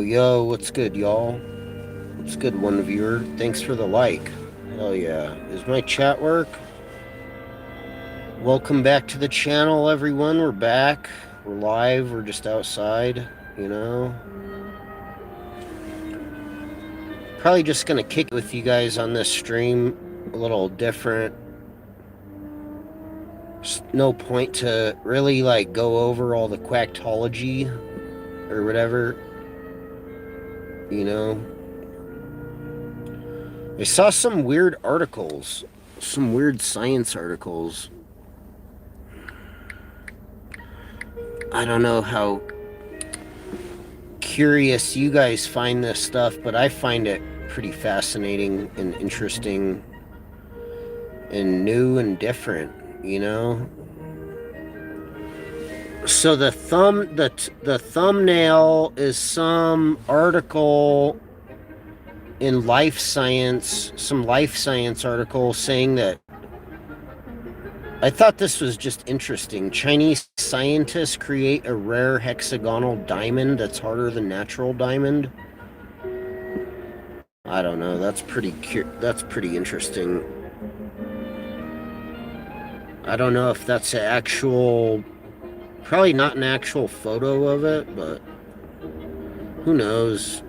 Yo, what's good, y'all? What's good, one viewer? Thanks for the like. Hell yeah. Is my chat work? Welcome back to the channel, everyone. We're back. We're live. We're just outside, you know? Probably just gonna kick it with you guys on this stream. A little different. There's no point to really, like, go over all the quacktology or whatever. You know? I saw some weird articles. Some weird science articles. I don't know how curious you guys find this stuff, but I find it pretty fascinating and interesting and new and different, you know? So the thumbnail is some article in Life Science, some Life Science article saying that, I thought this was just interesting. Chinese scientists create a rare hexagonal diamond that's harder than natural diamond. I don't know. That's pretty interesting. I don't know if that's an actual, probably not an actual photo of it, but who knows?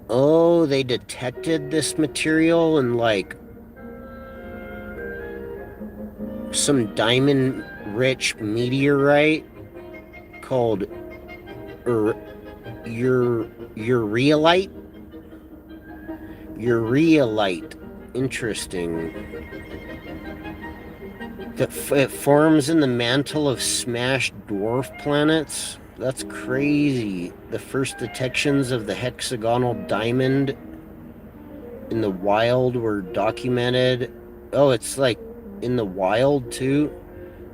Oh, they detected this material in, like, some diamond-rich meteorite called Ureolite. Ureolite. Interesting. It forms in the mantle of smashed dwarf planets. That's crazy. The first detections of the hexagonal diamond in the wild were documented. Oh, it's like in the wild too.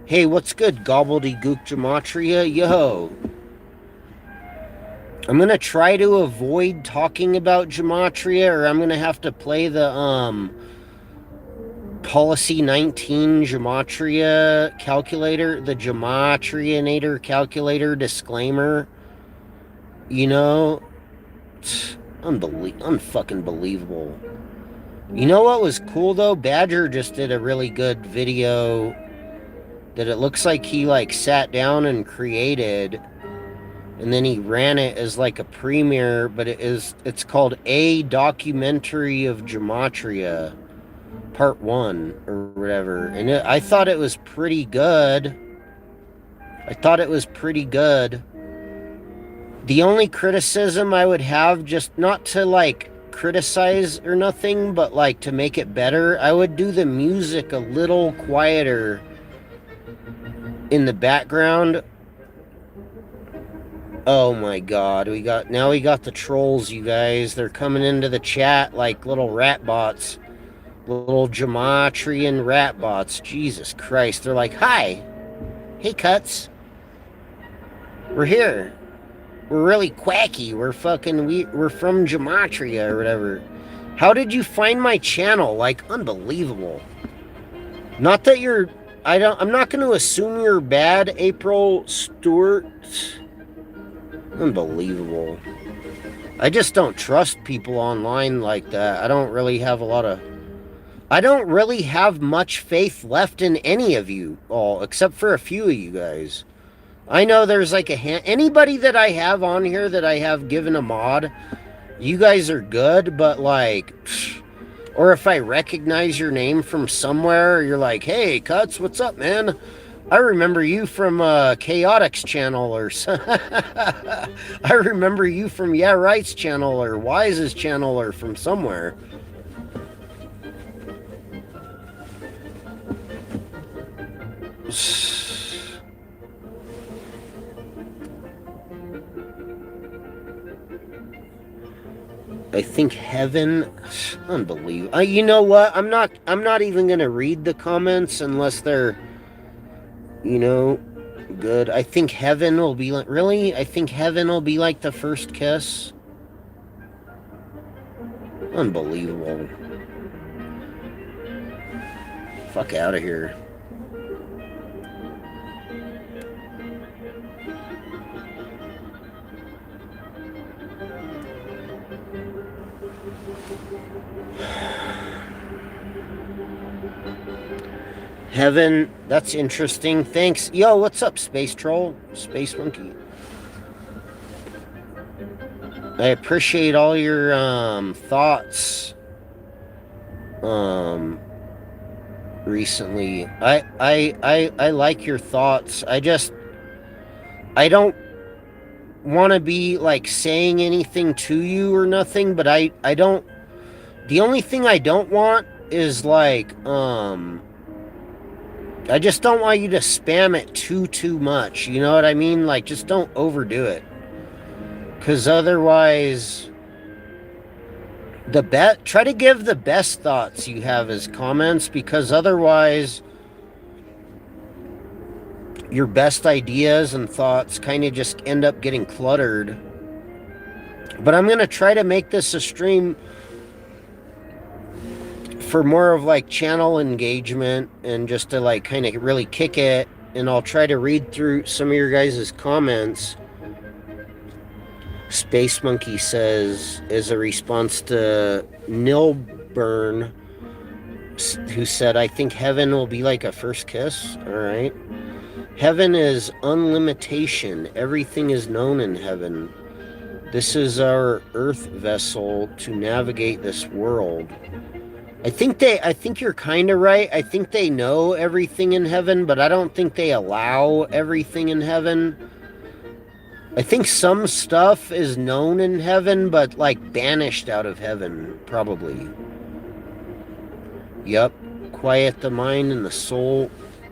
Hey, what's good, gobbledygook gematria? Yo. I'm gonna try to avoid talking about gematria, or I'm gonna have to play the Policy 19 gematria calculator, the gematrianator calculator disclaimer. You know, unfucking believable. You know what was cool though? Badger just did a really good video that it looks like he, like, sat down and created, and then he ran it as like a premiere, but it's called A Documentary of Gematria Part 1 or whatever, and I thought it was pretty good. The only criticism I would have, just not to, like, criticize or nothing, but, like, to make it better, I would do the music a little quieter in the background. Oh my god, we got the trolls, you guys. They're coming into the chat like little rat bots. Little geometrian rat bots. Jesus Christ. They're like, hi. Hey, Cuts. We're here. We're really quacky. We're from Gematria or whatever. How did you find my channel? Like, unbelievable. Not that you're... I'm not going to assume you're bad, April Stewart. Unbelievable. I just don't trust people online like that. I don't really have much faith left in any of you all, except for a few of you guys. I know there's like anybody that I have on here that I have given a mod, you guys are good, but like, or if I recognize your name from somewhere, you're like, hey, Cuts, what's up, man? I remember you from Chaotix channel, or I remember you from Yeah Right's channel or Wise's channel or from somewhere. I think heaven, unbelievable. You know what? I'm not even gonna read the comments unless they're, you know, good. I think heaven will be like, really? I think heaven will be like the first kiss. Unbelievable. Fuck out of here. Heaven, that's interesting. Thanks. Yo, what's up, Space Troll? Space Monkey. I appreciate all your thoughts recently. I like your thoughts. I don't want to be like saying anything to you or nothing, but I don't, the only thing I don't want is like I just don't want you to spam it too much. You know what I mean? Like, just don't overdo it. Because otherwise, try to give the best thoughts you have as comments, because otherwise, your best ideas and thoughts kind of just end up getting cluttered. But I'm going to try to make this a stream for more of like channel engagement and just to like kind of really kick it, and I'll try to read through some of your guys' comments. Space Monkey says, as a response to Nilburn, who said, I think heaven will be like a first kiss. All right. Heaven is unlimitation. Everything is known in heaven. This is our earth vessel to navigate this world. I think you're kind of right. I think they know everything in heaven, but I don't think they allow everything in heaven. I think some stuff is known in heaven, but like banished out of heaven, probably. Yep. Quiet the mind and the soul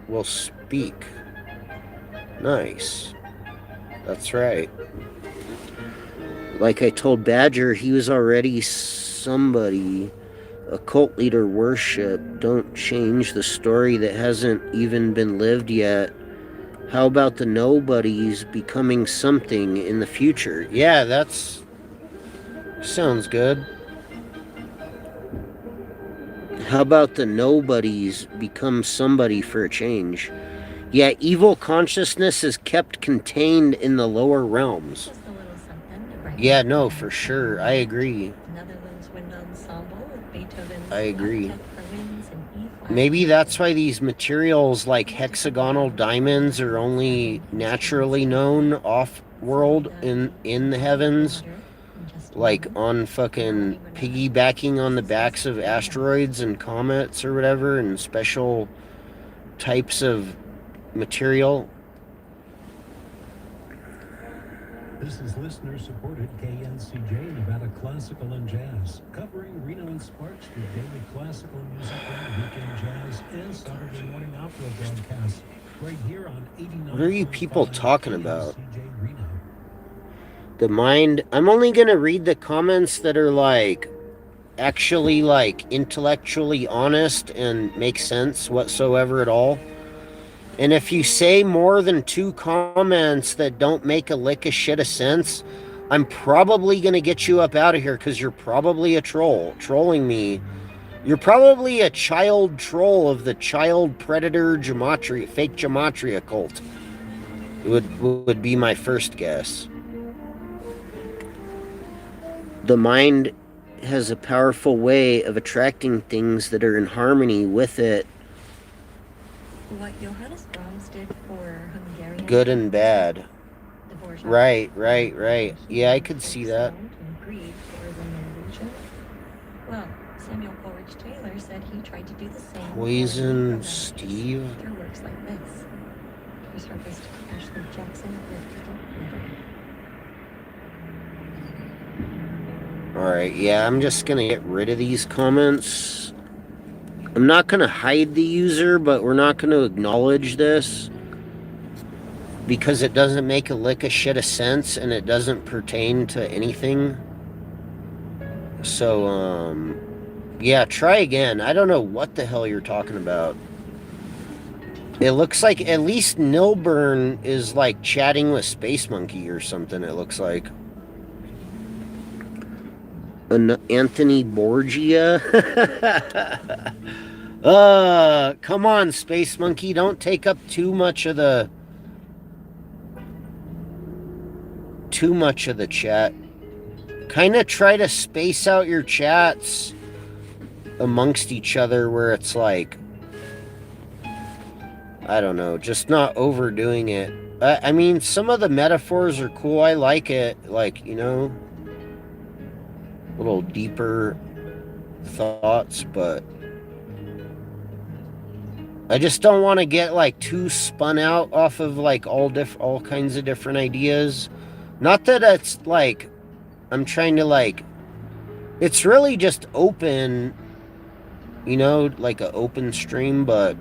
will speak. Nice. That's right. Like I told Badger, he was already somebody. A cult leader worship. Don't change the story that hasn't even been lived yet. How about the nobodies becoming something in the future? Yeah, that's... sounds good. How about the nobodies become somebody for a change? Yeah, evil consciousness is kept contained in the lower realms. Yeah, no, for sure. I agree. I agree. Maybe that's why these materials like hexagonal diamonds are only naturally known off-world in the heavens. Like on fucking piggybacking on the backs of asteroids and comets or whatever, and special types of material. This is listener-supported KNCJ, Nevada Classical and Jazz, covering Reno and Sparks with daily classical music and weekend jazz and Saturday morning opera broadcasts right here on 89. What are you people talking about? The mind... I'm only gonna read the comments that are, like, actually, like, intellectually honest and make sense whatsoever at all. And if you say more than 2 comments that don't make a lick of shit of sense, I'm probably gonna get you up out of here because you're probably a troll, trolling me. You're probably a child troll of the child predator gematria, fake gematria cult. It would be my first guess. The mind has a powerful way of attracting things that are in harmony with it. What Johannes Brahms did for Hungarian... Good and bad. Right. Yeah, I could see that. Well, Samuel Coleridge Taylor said he tried to do the same. Poison Steve. Through works like this. Resurfaced Ashley Jackson with Alright, yeah, I'm just gonna get rid of these comments. I'm not gonna hide the user, but we're not gonna acknowledge this because it doesn't make a lick of shit of sense and it doesn't pertain to anything. So, yeah, try again. I don't know what the hell you're talking about. It looks like at least Nilburn is like chatting with Space Monkey or something, it looks like. Anthony Borgia? Come on, Space Monkey. Don't take up too much of the chat. Kind of try to space out your chats amongst each other where it's like, I don't know, just not overdoing it. I mean, some of the metaphors are cool. I like it. Like, you know, little deeper thoughts, but I just don't want to get like too spun out off of like all kinds of different ideas. Not that it's like I'm trying to like, it's really just open, you know, like an open stream, but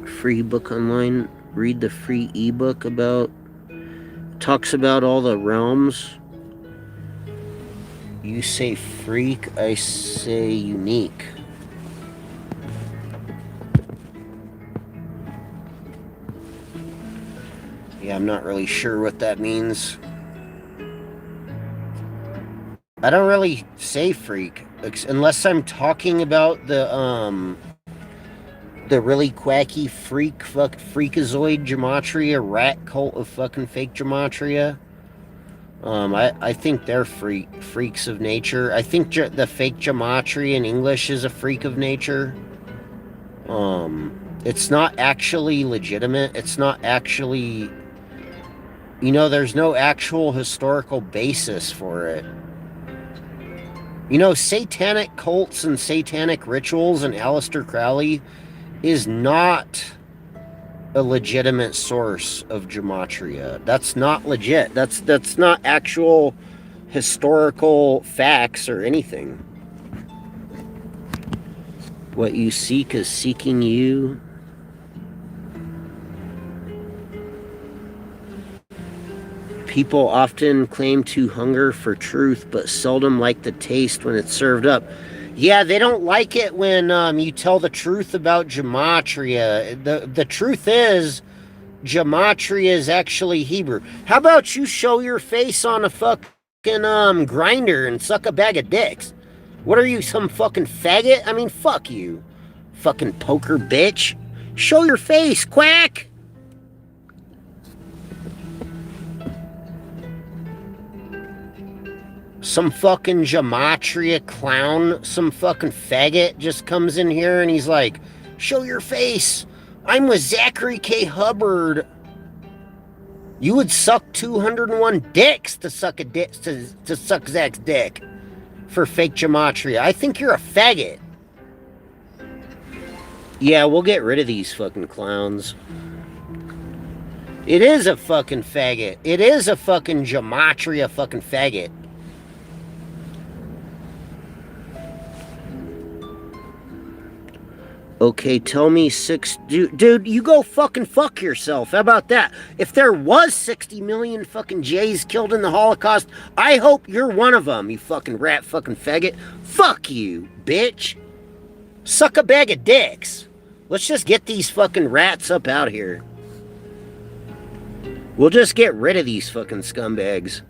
free book online. Read the free ebook about, talks about all the realms. You say freak, I say unique. Yeah, I'm not really sure what that means. I don't really say freak unless I'm talking about the really quacky freakazoid gematria rat cult of fucking fake gematria. I think they're freaks of nature. I think the fake gematria in English is a freak of nature. It's not actually legitimate. It's not actually, you know, there's no actual historical basis for it. You know, satanic cults and satanic rituals and Aleister Crowley is not a legitimate source of gematria. That's not legit. That's not actual historical facts or anything. What you seek is seeking you. People often claim to hunger for truth, but seldom like the taste when it's served up. Yeah, they don't like it when you tell the truth about gematria. The truth is, gematria is actually Hebrew. How about you show your face on a fucking grinder and suck a bag of dicks? What are you, some fucking faggot? I mean, fuck you. Fucking poker bitch. Show your face, quack! Some fucking gematria clown, some fucking faggot just comes in here and he's like, show your face. I'm with Zachary K. Hubbard. You would suck 201 dicks to suck a dick to suck Zach's dick for fake gematria. I think you're a faggot. Yeah, we'll get rid of these fucking clowns. It is a fucking faggot. It is a fucking gematria fucking faggot. Okay, tell me dude, you go fucking fuck yourself. How about that? If there was 60 million fucking Jays killed in the Holocaust, I hope you're one of them, you fucking rat fucking faggot. Fuck you, bitch. Suck a bag of dicks. Let's just get these fucking rats up out here. We'll just get rid of these fucking scumbags.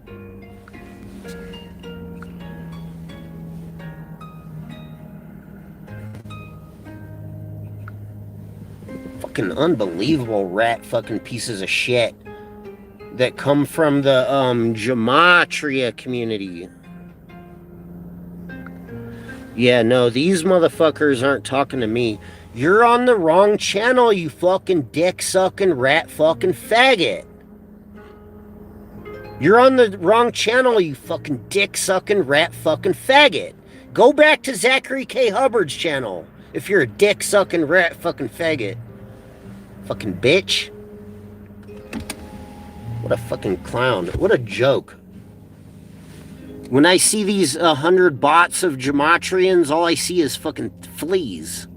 Fucking unbelievable rat fucking pieces of shit that come from the gematria community. Yeah, no, these motherfuckers aren't talking to me. You're on the wrong channel, you fucking dick-sucking rat fucking faggot. You're on the wrong channel, you fucking dick-sucking rat fucking faggot. Go back to Zachary K. Hubbard's channel if you're a dick-sucking rat fucking faggot. Fucking bitch. What a fucking clown. What a joke. When I see these 100 bots of gematrians, all I see is fucking fleas.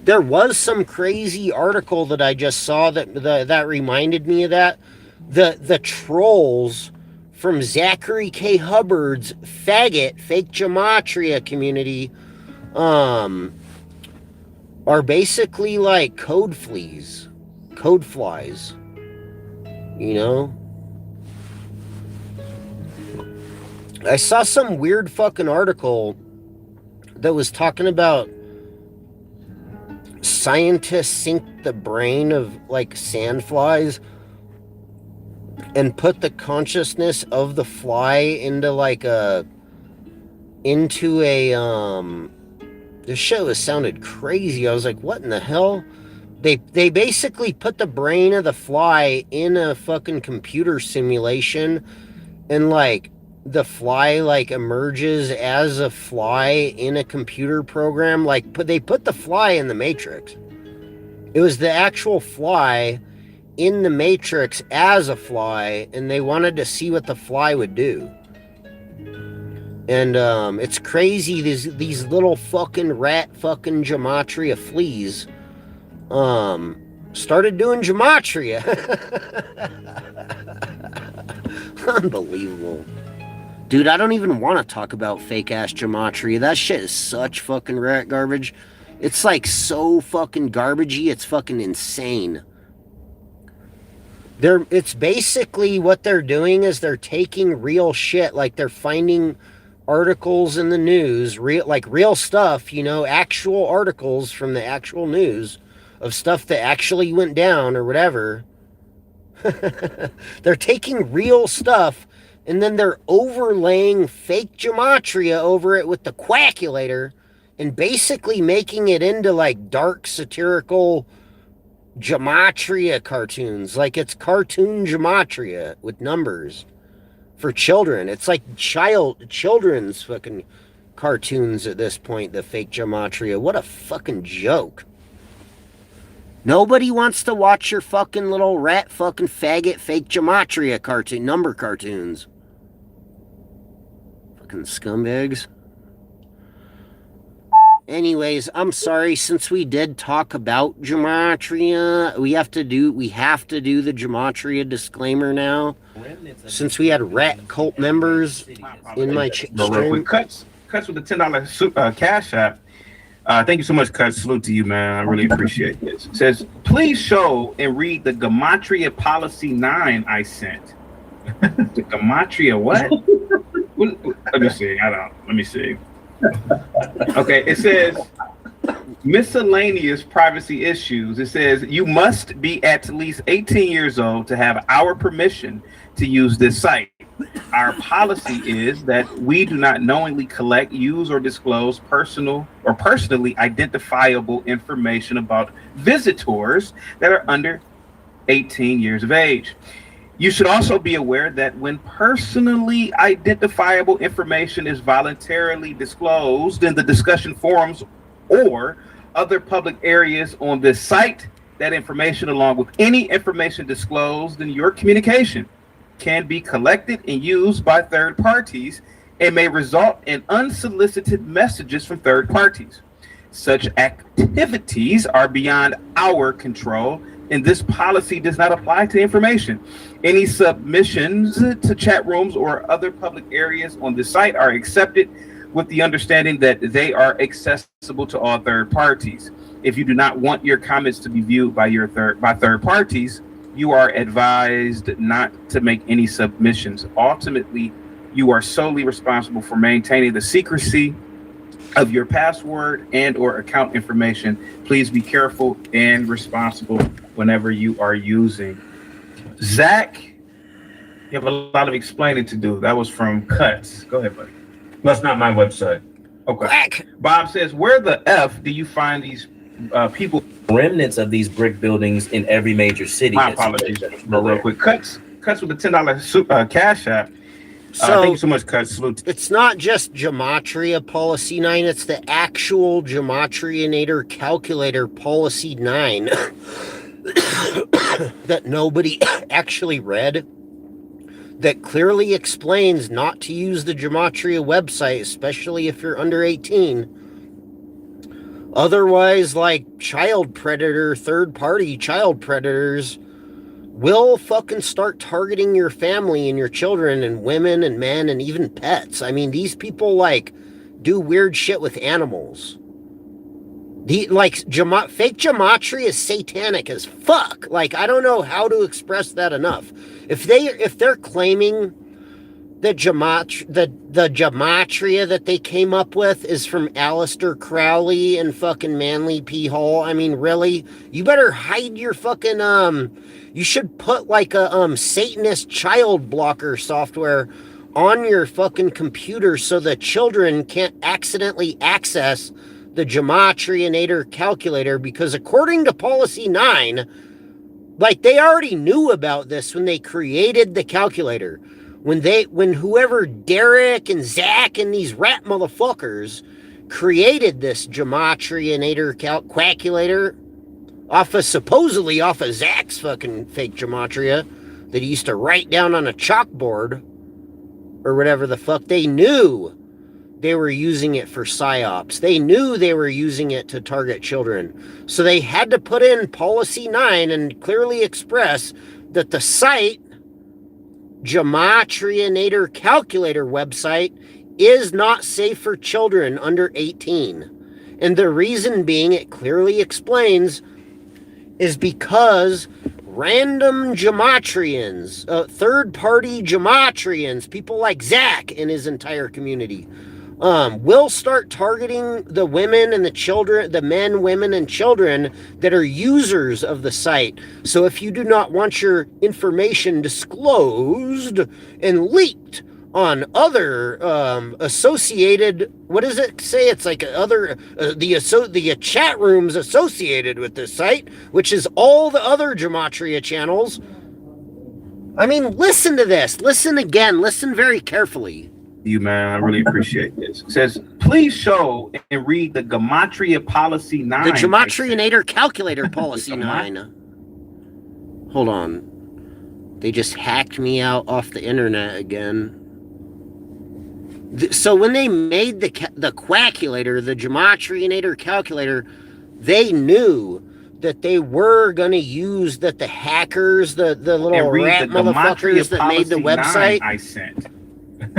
There was some crazy article that I just saw that reminded me of that. The trolls from Zachary K. Hubbard's faggot fake gematria community are basically like code flies. You know? I saw some weird fucking article that was talking about scientists sink the brain of like sandflies and put the consciousness of the fly into this show has sounded crazy. I was like, what in the hell? They basically put the brain of the fly in a fucking computer simulation, and like the fly like emerges as a fly in a computer program. Like they put the fly in the Matrix. It was the actual fly in the Matrix as a fly, and they wanted to see what the fly would do. And it's crazy. These little fucking rat fucking gematria fleas started doing gematria. Unbelievable. Dude, I don't even want to talk about fake-ass gematria. That shit is such fucking rat garbage. It's like so fucking garbagey, it's fucking insane. It's basically what they're doing is they're taking real shit, like they're finding articles in the news, real stuff, you know, actual articles from the actual news of stuff that actually went down or whatever. They're taking real stuff and then they're overlaying fake gematria over it with the quackulator and basically making it into like dark satirical gematria cartoons. Like it's cartoon gematria with numbers for children. It's like children's fucking cartoons at this point, the fake gematria. What a fucking joke. Nobody wants to watch your fucking little rat fucking faggot fake gematria cartoon, number cartoons. Fucking scumbags. Anyways, I'm sorry, since we did talk about gematria, we have to do the gematria disclaimer now. Since we had rat cult members in my stream. Cuts with the $10 cash app. Thank you so much, Cuts. Salute to you, man. I really appreciate this. It says, please show and read the Gematria Policy 9 I sent. The Gematria what? Let me see. Let me see. Okay, it says miscellaneous privacy issues. It says you must be at least 18 years old to have our permission to use this site. Our policy is that we do not knowingly collect, use, or disclose personal or personally identifiable information about visitors that are under 18 years of age. You should also be aware that when personally identifiable information is voluntarily disclosed in the discussion forums or other public areas on this site, that information, along with any information disclosed in your communication, can be collected and used by third parties and may result in unsolicited messages from third parties. Such activities are beyond our control, and this policy does not apply to information. Any submissions to chat rooms or other public areas on the site are accepted with the understanding that they are accessible to all third parties. If you do not want your comments to be viewed by third parties, you are advised not to make any submissions. Ultimately, you are solely responsible for maintaining the secrecy of your password and or account information. Please be careful and responsible whenever you are using. Zach, you have a lot of explaining to do. That was from Cuts. Go ahead, buddy. That's not my website. Okay. Quack. Bob says, where the F do you find these people? Remnants of these brick buildings in every major city. My apologies. Real quick. Cuts with a $10 cash app. So thank you so much, Cuts. Salute. it's not just Gematria Policy 9, it's the actual Gematrianator Calculator Policy 9 that nobody actually read, that clearly explains not to use the Gematria website, especially if you're under 18. Otherwise, like third-party child predators will fucking start targeting your family and your children and women and men and even pets. I mean, these people like do weird shit with animals. Fake gematria is satanic as fuck. Like, I don't know how to express that enough. If they're claiming that the gematria that they came up with is from Aleister Crowley and fucking Manly P. Hall, I mean, really? You better hide your fucking you should put like a Satanist child blocker software on your fucking computer so the children can't accidentally access the Gematrianator calculator, because according to Policy 9, like, they already knew about this when they created the calculator. When whoever Derek and Zach and these rat motherfuckers created this Gematrianator calculator supposedly off of Zach's fucking fake gematria that he used to write down on a chalkboard or whatever the fuck, they knew they were using it for psyops. They knew they were using it to target children. So they had to put in Policy 9 and clearly express that the site, Gematrianator Calculator website, is not safe for children under 18. And the reason being, it clearly explains, is because random gematrians, third-party gematrians, people like Zach and his entire community, will start targeting the women and the children, the men, women, and children that are users of the site. So if you do not want your information disclosed and leaked on other associated, what does it say? It's like other the chat rooms associated with this site, which is all the other gematria channels. I mean, listen to this. Listen again. Listen very carefully. You, man, I really appreciate this. It says, please show and read the Gematria Policy 9. The Gematrianator Calculator Policy 9. Hold on. They just hacked me out off the internet again. So when they made the quackulator, the Gematrianator Calculator, they knew that they were going to use that the hackers, the little rat motherfuckers that made the website, I sent.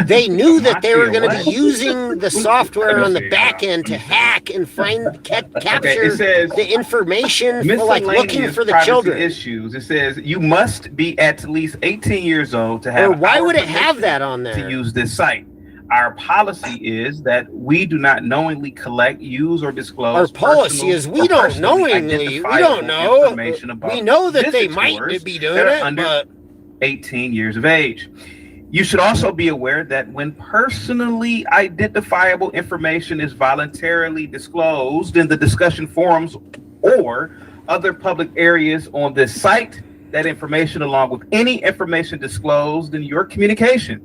They knew that they were going to be using the software on the back end to hack and capture the information for like looking for the children. Issues. It says you must be at least 18 years old to have. Or why would it have that on there? To use this site. Our policy is that we do not knowingly collect, use, or disclose. Our policy is we don't knowingly. We don't know. We know that they might be doing it, but 18 years of age. You should also be aware that when personally identifiable information is voluntarily disclosed in the discussion forums or other public areas on this site, that information, along with any information disclosed in your communication,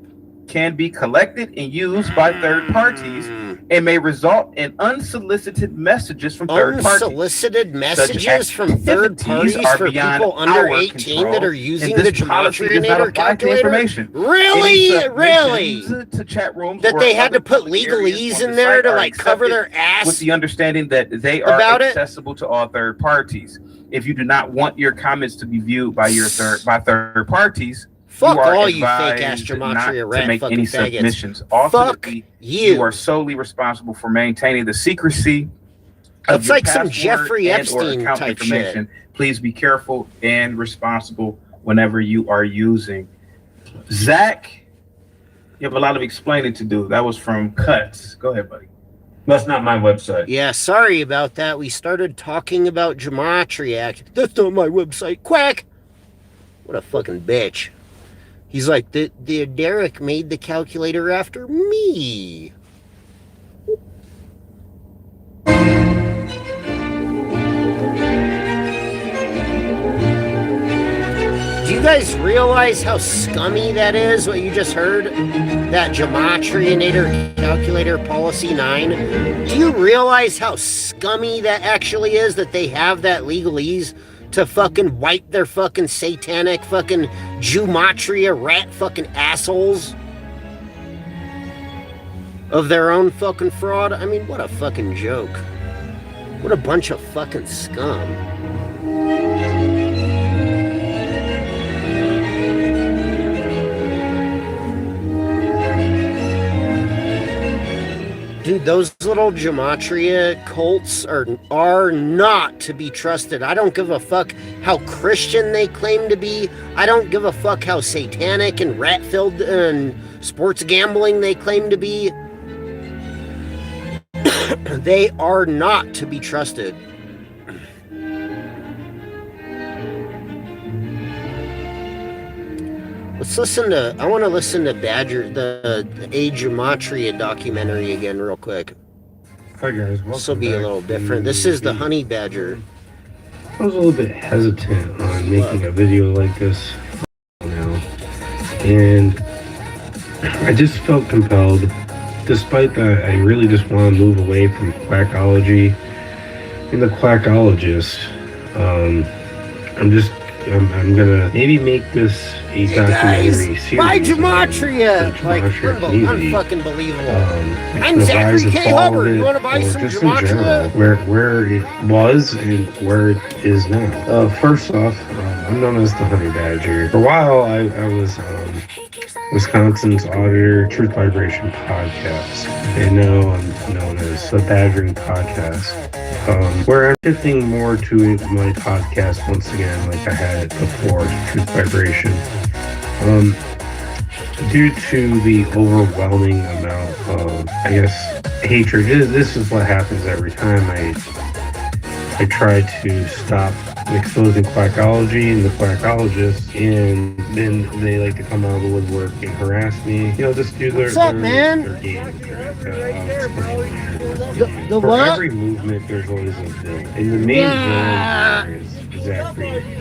can be collected and used by third parties and may result in unsolicited messages from third parties. Unsolicited messages from third Activities parties are for beyond people under our 18 control, that are using and the this policy gematria does not nader apply to calculator? information. Really? Any Really? submissions to chat rooms That or they had other to put public areas legalese on in the there site to are like cover accepted their ass with the understanding that they are about it? accessible to all third parties. If you do not want your comments to be viewed by third parties, Fuck you are all you fake ass advised not gematria to rat make fucking any faggots. submissions. Fuck Ultimately, you. you are solely responsible for maintaining the secrecy of It's your like some password Jeffrey and or Epstein account type information. Please be careful and responsible whenever you are using. Zach, you have a lot of explaining to do. That was from Cuts. Go ahead, buddy. That's not my website. Yeah, sorry about that. We started talking about gematria. That's not my website. Quack! What a fucking bitch. He's like, the Derek made the calculator after me. Do you guys realize how scummy that is, what you just heard? That gematria nader calculator policy 9? Do you realize how scummy that actually is, that they have that legalese to fucking wipe their fucking satanic fucking gematria rat fucking assholes of their own fucking fraud? I mean, what a fucking joke. What a bunch of fucking scum. Dude, those little gematria cults are not to be trusted. I don't give a fuck how Christian they claim to be. I don't give a fuck how satanic and rat-filled and sports gambling they claim to be. They are not to be trusted. Let's listen to, I want to listen to Badger, the Gematria documentary again real quick. Hi guys, This will be a little different. This is the Honey Badger. I was a little bit hesitant on making a video like this now, and I just felt compelled, despite that I really just want to move away from quackology and the quackologist. I'm gonna maybe make this a documentary series. Buy Gematria! Like, unfucking believable. I'm Zachary K. Hubbard. You want to buy some Gematria? Where it was and where it is now. First off, I'm known as the Honey Badger. For a while, I was Wisconsin's auditor, Truth Vibration podcast, and now I'm known as the Badgering Podcast. Where I'm shifting more to my podcast once again, like I had before, Truth Vibration. Due to the overwhelming amount of, I guess, hatred, this is what happens every time I try to stop exposing quackology and the quackologists, and then they like to come out of the woodwork and harass me. You know, just do their What's up, man? their game. The For what? every movement, there's always a villain. And the main villain is Zachary.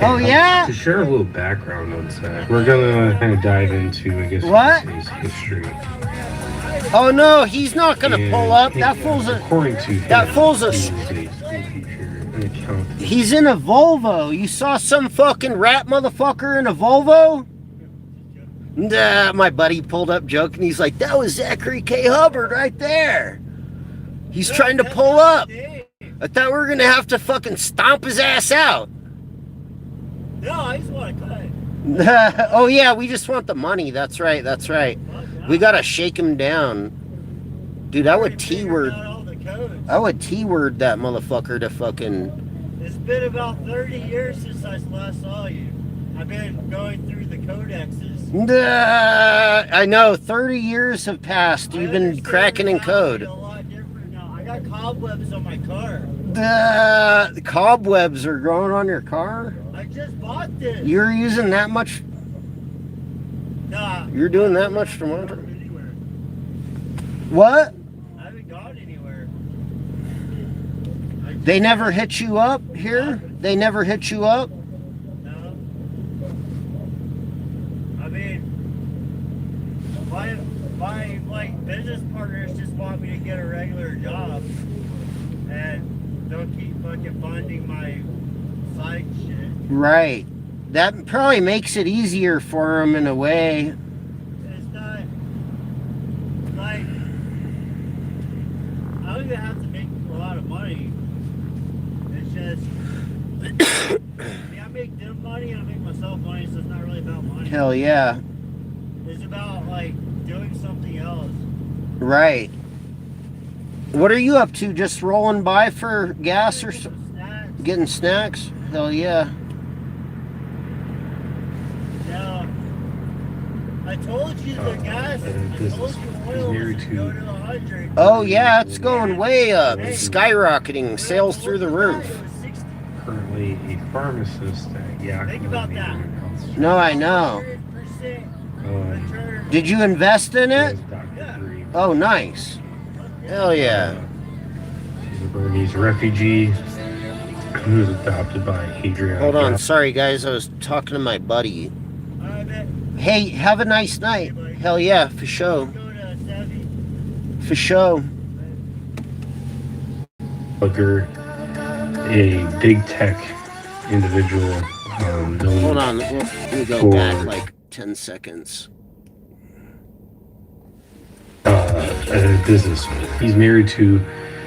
Oh, yeah? To share a little background on Zach, we're gonna kind of dive into, I guess, What? his history. Oh no, he's not gonna And pull up. he- That fool's a. according to that him, fool's a- he was school teacher, an accountant. He's in a Volvo. You saw some fucking rat motherfucker in a Volvo? Nah, my buddy pulled up joking. He's like, that was Zachary K. Hubbard right there. He's trying to pull up. I thought we were gonna have to fucking stomp his ass out. No, I just want to cut. Oh yeah, we just want the money. That's right. That's right. We gotta shake him down, dude. I would T-word. I would T-word that motherfucker to fucking. It's been about 30 years since I last saw you. I've been going through the codexes. I know. 30 years have passed. You've been cracking in code. A lot different now. I got cobwebs on my car. The cobwebs are growing on your car. I just bought this. You're using that much. Nah. You're doing that much to monitor. Anywhere. What? I haven't gone anywhere. They never hit you up here? They never hit you up? No. I mean, partners just want me to get a regular job and don't keep fucking funding my side shit. Right. That probably makes it easier for them in a way. It's not like I don't even have to make a lot of money. It's just I make them money, I make myself money, so it's not really about money. Hell yeah. It's about like doing something else. Right. What are you up to? Just rolling by for gas or getting snacks? Hell yeah. Now, I told you the gas. I told you oil was go to 100. Oh yeah, it's going way up. It's skyrocketing. Sales through the roof. Currently a pharmacist at Yakima. Think about that. No, I know. 100% return. Did you invest in it? Yeah. Oh, nice. Hell yeah. She's a Burmese refugee who was adopted by Adriana. Hold on. Sorry, guys. I was talking to my buddy. I bet. Hey, have a nice night. Hell yeah, for sure. Go to Savvy. For sure. Booker, a big tech individual. Known Hold on. Let me go for, back like 10 seconds. a businessman. He's married to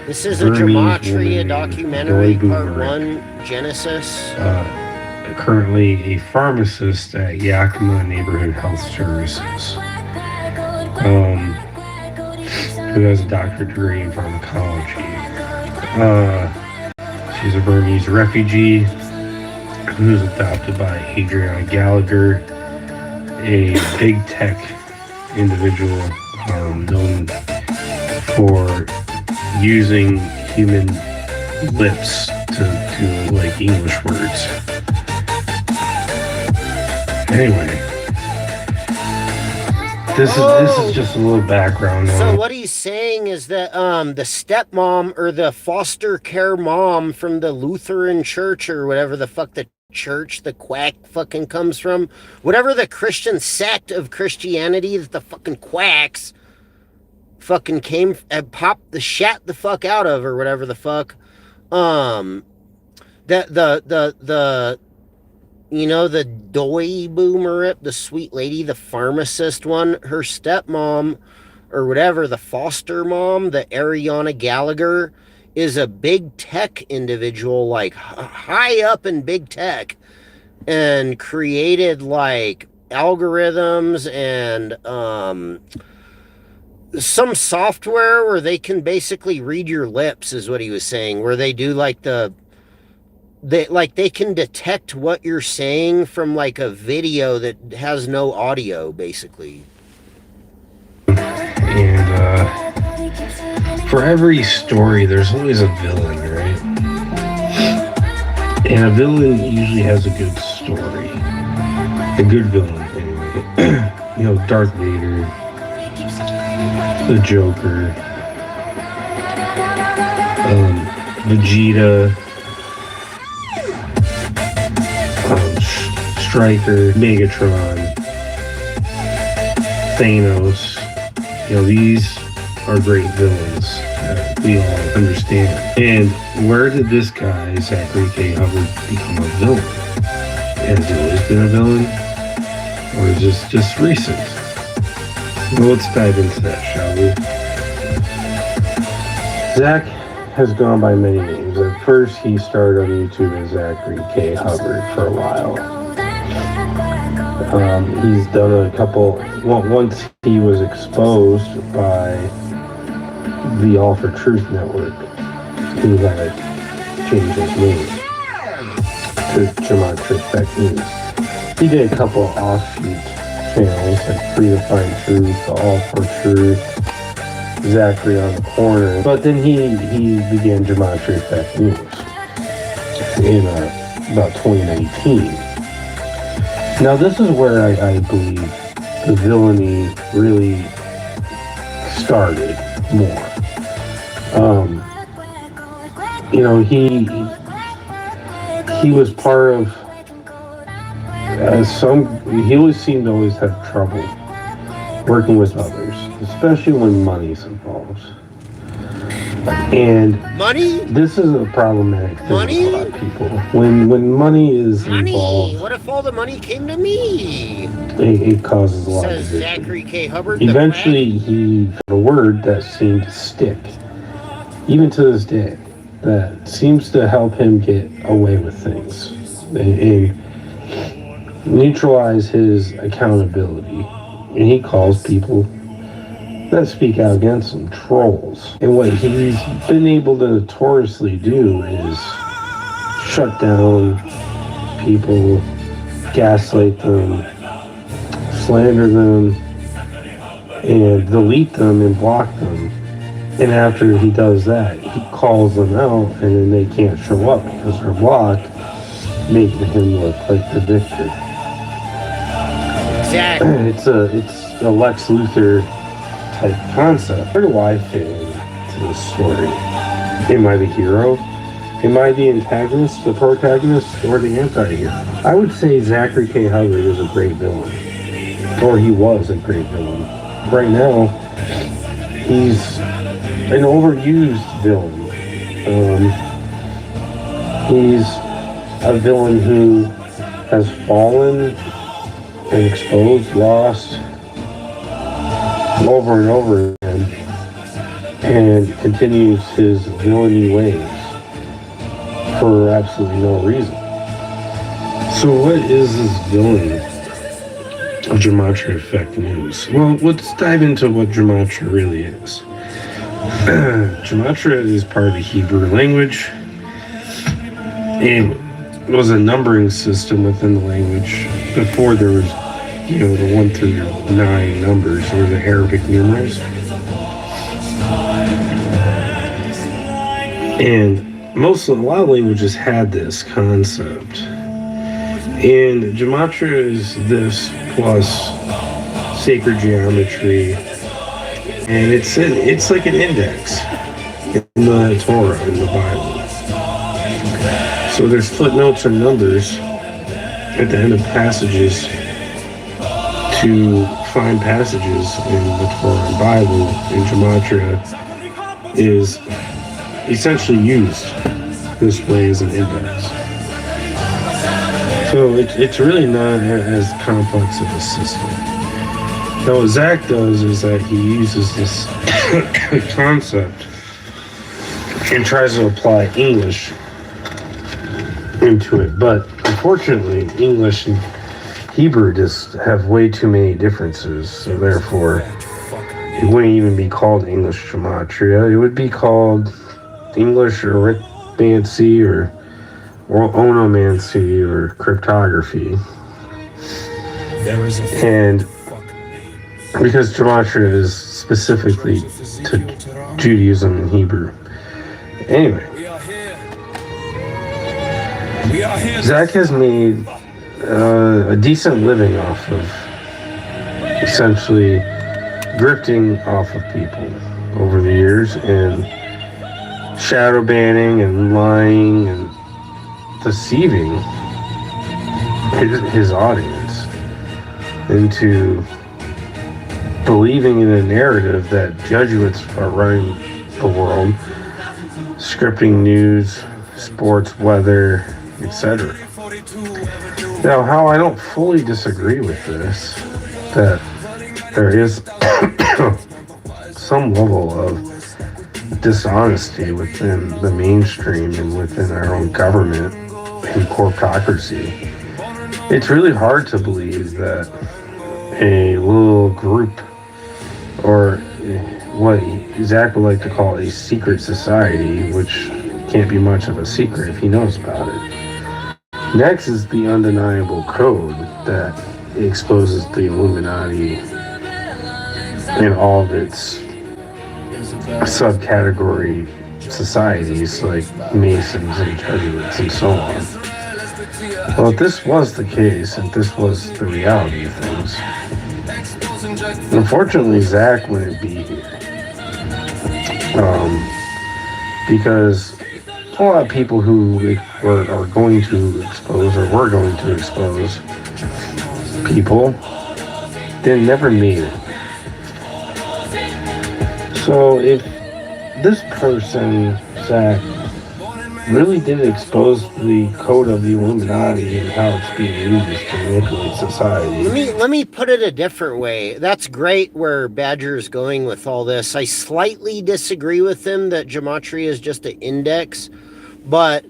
This is a Burmese gematria woman, documentary, Joy part Boomerang. 1, Genesis. Currently a pharmacist at Yakima Neighborhood Health Services, who has a doctorate degree in pharmacology. She's a Burmese refugee who was adopted by Adriana Gallagher, a big tech individual known for using human lips to like English words. Anyway, this is just a little background. So what he's saying is that the stepmom or the foster care mom from the Lutheran church or whatever the fuck the church the quack fucking comes from, whatever the Christian sect of Christianity that the fucking quacks fucking came and popped the shat the fuck out of or whatever the fuck, the you know, the Joy Boomerang, the sweet lady, the pharmacist one, her stepmom or whatever, the foster mom, the Ariana Gallagher, is a big tech individual, like high up in big tech, and created like algorithms and some software where they can basically read your lips, is what he was saying, where they do like they can detect what you're saying from like a video that has no audio, basically. And for every story, there's always a villain, right? And a villain usually has a good story. A good villain, anyway. You know, Darth Vader, the Joker, Vegeta, Stryker, Megatron, Thanos. You know, these are great villains that we all understand. And where did this guy, Zachary K. Hubbard, become a villain? Has he always been a villain? Or is this just recent? Well, let's dive into that, shall we? Zach has gone by many names. At first, he started on YouTube as Zachary K. Hubbard for a while. He's done a couple. Well, once he was exposed by the All for Truth Network, he had to change his name to Gematria Tech News. He did a couple offshoot channels like Free to Find Truth, the All for Truth, Zachary on the Corner. But then he began Gematria Tech News in about 2019. Now this is where I believe the villainy really started more. You know, he was part of he always seemed to always have trouble working with others, especially when money's involved. And Money? this is a problematic thing Money? with a lot of people. When money is Money? involved, What if all the money came to me? it causes a lot of Says division. Zachary K. Hubbard. the Eventually, he found a word that seemed to stick, even to this day, that seems to help him get away with things and neutralize his accountability. And he calls people that speak out against him trolls. And what he's been able to notoriously do is shut down people, gaslight them, slander them, and delete them and block them. And after he does that, he calls them out, and then they can't show up because they're blocked, making him look like the victor. Exactly. It's a Lex Luthor type concept. Where do I fit into this story? Am I the hero? Am I the antagonist, the protagonist, or the anti-hero? I would say Zachary K. Hubbard is a great villain. Or he was a great villain. Right now, he's an overused villain. He's a villain who has fallen and exposed, lost over and over again, and continues his villainy ways for absolutely no reason. So what is this villain of Gematria Effect News? Well, let's dive into what Gematria really is. Gematria is part of the Hebrew language. It was a numbering system within the language before there was, the 1 through 9 numbers, or the Arabic numerals. And a lot of languages had this concept. And Gematria is this plus sacred geometry, and it's like an index in the Torah, in the Bible. So there's footnotes and numbers at the end of passages to find passages in the Torah and Bible. And Gematria is essentially used this way as an index. So it's really not as complex of a system. Now what Zach does is that he uses this concept and tries to apply English into it. But unfortunately, English and Hebrew just have way too many differences. So therefore, it wouldn't even be called English Gematria. It would be called English arithmancy or onomancy or cryptography. And because Gematria is specifically to Judaism and Hebrew. Anyway, Zach has made a decent living off of essentially grifting off of people over the years and shadow banning and lying and deceiving his audience into believing in a narrative that Jesuits are running the world, scripting news, sports, weather, etc. Now, how I don't fully disagree with this, that there is some level of dishonesty within the mainstream and within our own government and corpocracy. It's really hard to believe that a little group, or what Zach would like to call a secret society, which can't be much of a secret if he knows about it. Next is the undeniable code that exposes the Illuminati and all of its subcategory societies like Masons and Jesuits and so on. Well, if this was the case, if this was the reality of things, unfortunately Zach wouldn't be here. Because a lot of people who are going to expose, or were going to expose people, they never made it. So if this person, Zach, really did expose the code of the Illuminati and how it's being used to manipulate society. Let me put it a different way. That's great where Badger is going with all this. I slightly disagree with him that gematria is just an index, but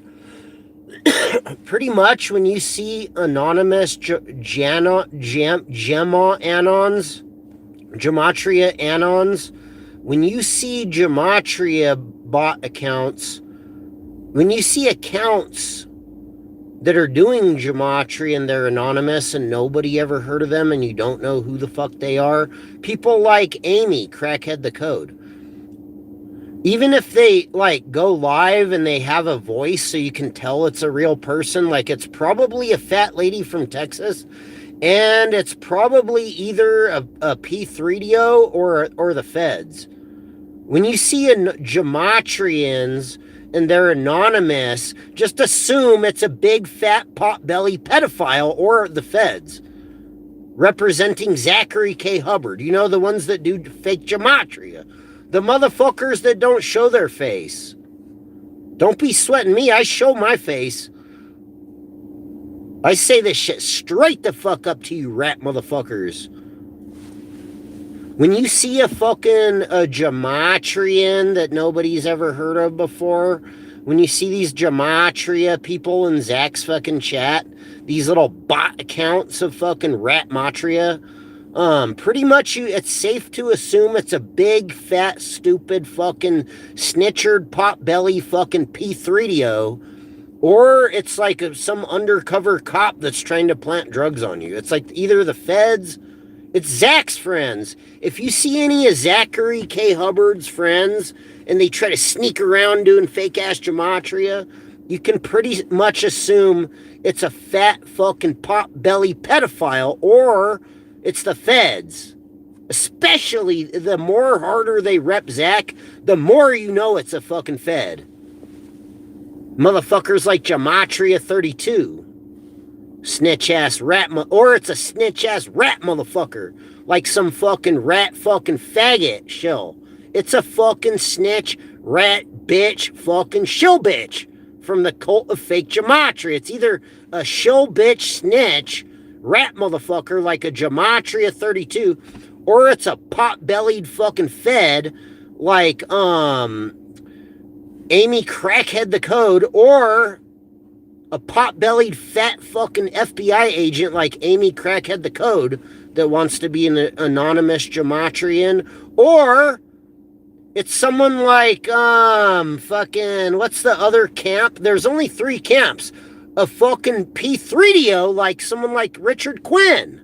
pretty much when you see anonymous gematria anons, when you see gematria bot accounts, when you see accounts that are doing gematria and they're anonymous and nobody ever heard of them and you don't know who the fuck they are, people like Amy, Crackhead the Code, even if they like go live and they have a voice so you can tell it's a real person, like it's probably a fat lady from Texas and it's probably either a P3DO or the feds. When you see gematrians and they're anonymous, just assume it's a big fat pot-belly pedophile or the feds representing Zachary K. Hubbard. You know, the ones that do fake gematria. The motherfuckers that don't show their face. Don't be sweating me. I show my face. I say this shit straight the fuck up to you rat motherfuckers. When you see a gematrian that nobody's ever heard of before, when you see these gematria people in Zach's fucking chat, these little bot accounts of fucking ratmatria, pretty much it's safe to assume it's a big, fat, stupid, fucking snitchered, pot-belly fucking P3DO, or it's like some undercover cop that's trying to plant drugs on you. It's like either the feds. It's Zach's friends. If you see any of Zachary K. Hubbard's friends and they try to sneak around doing fake-ass gematria, you can pretty much assume it's a fat fucking pot-belly pedophile or it's the feds. Especially the more harder they rep Zach, the more you know it's a fucking fed. Motherfuckers like Gematria 32. Snitch ass rat, or it's a snitch ass rat motherfucker, like some fucking rat fucking faggot shill. It's a fucking snitch rat bitch fucking shill bitch from the cult of fake gematria. It's either a shill bitch snitch rat motherfucker like a Gematria 32, or it's a pot-bellied fucking fed like Amy Crackhead the Code, or a pot-bellied fat fucking FBI agent like Amy Crackhead the Code that wants to be an anonymous gematrian, or it's someone like fucking what's the other camp? There's only 3 camps. A fucking P3DO like someone like Richard Quinn.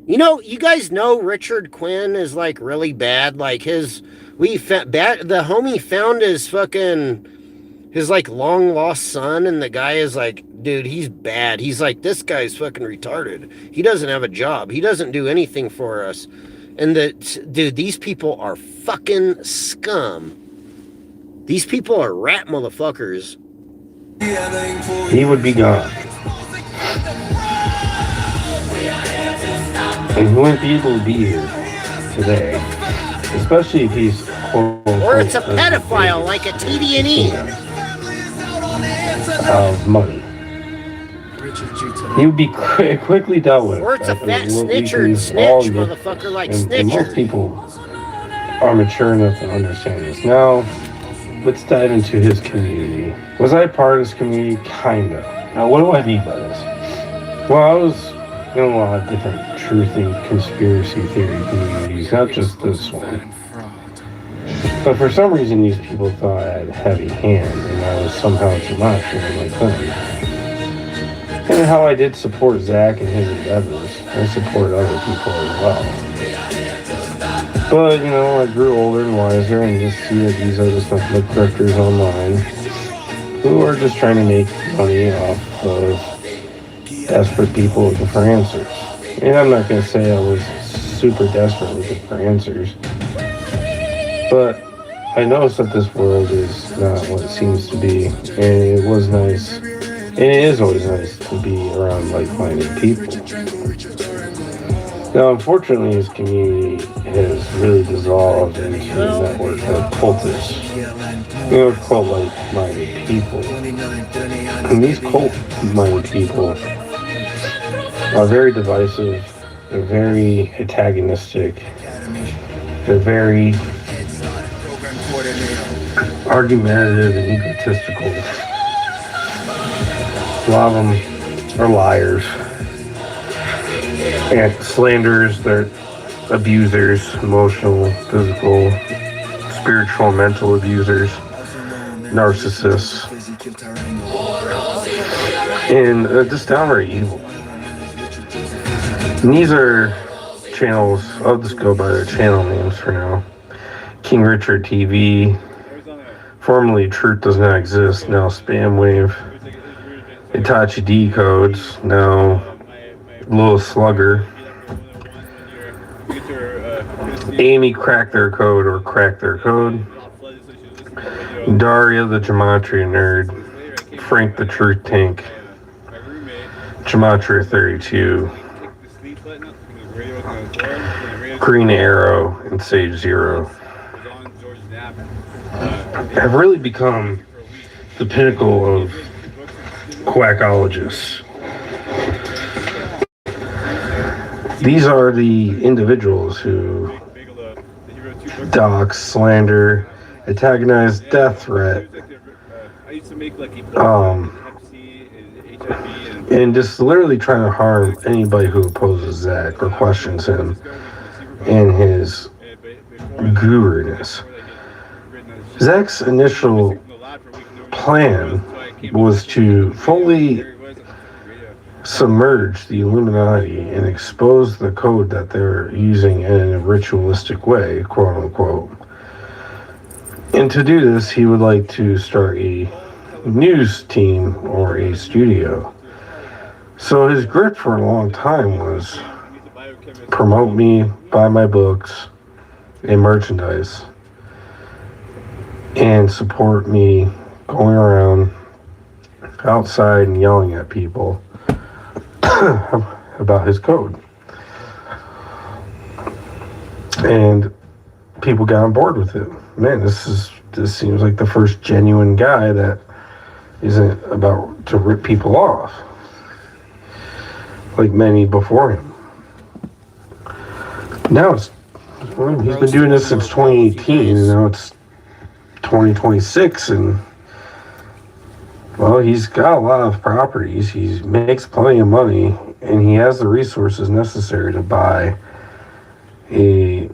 You know, you guys know Richard Quinn is like really bad. Like the homie found his fucking his like long lost son, and the guy is like, dude, he's bad. He's like, this guy's fucking retarded. He doesn't have a job. He doesn't do anything for us. And dude, these people are fucking scum. These people are rat motherfuckers. He would be gone. And he wouldn't be able to be here today. Especially if he's or it's a pedophile like a TD&E. Of money. He would be quickly dealt with. Or it's a fat snitcher snitch motherfucker like Snitcher. And most people are mature enough to understand this. Now, let's dive into his community. Was I part of his community? Kinda. Now, what do I mean by this? Well, I was in a lot of different truth and conspiracy theory communities, not just this one. But for some reason, these people thought I had a heavy hand, and I was somehow gematria like them. And how I did support Zach and his endeavors, I supported other people as well. But, you know, I grew older and wiser and just see that these are just nothing but characters online who are just trying to make money off of desperate people looking for answers. And I'm not going to say I was super desperate looking for answers, but I noticed that this world is not what it seems to be, and it was nice, and it is always nice to be around like-minded people. Now, unfortunately, his community has really dissolved into a network of cultists. Cult-like-minded people. And these cult-minded people are very divisive. They're very antagonistic. They're very argumentative and egotistical. A lot of them are liars and slanderers. They're abusers, emotional, physical, spiritual, mental abusers, narcissists, and just downright evil. And these are channels, I'll just go by their channel names for now. King Richard TV, formerly Truth Does Not Exist, now Spamwave. Itachi Decodes, now Little Slugger. Amy Crack Their Code or Crack Their Code. Daria the Gematria Nerd. Frank the Truth Tank. Gematria 32. Green Arrow and Sage Zero have really become the pinnacle of quackologists. These are the individuals who dox, slander, antagonize, death threat, and just literally trying to harm anybody who opposes Zach or questions him and his guru-ness. Zach's initial plan was to fully submerge the Illuminati and expose the code that they're using in a ritualistic way, quote unquote. And to do this, he would like to start a news team or a studio. So his grip for a long time was promote me, buy my books and merchandise, and support me going around outside and yelling at people about his code. And people got on board with it. Man, this seems like the first genuine guy that isn't about to rip people off like many before him. Now he's been doing this since 2018, and now it's 2026, and well, he's got a lot of properties. He makes plenty of money, and he has the resources necessary to buy a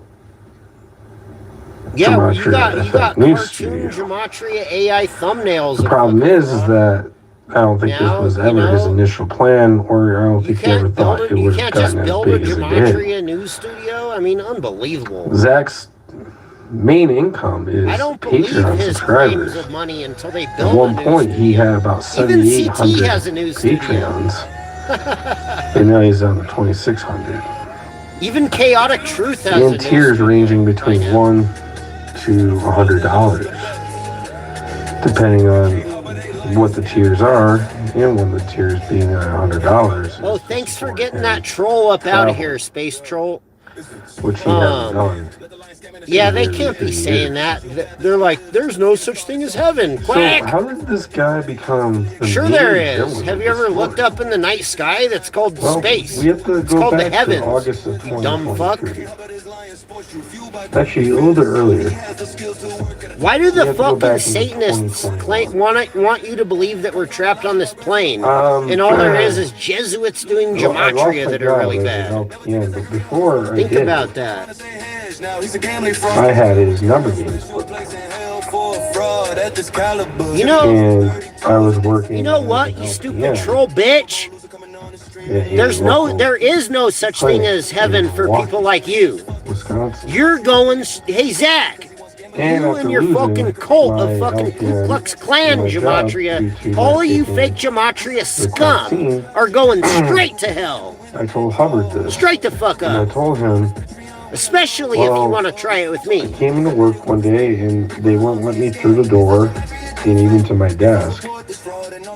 you got news cartoon studio. Gematria AI thumbnails. The problem is that I don't think this was ever his initial plan, or I don't think he ever thought it would have gotten as big as it did. You can't just build a Gematria news studio? I mean, unbelievable. Zach's main income is Patreon subscribers. Of money until they build At one point, he had about 7,800 Patreons, and now he's on to 2,600. Even Chaotic Truth has and tiers ranging between $1 to $100, depending on what the tiers are, and one of the tiers being $100. Oh, thanks for getting that troll up out of here, Space Troll. Which he hasn't done. Yeah, they can't be saying that. They're like, there's no such thing as heaven. Quack! So how did this guy become the Sure there is. Have you ever looked up in the night sky? That's called space. We have to it's go called back the heavens. To August of 2023. You dumb fuck. Actually, a little bit earlier. Why do the fucking Satanists want you to believe that we're trapped on this plane? And all there is Jesuits doing Gematria that are really bad. Yeah, but before Think about that. I had his number games. You know, and I was working. You know what, you stupid troll bitch? There is no such thing as heaven for people like you. Wisconsin. You're going, hey Zach, you and your fucking cult of fucking Ku Klux Klan Gematria, all of you fake Gematria scum are going straight to hell. I told Hubbard this. Straight the fuck up. And I told him, especially if you want to try it with me. I came into work one day and they wouldn't let me through the door and even to my desk.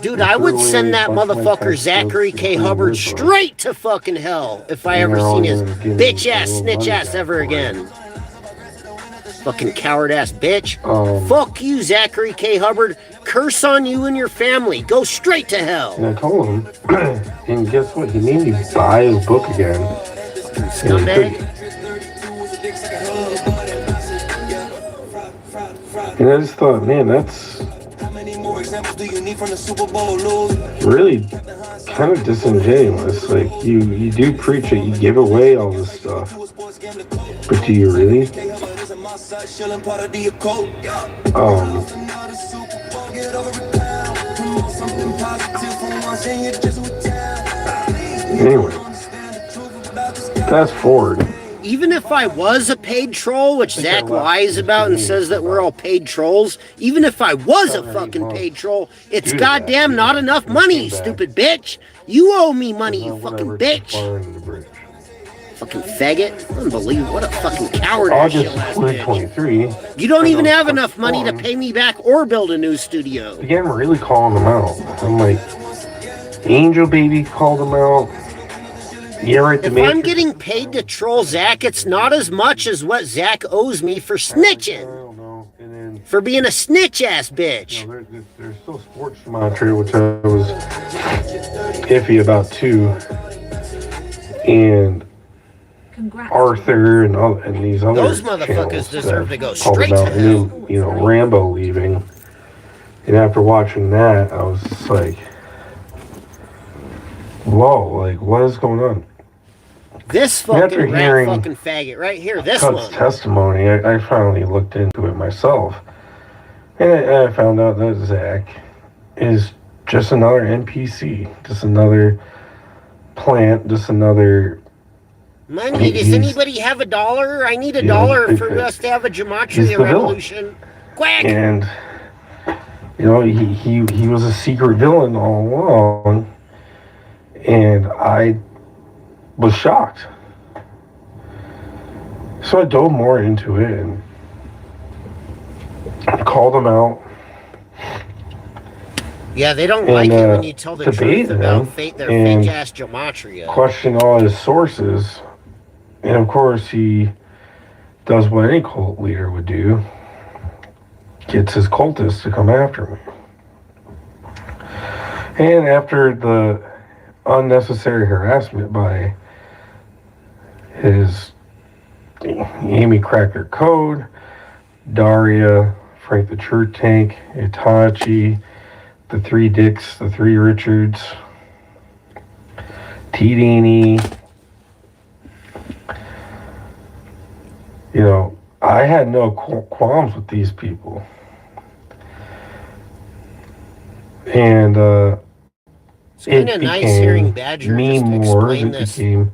Dude, I would send that motherfucker Zachary K. Hubbard straight to fucking hell if I ever seen his bitch ass, snitch ass ever again. Fucking coward ass bitch. Um, Fuck you, Zachary K. Hubbard. Curse on you and your family. Go straight to hell. And I told him, and guess what? He made me buy his book again. Scumbag. And I just thought, man, that's really kind of disingenuous. Like, you do preach it, you give away all this stuff, but do you really? Anyway, fast forward. Even if I was a paid troll, which Zach lies about and says that we're all paid trolls, even if I was a fucking paid troll, it's goddamn not enough money, you stupid bitch. You owe me money, you fucking bitch. Fucking faggot. Unbelievable. What a fucking coward. August 2023. You don't even have enough money to pay me back or build a new studio. Again, we're really calling them out. I'm like, Angel Baby called them out. Yeah, right. If I'm getting paid to troll Zach, it's not as much as what Zach owes me for snitching. For being a snitch ass bitch. There's still sports gematria, which I was iffy about too. And Arthur and these other those motherfuckers deserve to go straight to hell. You know, Rambo leaving. And after watching that, I was just like, whoa, like, what is going on? This fucking rat fucking faggot right here, this Cut's one. testimony, I finally looked into it myself. And I found out that Zach is just another NPC, just another plant, just another... Money, does anybody have $1? I need $1 for us to have a gematria revolution. Quack! And, you know, he was a secret villain all along. And I was shocked. So I dove more into it and called them out. Yeah, they don't like it when you tell the truth about their fake-ass gematria. Question all his sources. And of course, he does what any cult leader would do. Gets his cultists to come after me. And after the unnecessary harassment by his Amy Cracker Code, Daria, Frank the Church Tank, Itachi, the Three Dicks, the Three Richards, T. Daney. You know, I had no qualms with these people. And it's kind of nice hearing Badger me just more. explain It this. became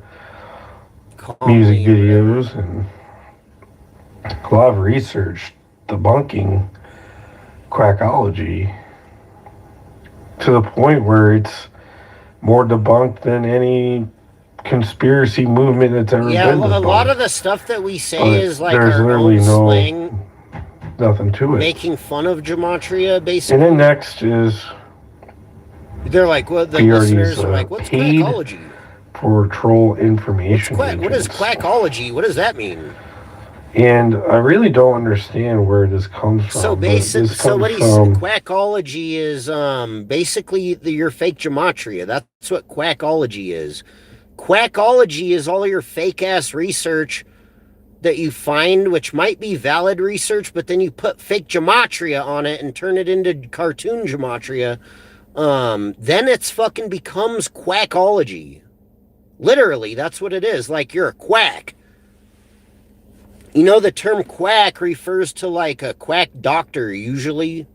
music videos and a lot of research debunking quackology to the point where it's more debunked than any conspiracy movement that's ever been debunked. Yeah, a lot of the stuff that we say is like there's our literally own slang, nothing to it. making fun of gematria, basically. And then next is they're like, well, the listeners are like, what's quackology? For troll information. What is quackology? What does that mean? And I really don't understand where this comes from. So basically, quackology is basically your fake gematria. That's what quackology is. Quackology is all your fake ass research that you find, which might be valid research, but then you put fake gematria on it and turn it into cartoon gematria. Then it's fucking becomes quackology. Literally, that's what it is. Like, you're a quack. You know, the term quack refers to like a quack doctor, usually.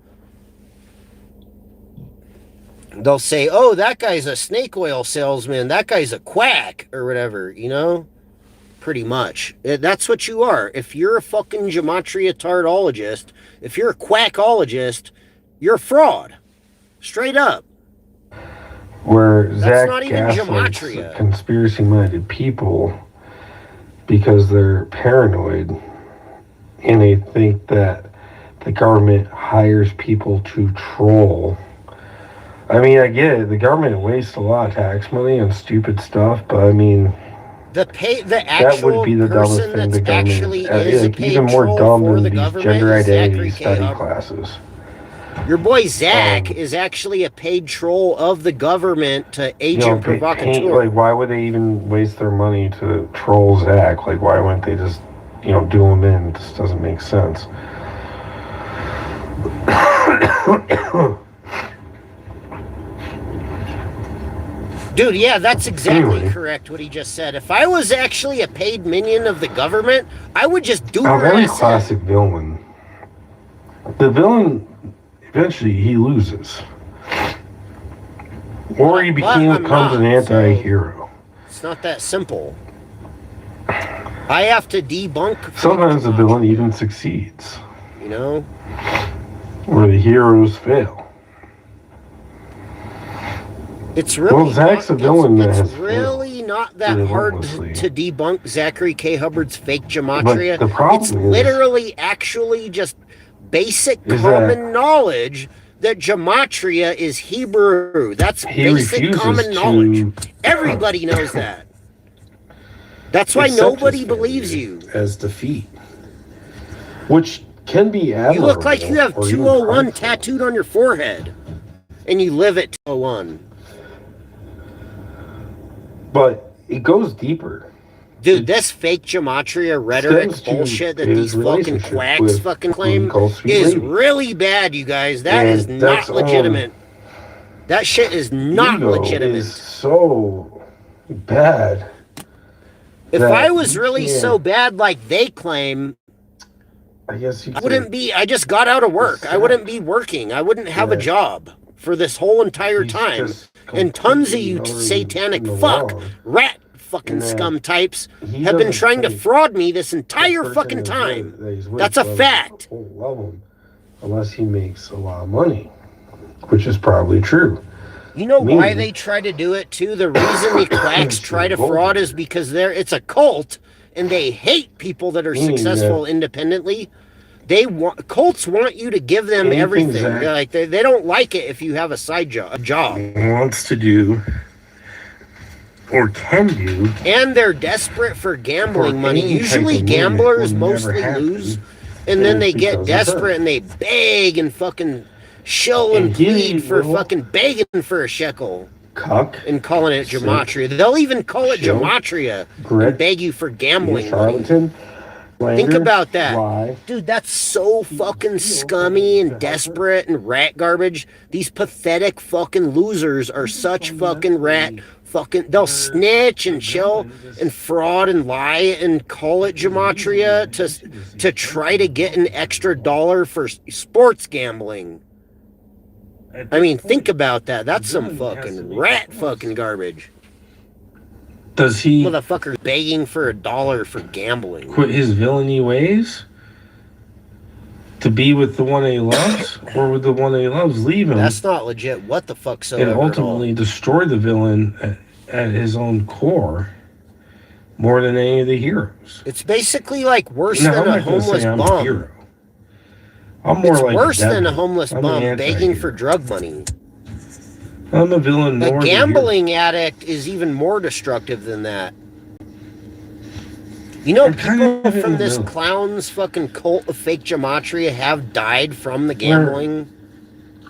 They'll say, oh, that guy's a snake oil salesman. That guy's a quack, or whatever, you know? Pretty much. That's what you are. If you're a fucking gematria tardologist, if you're a quackologist, you're a fraud. Straight up. Where Zach not even gematria. Conspiracy-minded people because they're paranoid and they think that the government hires people to troll. I mean, I get it. The government wastes a lot of tax money on stupid stuff, but I mean... The That actual would be the dumbest person thing that's the government actually is a like, paid even more troll dumb for than the these government gender is identity Zachary K. study Hubbard. classes. Your boy Zach Um, is actually a paid troll of the government to You know, agent paint, provocateur. like, why would they even waste their money to troll Zach? Like, why wouldn't they just, do him in? This doesn't make sense. Dude, yeah, that's exactly Anyway. correct what he just said. If I was actually a paid minion of the government, I would just do A what very I said. classic villain. The villain, eventually, he loses. Or he But I'm becomes an not, so anti-hero. it's not that simple. I have to debunk. Sometimes the fake villain gematria, even succeeds, you know? where the heroes fail. It's really Well, Zach's not, a villain that it's has really not that hard relentlessly. to debunk Zachary K. Hubbard's fake gematria. But the problem It's is- literally actually just basic Is common knowledge that gematria is Hebrew. That's He basic refuses common knowledge. to Everybody knows that. That's why accept nobody his believes failure you. as defeat, which can be admirable. You look like you have or even 201 prideful. tattooed on your forehead. And you live at 201. But it goes deeper. Dude, this fake gematria rhetoric Stems to bullshit that his these fucking relationship quacks with fucking who he claim calls Sweet is Lady. really bad, you guys. That And is not that's, legitimate. That shit is not Ego legitimate. is so bad. If that I was you really can't- so bad like they claim, I guess you I wouldn't be, I just got out of work. I wouldn't be working. I wouldn't have a Yeah. job for this whole entire He's time. just And tons of completely you utterly satanic in the fuck, wrong. rat fucking And that scum types he have been doesn't trying to think fraud me this the entire person fucking is time. that he's with That's a won't- fact. won't love him unless he makes a lot of money, which is probably true. You know why Meaning- they try to do it too? The reason the quacks It's try to gold fraud digger. is because it's a cult and they hate people that are Meaning successful that- independently. Cults want you to give them Anything everything. Zach- They're like they don't like it if you have a side job, a job. Wants to do or can do. And they're desperate for gambling For money. any type Usually of movement gamblers will never mostly happen. lose and then And they it's get because of desperate her. and they beg and fucking shill and And he plead for will- fucking begging for a shekel. Cuck, And calling it Sick. gematria. They'll even call it Shill. gematria Grit. and beg you for you gambling money. charlatan. Think Slander, about that. lie. Dude, that's so fucking scummy and desperate and rat garbage. These pathetic fucking losers are such fucking rat fucking... They'll snitch and chill and fraud and lie and call it gematria to try to get an extra dollar for sports gambling. I mean, think about that. That's some fucking rat fucking garbage. Does he Motherfucker begging for $1 for gambling. quit his villainy ways to be with the one that he loves, or would the one that he loves leave him That's not legit. What the fuck so and ultimately destroy the villain at his own core more than any of the heroes? It's basically like worse Now, than I'm a not gonna homeless say I'm a bum. hero. I'm more It's like worse the than a devil. homeless I'm bum an begging anti-hero. for drug money. I'm a villain more A than gambling addict is even more destructive than that. You know, I'm kind people of in from the this middle. clown's fucking cult of fake gematria have died from the gambling.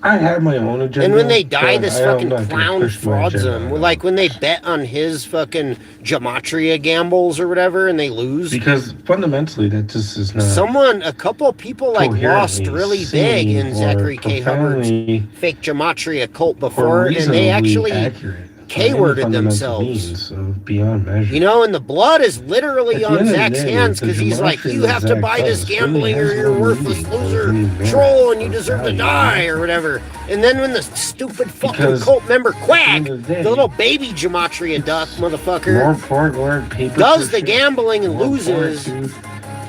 I have my own agenda. And when they die, but this I am fucking not gonna clown push my frauds agenda them. on Like when they bet on his fucking gematria gambles or whatever and they lose. because fundamentally that just is not A couple people like lost coherently really big seen in or Zachary K. Hubbard's profoundly fake gematria cult or before, and they reasonably actually accurate by K-worded any fundamental themselves. means of beyond measure. You know, and the blood is literally At the on end of the Zach's day, hands the because he's like, gematria you that have to Zach buy this does gambling really or has you're a no worthless meaning or loser, any merit troll, and you or deserve to value. die or whatever. And then when the stupid fucking Because cult member Quack, end the of the day, little baby gematria duck motherfucker, more important to learn paper does for the shit. gambling and More important loses, to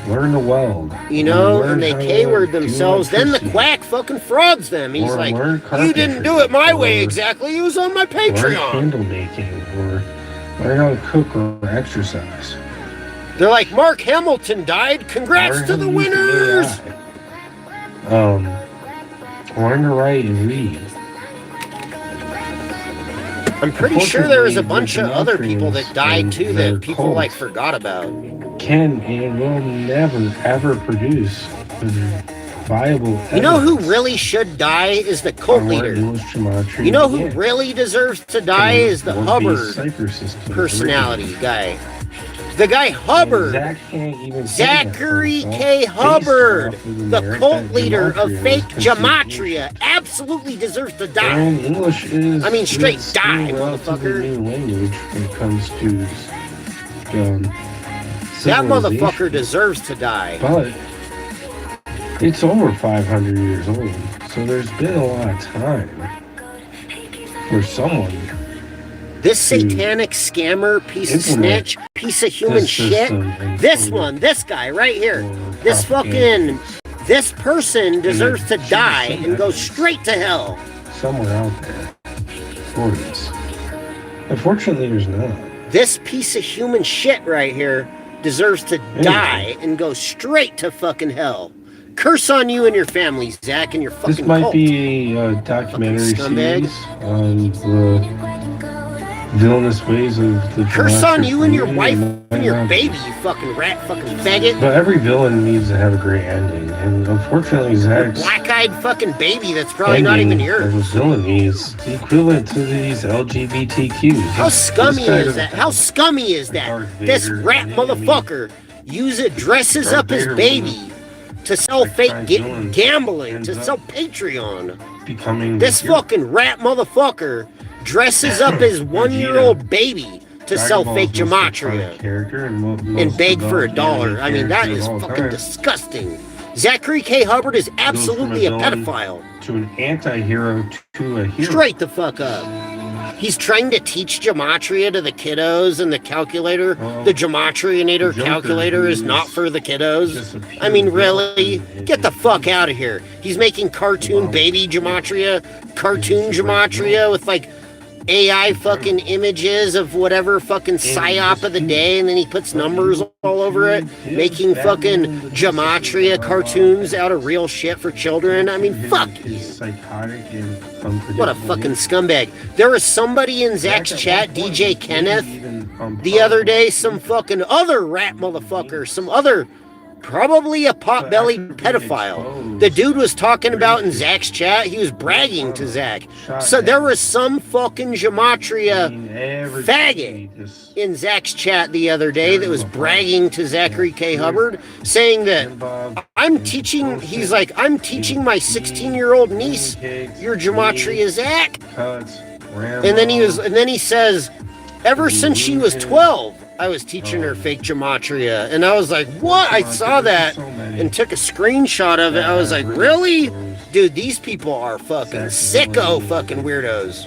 learn to weld. you know, Learn and they how to K-word do themselves. Then the electricity. Quack fucking frauds them. He's Or like, learn you didn't do it my way carpentry, or exactly. It was on my learn Patreon. candle making, or learn how to cook or exercise. They're like, Mark Hamilton died. Congrats Learn to how the use winners. AI. Learn to write and read. I'm pretty sure there was a bunch of other Unfortunately, people that died too the that people cult like forgot about. can and will never ever produce viable. You know who evidence really should die is the cult on where leader. English gematria You know who began. really deserves to die is the Or Hubbard cipher system personality guy. The guy Hubbard. Zach can't even say that for Zachary himself, K. based Hubbard, off of the the merit cult that leader of gematria fake is considered. gematria, absolutely deserves to die. And English is, I mean, straight is die, still a relatively motherfucker. new language when it comes to That motherfucker civilization. deserves to die. But it's over 500 years old, so there's been a lot of time for someone. This satanic scammer, piece of implement snitch, piece of human this shit. system and This put it one, this guy right here. for This propaganda. fucking, this person deserves to die and go straight to hell. Somewhere out there for this. Unfortunately, there's not. This piece of human shit right here deserves to die and go straight to fucking hell. Curse on you and your family, Zach, and your fucking This might cult. be a documentary Fucking scumbag. series on the villainous ways of the Curse on you and your community. wife It might and your not be. baby, you fucking rat, fucking faggot. But every villain needs to have a great ending, and unfortunately, Zach's Black-eyed fucking baby that's probably not even ending yours. of a villain is the equivalent to these LGBTQs. How scummy This kind is of- that? How scummy is that? Darth This Vader rat and motherfucker dresses Darth up his Vader baby to sell like fake trying villains gambling, ends to up sell Patreon. becoming This the hero. fucking rat motherfucker dresses up his one-year-old baby to Dragon sell Ball's fake most iconic gematria character and and beg for $1. developed I mean, that character is of all fucking time. disgusting. Zachary K. Hubbard is Goes from absolutely a villain pedophile. to an anti-hero to a hero. Straight the fuck up. He's trying to teach gematria to the kiddos and the calculator. Well, The Gematrianator the Joker, calculator is who's not for the kiddos. just a I mean, pure really? villain, Get the fuck out of here. He's making cartoon Well, baby gematria, cartoon he's a great gematria villain. with like AI fucking images of whatever fucking psyop of the day, and then he puts numbers all over it, making fucking gematria cartoons out of real shit for children. I mean, fuck you. He's psychotic and What a unpredictable. fucking scumbag. There was somebody in Zach's chat, DJ Kenneth, the other day, some fucking other rat motherfucker, some other, probably a pot-bellied pedophile. The dude was talking about in Zach's chat, he was bragging to Zach. So there was some fucking gematria faggot in Zach's chat the other day that was bragging to Zachary K. Hubbard, saying that I'm teaching my 16-year-old niece your gematria, Zach. And then he says, ever since she was 12, I was teaching her fake gematria. And I was like, what? I saw that and took a screenshot of it. I was like, really? Dude, these people are fucking sicko fucking weirdos.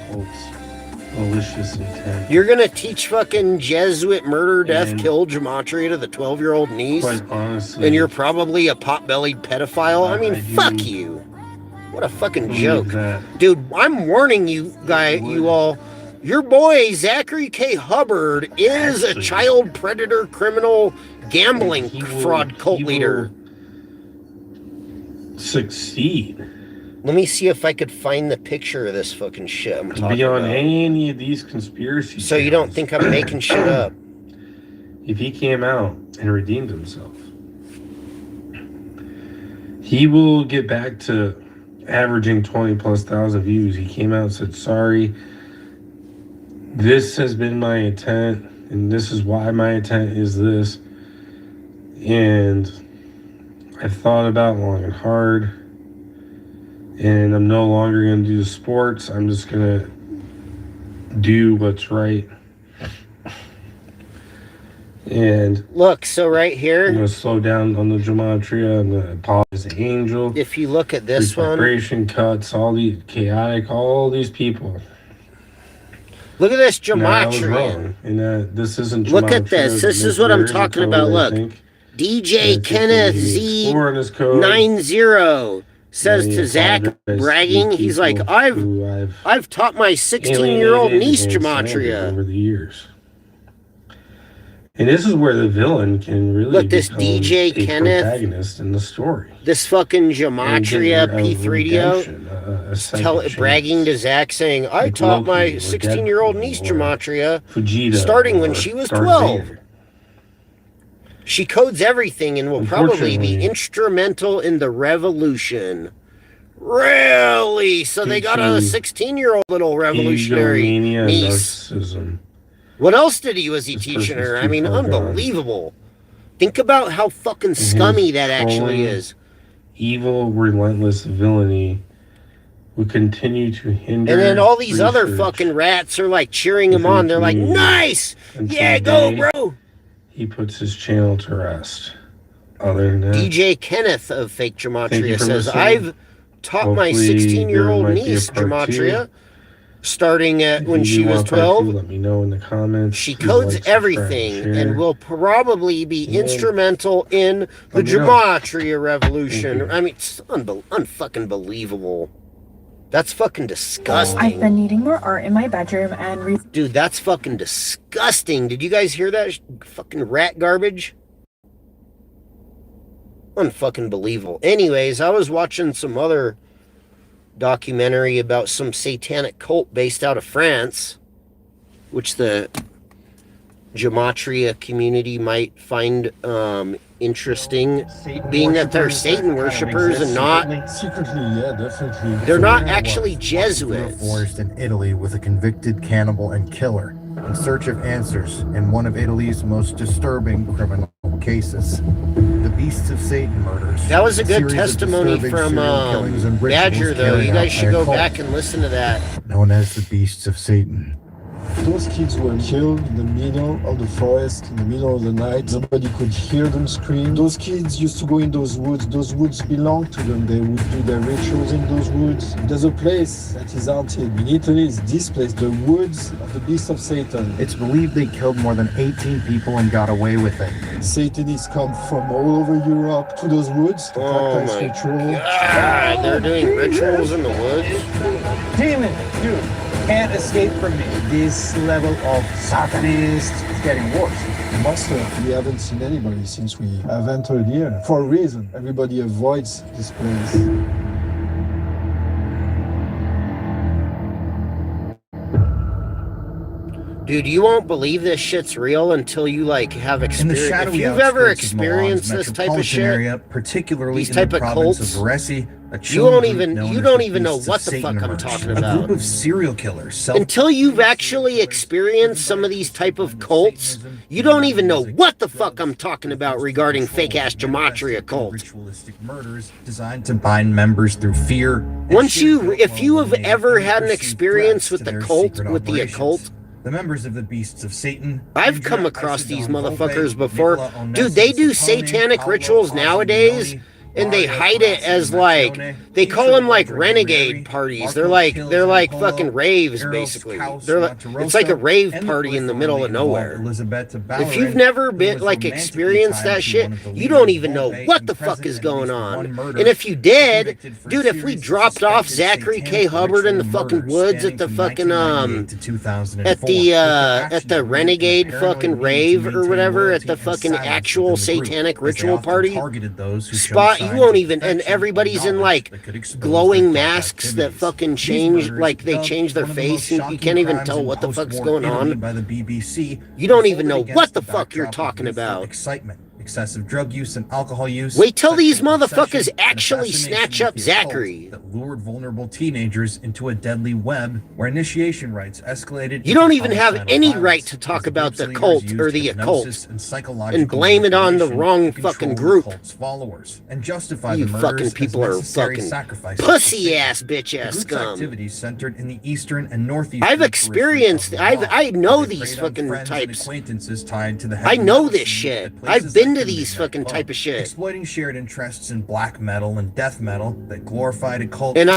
Malicious intent. You're gonna teach fucking Jesuit murder, death, And- kill gematria to the 12-year-old niece? Quite honestly, And you're probably a pot-bellied pedophile? I mean, I do fuck you. What a fucking believe joke. that Dude, I'm warning you, you all. Your boy, Zachary K. Hubbard, is a Actually, child predator, criminal, gambling he will- fraud cult he will leader. succeed Let me see if I could find the picture of this fucking shit I'm talking beyond about. any of these conspiracy So you don't theories. think I'm making shit up. If he came out and redeemed himself, he will get back to averaging 20,000+ views. He came out and said, sorry, this has been my intent, and this is why my intent is this. And I've thought about it long and hard, and I'm no longer going to do the sports. I'm just going to do what's right. And Look, so right I'm here, going to slow down on the gematria. I'm going to apologize to Angel. if you look at this one, Vibration cuts, all these chaotic, all these people. look at this And I was gematria. wrong. And this isn't Look at gematria. this. This is what I'm talking about. Look. DJ Kenneth Z Explorer in his code. 90 says And he to Zach, apologized bragging, to he's like, people who I've taught my 16-year-old alienated niece and slandered gematria. over the years. And this is where the villain can really Look, this become DJ a Kenneth, protagonist in the story. this fucking And get Gematria a P3DO redemption, a second bragging to chance. Zach saying, I Like taught my Loki or 16-year-old Deadpool niece or Gematria Vegeta starting when or she was Darth 12. Vader. She codes everything and will probably be Unfortunately, instrumental in the revolution. Really? So they got a teaching 16-year-old little revolutionary egomania and niece. narcissism. What else was he This teaching person's her? I too mean, far gone. unbelievable. Think about how fucking And his scummy that actually trolling, is. evil, relentless villainy would continue to hinder And then all these other research fucking rats are like cheering him within on. the They're like, community nice! until Yeah, the go, day bro! he puts his channel to rest. Other than that, DJ Kenneth of Fake thank you Gematria for says, listening. I've taught my Hopefully 16-year-old there might be a niece part Gematria two. starting at If when you she do was want part 12. two, let me know in the comments. She Please codes like, subscribe, everything share. and will probably be And then instrumental in the let me know. Gematria revolution. Thank you. I mean, it's unfucking believable. That's fucking I've disgusting. been needing more art in my bedroom and Dude, that's fucking disgusting. Did you guys hear that fucking rat garbage? Unfucking believable. Anyways, I was watching some other documentary about some satanic cult based out of France, which the Gematria community might find interesting, being that they're Satan worshippers and not, secretly, yeah, definitely. they're So not there I actually was, walking through a Jesuits. forest in Italy with a convicted cannibal and killer in search of answers in one of Italy's most disturbing criminal cases. The Beasts of Satan murders. That was a good series of testimony disturbing from serial killings and rituals Badger, though. carried You out guys by should a go cult back and listen to that. known as the Beasts of Satan. Those kids were killed in the middle of the forest, in the middle of the night. Nobody could hear them scream. Those kids used to go in those woods. Those woods belonged to them. They would do their rituals in those woods. There's a place that is haunted in Italy. It's this place, the woods of the Beast of Satan. It's believed they killed more than 18 people and got away with it. Satanists come from all over Europe to those woods to Oh practice my ritual. God, they're doing rituals in the woods? Demon, you can't escape from me. This level of Satanist is getting worse. Master, we haven't seen anybody since we have entered here. For a reason, everybody avoids this place. Dude, you won't believe this shit's real until you like have experience. If you've ever experienced this type of shit, area, particularly these in type the of province cults, of Varese, you don't even know what the fuck I'm talking A about. group of serial killers. Until you've actually experienced some of these type of cults, you don't even know what the fuck I'm talking about regarding fake ass Gematria cult. Ritualistic murders designed to bind members through fear. If you have ever had an experience with the cult, with the occult, the members of the Beasts of Satan. I've come across these motherfuckers before. Dude, they do satanic rituals nowadays, and they hide it as like, they call them like renegade parties. They're like fucking raves, basically. They're like, it's like a rave party in the middle of nowhere. If you've never been like experienced that shit, you don't even know what the fuck is going on. And if you did, dude, if we dropped off Zachary K. Hubbard in the fucking woods at the fucking at the renegade fucking rave or whatever, at the fucking actual satanic ritual party spot, you won't even, and everybody's in like glowing masks that fucking change, like they change their face and you can't even tell what the fuck's going on. By the BBC, you don't even know what the fuck you're talking about. Excitement, excessive drug use and alcohol use. Wait till these motherfuckers actually snatch up Zachary. That lured vulnerable teenagers into a deadly web where initiation rites escalated. You don't even have any right to talk about the cult or the occult and blame it on the wrong fucking group. Followers and justify you the fucking people are fucking pussy ass bitch ass scum. Activities centered in the eastern and northeast. I've experienced. I know these fucking types. Tied to the I know this shit. I've been to these fucking type of shit. Exploiting shared interests in black metal and death metal that glorified a cult. And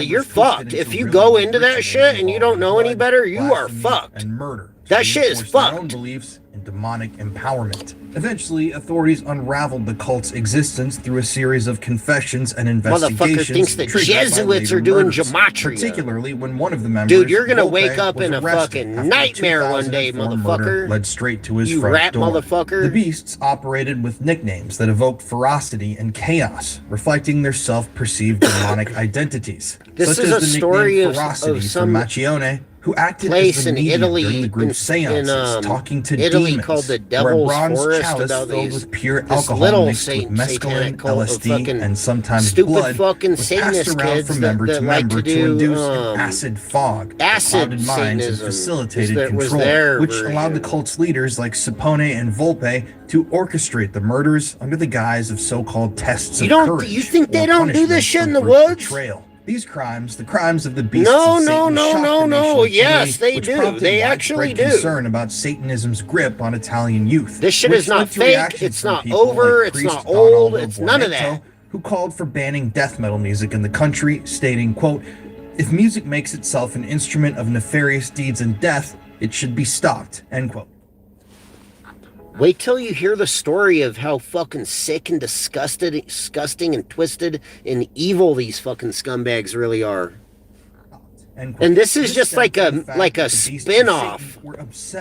you're fucked. If you go into that shit and you don't know any better, you are fucked. And murder. That shit is reinforce their own fucked. beliefs and demonic empowerment. Eventually, authorities unraveled the cult's existence through a series of confessions and investigations. Motherfucker thinks the triggered by Jesuits later are doing murders, gematria. particularly when one of the members, Dude, you're gonna Volpe, wake up was in a arrested fucking after a nightmare one day, 2004 murder motherfucker. led straight to his You front rat door. motherfucker. The beasts operated with nicknames that evoked ferocity and chaos, reflecting their self-perceived demonic identities. This such is as a the story nickname of Ferocity some from Macchione, who acted place as the in medium Italy, during the group's seances, talking to Italy demons, called the where a Devil's bronze Forest chalice about filled these, with pure this alcohol little mixed with mescaline, satanic cult of LSD, fucking and sometimes stupid blood fucking was passed Satanist around kids from member that to like member to to induce do, an acid fog that acid clouded minds and Satanism facilitated was control, their which allowed the version. cult's leaders like Sapone and Volpe to orchestrate the murders under the guise of so-called tests of courage. You think they or don't do punishment this shit for in the group woods? betrayal. These crimes, the crimes of the beasts No, of no, Satan, no, shocked no, the no. nation of Yes, Italy, they which do. prompted They widespread actually do. concern about Satanism's grip on Italian youth. This shit which is not led to fake, reactions it's from not people over, like it's priest not old, Donaldo it's none of Buonetto, that. who called for banning death metal music in the country, stating, quote, "If music makes itself an instrument of nefarious deeds and death, it should be stopped," end quote. Wait till you hear the story of how fucking sick and disgusting and twisted and evil these fucking scumbags really are. And this is just like a spin-off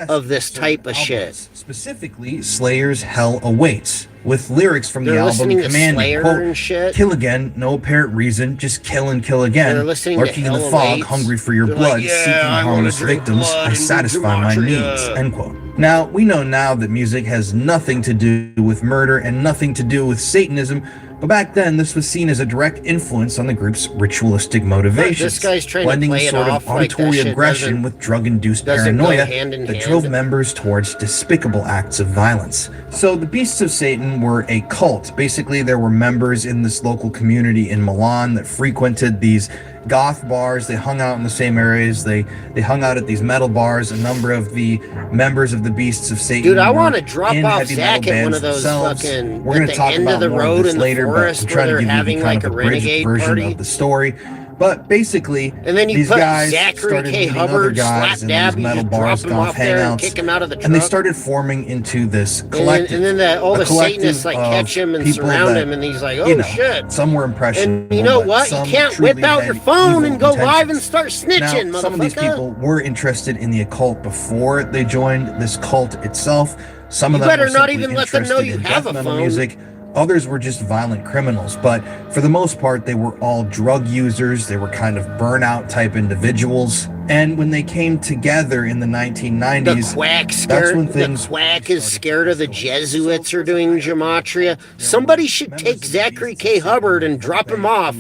of this type of shit. Specifically, Slayer's Hell Awaits, with lyrics from the They're album listening to commanding, Slayer quote, and shit. "Kill again, no apparent reason, just kill and kill again. They're listening to Lurking in the Hell fog, Awaits. hungry for your They're blood, like, "Yeah, seeking I wanna harmless drink victims, blood I and do satisfy my gematria." needs," end quote. Now, we know now that music has nothing to do with murder and nothing to do with Satanism, but back then this was seen as a direct influence on the group's ritualistic motivations, This guy's trying to blending play a it sort off of like that auditory shit aggression with drug-induced doesn't go paranoia hand in that hand. drove members towards despicable acts of violence. So the Beasts of Satan were a cult. Basically, there were members in this local community in Milan that frequented these goth bars. They hung out in the same areas. They hung out at these metal bars. A number of the members of the Beasts of Satan Dude, I were want to drop in off heavy Zach metal at one bands of those themselves. fucking We're at going the to talk end about of the more road of this in the later, but forest I'm where trying to they're give you having kind like of a abridged renegade version party. of the story. But basically, And then you these put guys Zachary started K. meeting other Hubbard, guys slap in dab, these you metal just bars, drop him goth off there and hangouts, kick him out of the and they truck. started forming into this collective. And then all a the collective Satanists like of catch him and people surround that, him, and he's like, you "Oh know, shit!" Some were impressionable, And you know but what? You some can't truly whip out had your phone evil and go live and intentions. start snitching, Now, some of these motherfucker. people were interested in the occult before they joined this cult itself. Some of You them better were not simply even let them know interested you in have death a metal phone. music. Others were just violent criminals, but for the most part, they were all drug users. They were kind of burnout type individuals. And when they came together in the 1990s, The quack that's scared. when The things quack is scared of the Jesuits are doing gematria. Somebody should take Zachary K. Hubbard and drop him off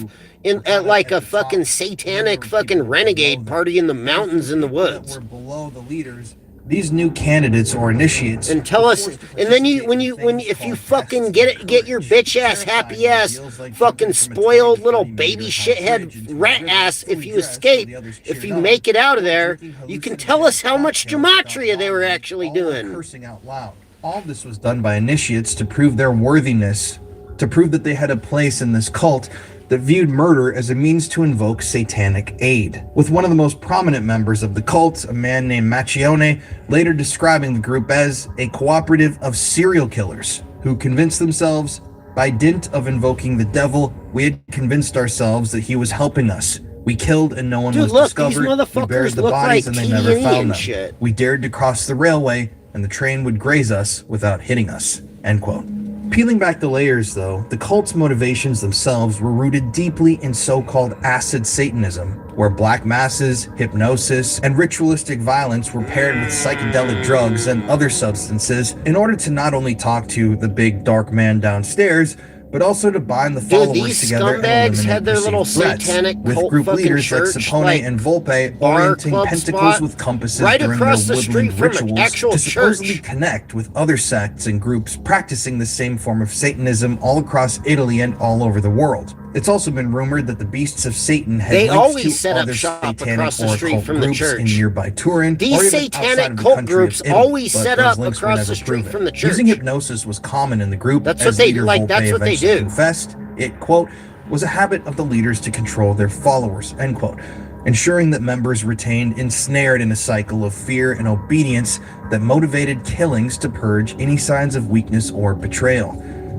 at like a fucking satanic fucking renegade party in the mountains in the woods. were below the leaders. These new candidates or initiates And tell us, and then if you fucking get your bitch ass, happy ass, fucking spoiled little baby shithead rat ass, if you escape, if you make it out of there, you can tell us how much gematria they were actually doing. cursing out loud. All this was done by initiates to prove their worthiness, to prove that they had a place in this cult that viewed murder as a means to invoke satanic aid. With one of the most prominent members of the cult, a man named Macchione, later describing the group as a cooperative of serial killers who convinced themselves, by dint of invoking the devil, we had convinced ourselves that he was helping us. We killed and no one Dude, was look, these discovered. We motherfuckers buried the look bodies like and they never TNE found and them. shit. We dared to cross the railway and the train would graze us without hitting us. End quote. Peeling back the layers, though, the cult's motivations themselves were rooted deeply in so-called acid Satanism, where black masses, hypnosis, and ritualistic violence were paired with psychedelic drugs and other substances in order to not only talk to the big dark man downstairs, but also to bind the followers these together and scumbags eliminate had their little perceived threats, satanic with cult group fucking leaders like church, Sapone like, and Volpe bar orienting club pentacles spot with compasses right during across their the street woodland from an rituals actual to supposedly church. connect with other sects and groups practicing the same form of Satanism all across Italy and all over the world. It's also been rumored that the Beasts of Satan had They links always to set up other shop satanic across the or street occult from the groups church. in nearby Turin, These or even satanic outside of the cult country of groups Italy, always but set those up links were across never the street proven. from the church. Using hypnosis was common in the group. That's as what they leader like. Volpe That's what they eventually do. confessed. It, quote, was a habit of the leaders to control their followers, end quote. ensuring that members retained ensnared in a cycle of fear and obedience that motivated killings to purge any signs of weakness or betrayal.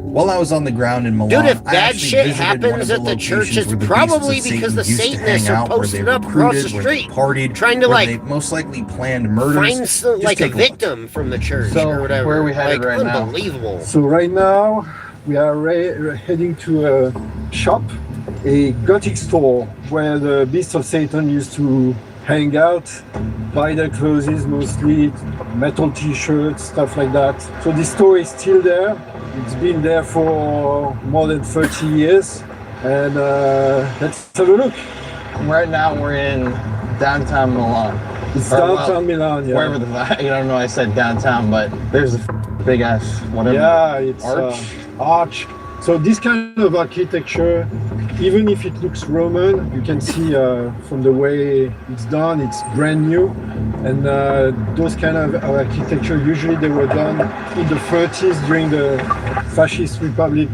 While I was on the ground in Milan, Dude, if I bad actually shit visited one happens of the at the church, locations it's where the probably beasts of because Satan the used to Satanists hang are out, where they posted up across the recruited, where they street, partied, trying to where like they most likely planned murders. find Just like a take look. victim from the church So, or whatever. where are we headed like right now? unbelievable. So right now we are heading to a shop, a Gothic store where the Beasts of Satan used to hang out, buy their clothes, mostly metal t-shirts, stuff like that. So this store is still there. It's been there for more than 30 years. And let's have a look. Right now we're in downtown Milan. It's Or, downtown Milan, yeah. Wherever I don't know, I said downtown, but there's a big ass whatever. Yeah, it's arch. So this kind of architecture, even if it looks Roman, you can see from the way it's done, it's brand new. And those kind of architecture, usually they were done in the 30s during the fascist republic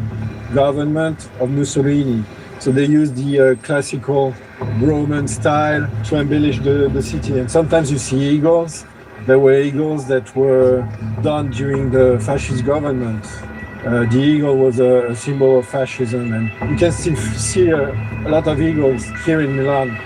government of Mussolini. So they used the classical Roman style to embellish the city. And sometimes you see eagles. There were eagles that were done during the fascist government. The eagle was a symbol of fascism, and you can still see a lot of eagles here in Milan.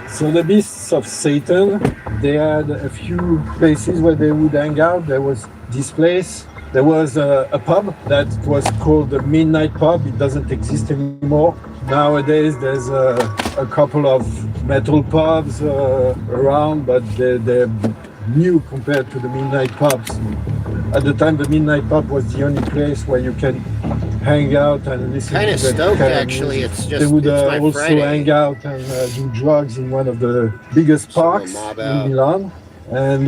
So the Beasts of Satan, they had a few places where they would hang out. There was this place. There was a pub that was called the Midnight Pub. It doesn't exist anymore. Nowadays, there's a couple of metal pubs around, but they're new compared to the Midnight Pubs. At the time, the Midnight Pub was the only place where you can hang out and listen Kind to of that stoked, kind of actually. music. It's just They would it's my also Friday. hang out and do drugs in one of the biggest parks mob in out. Milan. And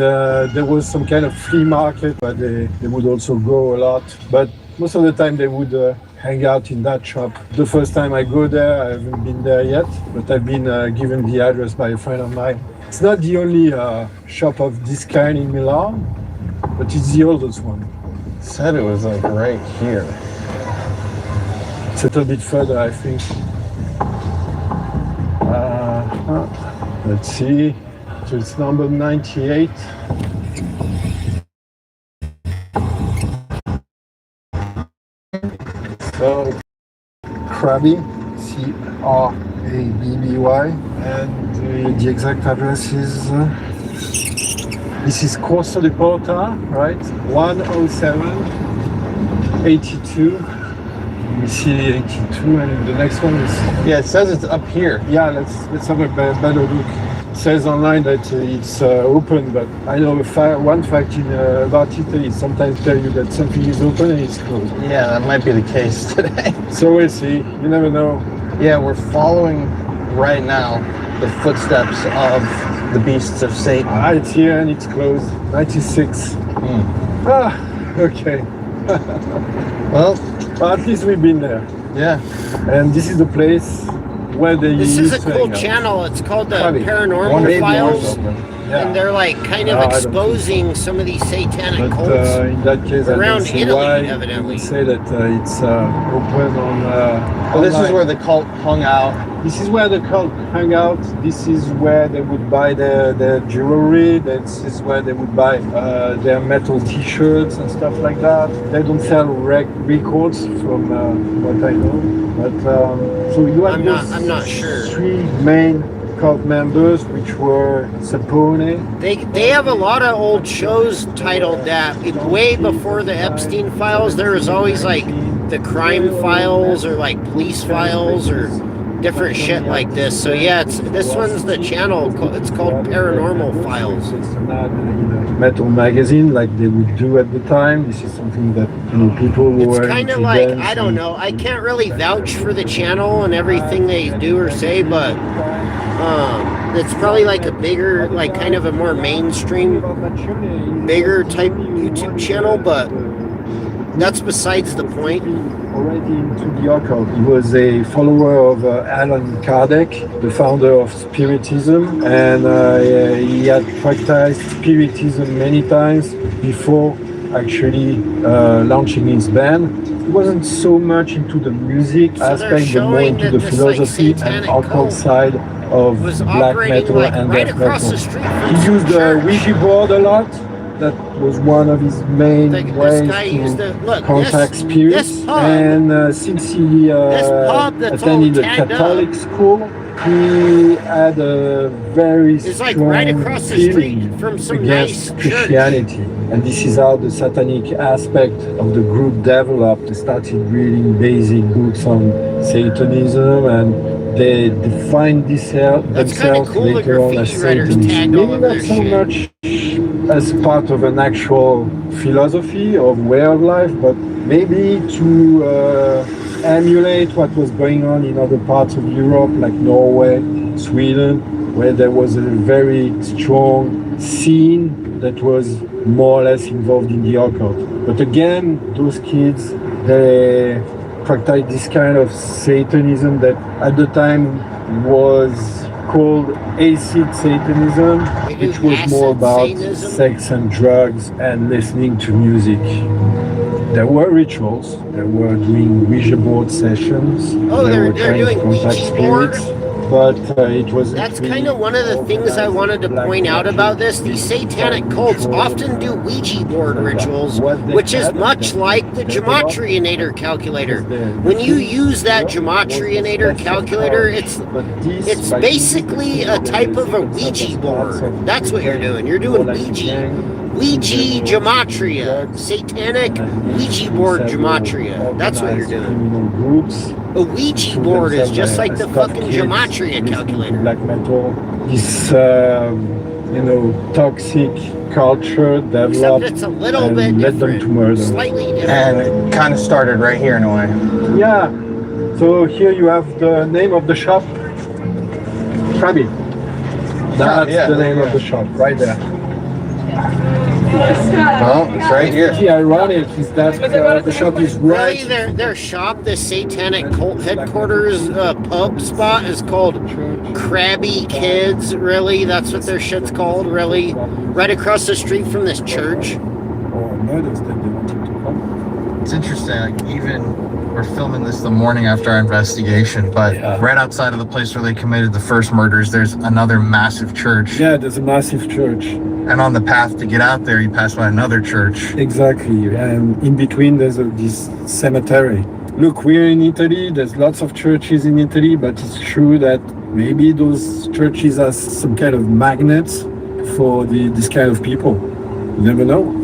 there was some kind of flea market where they would also go a lot. But most of the time they would hang out in that shop. The first time I go there, I haven't been there yet, but I've been given the address by a friend of mine. It's not the only shop of this kind in Milan, but it's the oldest one. Said it was like right here. It's a little bit further, I think. Let's see. So it's number 98. So Krabby, C-R-A-B-B-Y, and the exact address is. This is Corso di Porta, right? 107 82. We see 82, and the next one is. Yeah, it says it's up here. Yeah, let's have a better look. It says online that it's open, but I know one fact about Italy. Sometimes tell you that something is open and it's closed. Yeah, that might be the case today. So we'll see. You never know. Yeah, we're following right now the footsteps of the Beasts of Satan. It's here and it's closed. 96. Okay. Well, at least we've been there. Yeah. And this is the place where they This used is a to cool hang out. channel. It's called the Krabby. Paranormal Files. Yeah. And they're like kind of No, I don't exposing some of these satanic But cults in that case, I around don't see Italy, why evidently. you say that it's open on. Well, this is online. where the cult hung out. This is where the cult hang out. This is where they would buy their jewelry. This is where they would buy their metal T-shirts and stuff like that. They don't sell records, from what I know. But so you have I'm not sure. three main cult members, which were Sapone. They have a lot of old shows titled that. Way before the Epstein files, there was always like the crime files or like police files or different shit like this. So yeah, this one's the channel. It's called Paranormal Files. It's not in a metal magazine like they would do at the time. This is something that people were. It's kind of like, I don't know. I can't really vouch for the channel and everything they do or say, but it's probably like a bigger, like kind of a more mainstream, bigger type YouTube channel, but that's besides the point. Already into the occult. He was a follower of Allan Kardec, the founder of Spiritism, and he had practiced Spiritism many times before actually launching his band. he wasn't so much into the music So they're aspect, but more showing into that the this, like, philosophy and satanic occult cult side of was black operating, metal like, and right death across metal. the street from He some used the church. Ouija board a lot. That was one of his main This ways guy used to to look. contact spirits. This pub, And since he this pub that's all attended a tagged Catholic up school, he had a very is strong like right across the street feeling from some against nice church. Christianity. And this is how the satanic aspect of the group developed. They started reading basic books on Satanism, and they defined themselves cool, the later on as graffiti writers Satanists. tagged all Maybe over not their so shit. much as part of an actual philosophy of way of life, but maybe to emulate what was going on in other parts of Europe, like Norway, Sweden, where there was a very strong scene that was more or less involved in the occult. But again, those kids, they practiced this kind of Satanism that at the time was called acid Satanism, which was more about sex and drugs and listening to music. There were rituals. They were doing Ouija board sessions. Oh, they were they're trying to doing contact Ouija board? spirits. But it was. That's kind of one of the things I wanted to point out about this. These satanic cults often do Ouija board rituals, which is much like the Gematrionator calculator. When you use that Gematrionator calculator, it's basically a type of a Ouija board. That's what you're doing. You're doing Ouija Gematria, satanic Ouija board Gematria. That's what you're doing. A Ouija board is just like the fucking Gematria calculator. Black metal, this toxic culture developed. Except it's a little bit led them to murder. Slightly different. And it kind of started right here in a way. Yeah. So here you have the name of the shop. Krabby. That's the name of the shop, right there. Well, it's right here. The ironic is that the shop is right. Really, their shop, the satanic cult headquarters pub spot is called Krabby Kids. Really, that's what their shit's called. Really, right across the street from this church. It's interesting. Like, even we're filming this the morning after our investigation, but right outside of the place where they committed the first murders, there's another massive church. Yeah, there's a massive church. And on the path to get out there, you pass by another church. Exactly. And in between, there's this cemetery. Look, we're in Italy. There's lots of churches in Italy, but it's true that maybe those churches are some kind of magnets for this kind of people. You never know.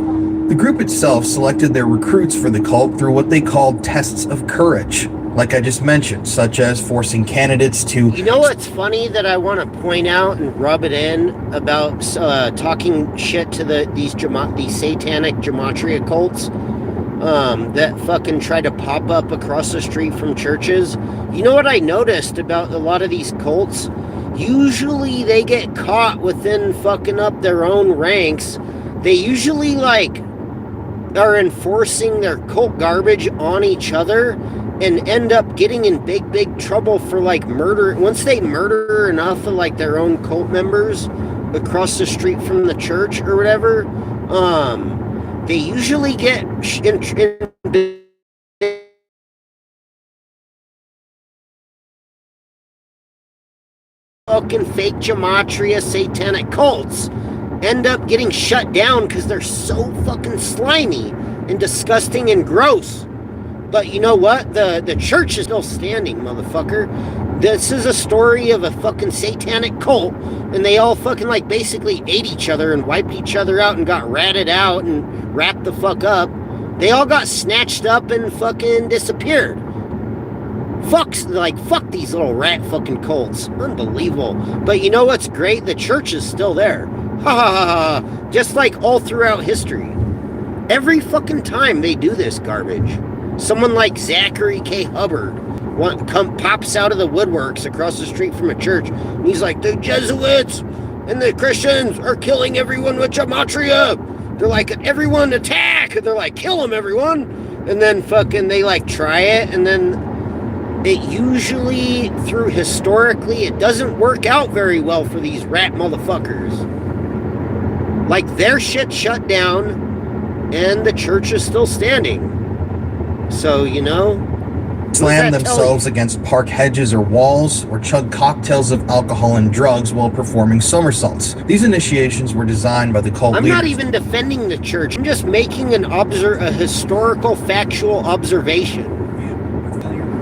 The group itself selected their recruits for the cult through what they called tests of courage, like I just mentioned, such as forcing candidates to... You know what's funny that I want to point out and rub it in about talking shit to these satanic gematria cults that fucking try to pop up across the street from churches? You know what I noticed about a lot of these cults? Usually they get caught within fucking up their own ranks. They usually are enforcing their cult garbage on each other and end up getting in big trouble for murder. Once they murder enough of their own cult members across the street from the church or whatever, they usually get in fucking fake gematria satanic cults end up getting shut down because they're so fucking slimy and disgusting and gross. But you know what? The church is still standing, motherfucker. This is a story of a fucking satanic cult, and they all fucking basically ate each other and wiped each other out and got ratted out and wrapped the fuck up. They all got snatched up and fucking disappeared. Fuck these little rat fucking cults. Unbelievable. But you know what's great? The church is still there. Ha ha ha ha. Just like all throughout history. Every fucking time they do this garbage. Someone like Zachary K. Hubbard pops out of the woodworks across the street from a church. And he's like, the Jesuits and the Christians are killing everyone with gematria. They're like, everyone attack. They're like, kill them, everyone. And then fucking they try it. And then it usually, historically, it doesn't work out very well for these rat motherfuckers. Their shit shut down, and the church is still standing. So, you know, slam themselves against park hedges or walls, or chug cocktails of alcohol and drugs while performing somersaults. These initiations were designed by the cult I'm leaders. not even defending the church. I'm just making a historical, factual observation.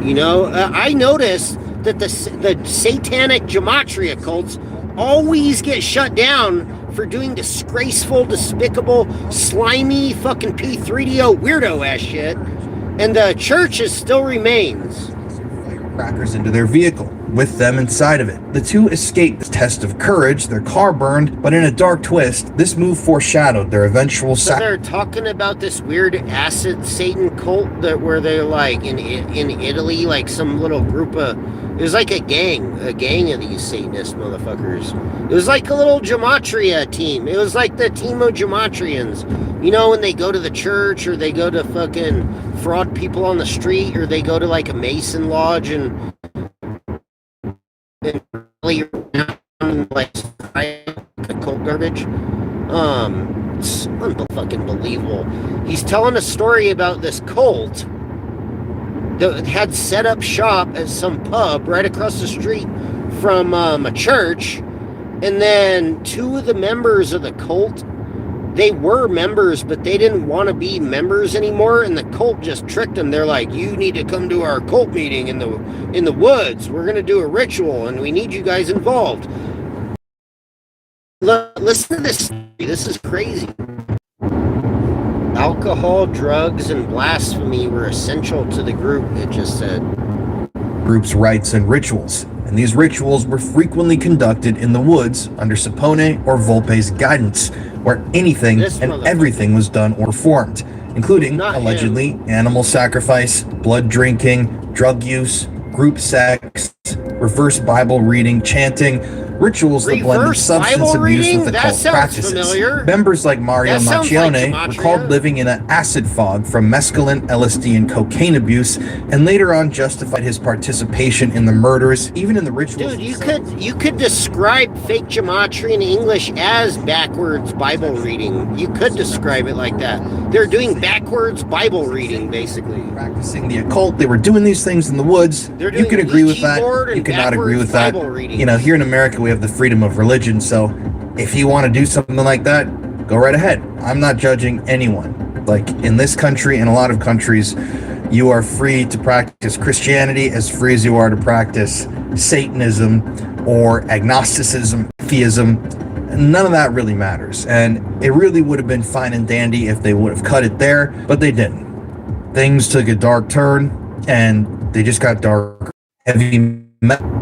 You know, I noticed that the satanic gematria cults always get shut down for doing disgraceful, despicable, slimy, fucking P3DO weirdo ass shit. And the church still remains. Crackers into their vehicle, with them inside of it. The two escaped the test of courage, their car burned, but in a dark twist, this move foreshadowed their eventual So they're talking about this weird acid Satan cult where they're like in Italy, like some little group of, it was like a gang of these Satanist motherfuckers. It was like a little gematria team. It was like the team of gematrians. You know, when they go to the church, or they go to fucking fraud people on the street, or they go to like a Mason lodge and really like the cult garbage. It's fucking believable. He's telling a story about this cult that had set up shop at some pub right across the street from a church, and then two of the members of the cult, they were members, but they didn't want to be members anymore, and the cult just tricked them. They're like, you need to come to our cult meeting in the woods. We're going to do a ritual, and we need you guys involved. Listen to this. This is crazy. Alcohol, drugs, and blasphemy were essential to the group, it just said. Group's rites and rituals, and these rituals were frequently conducted in the woods under Sapone or Volpe's guidance, where anything and everything was done or performed, including, allegedly, animal sacrifice, blood drinking, drug use, group sex, reverse Bible reading, chanting, rituals that blended substance abuse with the cult practices. Familiar. Members like Mario Macchione like were called living in an acid fog from mescaline, LSD, and cocaine abuse, and later on justified his participation in the murders, even in the rituals. Dude, you could describe fake gematria in English as backwards Bible reading. You could describe it like that. They're doing backwards Bible reading, basically. Practicing the occult, they were doing these things in the woods. You can agree with that. You cannot agree with that. You know, here in America, we have the freedom of religion, so if you want to do something like that, go right ahead. I'm not judging anyone. Like, in this country and a lot of countries, you are free to practice Christianity as free as you are to practice Satanism or agnosticism, theism. None of that really matters, and it really would have been fine and dandy if they would have cut it there, but they didn't. Things took a dark turn, and they just got darker. Heavy metal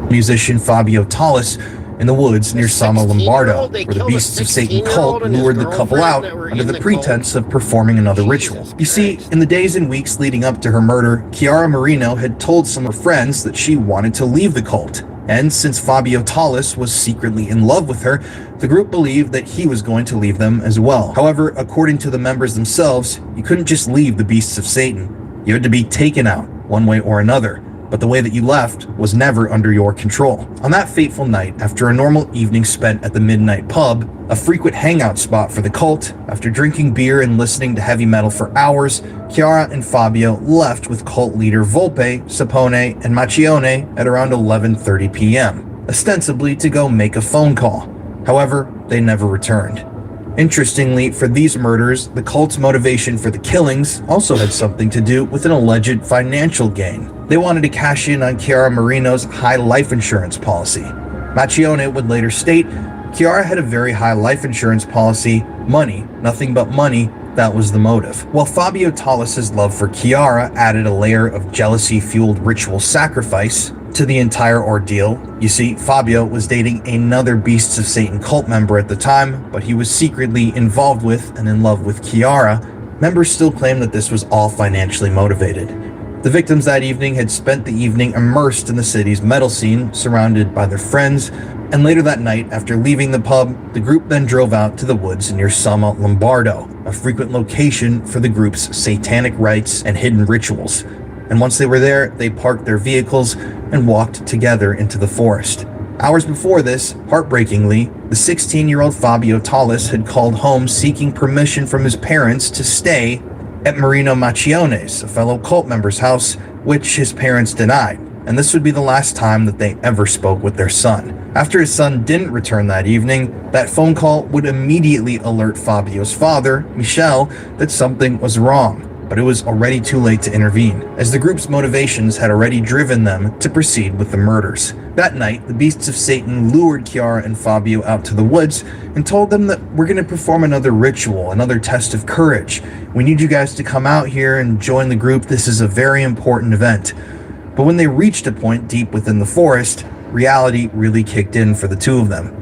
musician Fabio Tallis in the woods near Sama Lombardo, where the Beasts of Satan cult lured the couple out under the pretense of performing another ritual. You see, in the days and weeks leading up to her murder, Chiara Marino had told some of her friends that she wanted to leave the cult. And since Fabio Tallis was secretly in love with her, the group believed that he was going to leave them as well. However, according to the members themselves, you couldn't just leave the Beasts of Satan. You had to be taken out, one way or another. But the way that you left was never under your control. On that fateful night, after a normal evening spent at the Midnight Pub, a frequent hangout spot for the cult, after drinking beer and listening to heavy metal for hours, Chiara and Fabio left with cult leader Volpe, Sapone, and Macchione at around 11:30 p.m., ostensibly to go make a phone call. However, they never returned. Interestingly, for these murders, the cult's motivation for the killings also had something to do with an alleged financial gain. They wanted to cash in on Chiara Marino's high life insurance policy. Macchione would later state, Chiara had a very high life insurance policy, money, nothing but money, that was the motive. While Fabio Tallis' love for Chiara added a layer of jealousy-fueled ritual sacrifice to the entire ordeal. You see, Fabio was dating another Beasts of Satan cult member at the time, but he was secretly involved with and in love with Chiara. Members still claim that this was all financially motivated. The victims that evening had spent the evening immersed in the city's metal scene, surrounded by their friends, and later that night, after leaving the pub, the group then drove out to the woods near Sama Lombardo, a frequent location for the group's satanic rites and hidden rituals. And once they were there, they parked their vehicles and walked together into the forest. Hours before this, heartbreakingly, the 16-year-old Fabio Tallis had called home seeking permission from his parents to stay at Marino Macchione's, a fellow cult member's house, which his parents denied, and this would be the last time that they ever spoke with their son. After his son didn't return that evening, that phone call would immediately alert Fabio's father, Michel, that something was wrong, but it was already too late to intervene, as the group's motivations had already driven them to proceed with the murders. That night, the Beasts of Satan lured Chiara and Fabio out to the woods and told them that we're going to perform another ritual, another test of courage. We need you guys to come out here and join the group. This is a very important event. But when they reached a point deep within the forest, reality really kicked in for the two of them.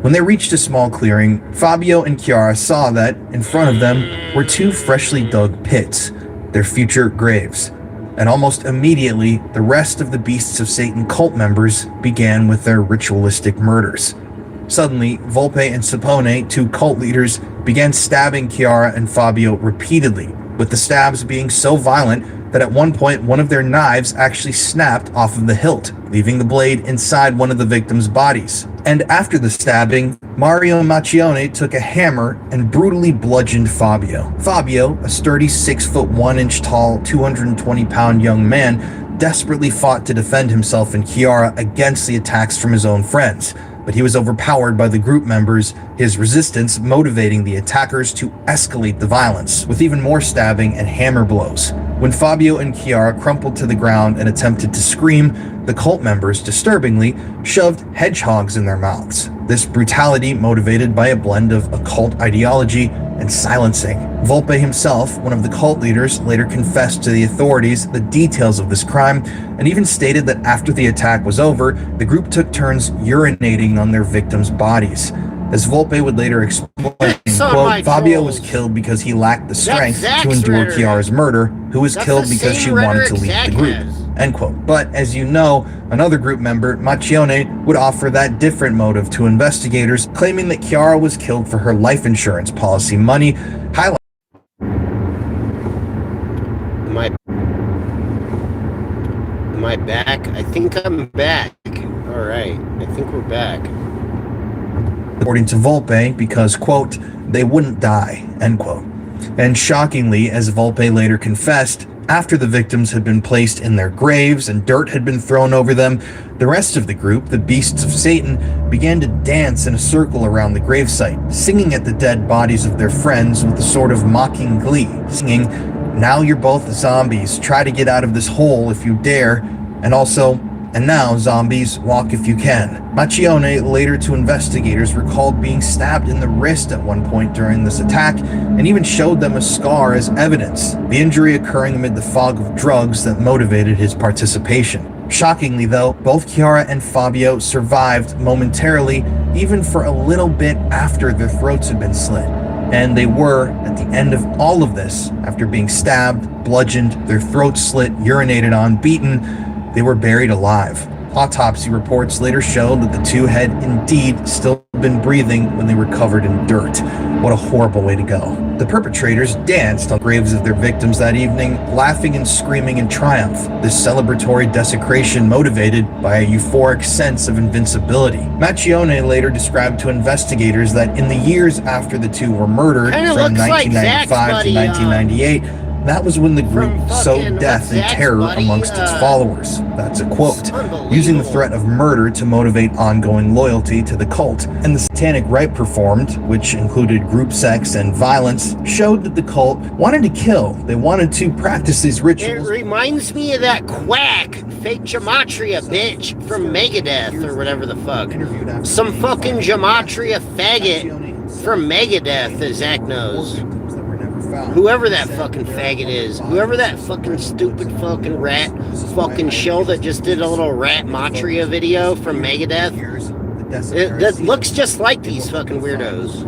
When they reached a small clearing, Fabio and Chiara saw that, in front of them, were two freshly dug pits, their future graves. And almost immediately, the rest of the Beasts of Satan cult members began with their ritualistic murders. Suddenly, Volpe and Sapone, two cult leaders, began stabbing Chiara and Fabio repeatedly, with the stabs being so violent that at one point one of their knives actually snapped off of the hilt, leaving the blade inside one of the victims' bodies. And after the stabbing, Mario Macchione took a hammer and brutally bludgeoned Fabio. Fabio, a sturdy 6'1" tall, 220-pound young man, desperately fought to defend himself and Chiara against the attacks from his own friends, but he was overpowered by the group members, his resistance motivating the attackers to escalate the violence, with even more stabbing and hammer blows. When Fabio and Chiara crumpled to the ground and attempted to scream, the cult members, disturbingly, shoved hedgehogs in their mouths. This brutality motivated by a blend of occult ideology and silencing. Volpe himself, one of the cult leaders, later confessed to the authorities the details of this crime and even stated that after the attack was over, the group took turns urinating on their victims' bodies. As Volpe would later explain, quote, Fabio was killed because he lacked the strength to endure Chiara's murder, who was killed because she wanted to leave the group, end quote. But as you know, another group member, Macchione, would offer that different motive to investigators, claiming that Chiara was killed for her life insurance policy money, highlighting Am I back? I think I'm back. All right. I think we're back. according to Volpe, because, quote, they wouldn't die, end quote. And shockingly, as Volpe later confessed, after the victims had been placed in their graves and dirt had been thrown over them, the rest of the group, the Beasts of Satan, began to dance in a circle around the gravesite, singing at the dead bodies of their friends with a sort of mocking glee, singing, "Now you're both zombies, try to get out of this hole if you dare," and also, "And now, zombies, walk if you can." Macchione, later to investigators, recalled being stabbed in the wrist at one point during this attack, and even showed them a scar as evidence, the injury occurring amid the fog of drugs that motivated his participation. Shockingly though, both Chiara and Fabio survived momentarily, even for a little bit after their throats had been slit. And they were, at the end of all of this, after being stabbed, bludgeoned, their throats slit, urinated on, beaten, they were buried alive. Autopsy reports later showed that the two had indeed still been breathing when they were covered in dirt. What a horrible way to go. The perpetrators danced on the graves of their victims that evening, laughing and screaming in triumph, this celebratory desecration motivated by a euphoric sense of invincibility. Macchione later described to investigators that in the years after the two were murdered, from 1995 to 1998, that was when the group sowed death and terror amongst its followers. That's a quote. Using the threat of murder to motivate ongoing loyalty to the cult. And the satanic rite performed, which included group sex and violence, showed that the cult wanted to kill. They wanted to practice these rituals. It reminds me of that quack, fake gematria bitch from Megadeth or whatever the fuck. Some fucking gematria faggot from Megadeth, as Zach knows. Whoever that fucking faggot is, whoever that fucking stupid fucking rat fucking show that just did a little rat matria video from Megadeth, it looks just like these fucking weirdos.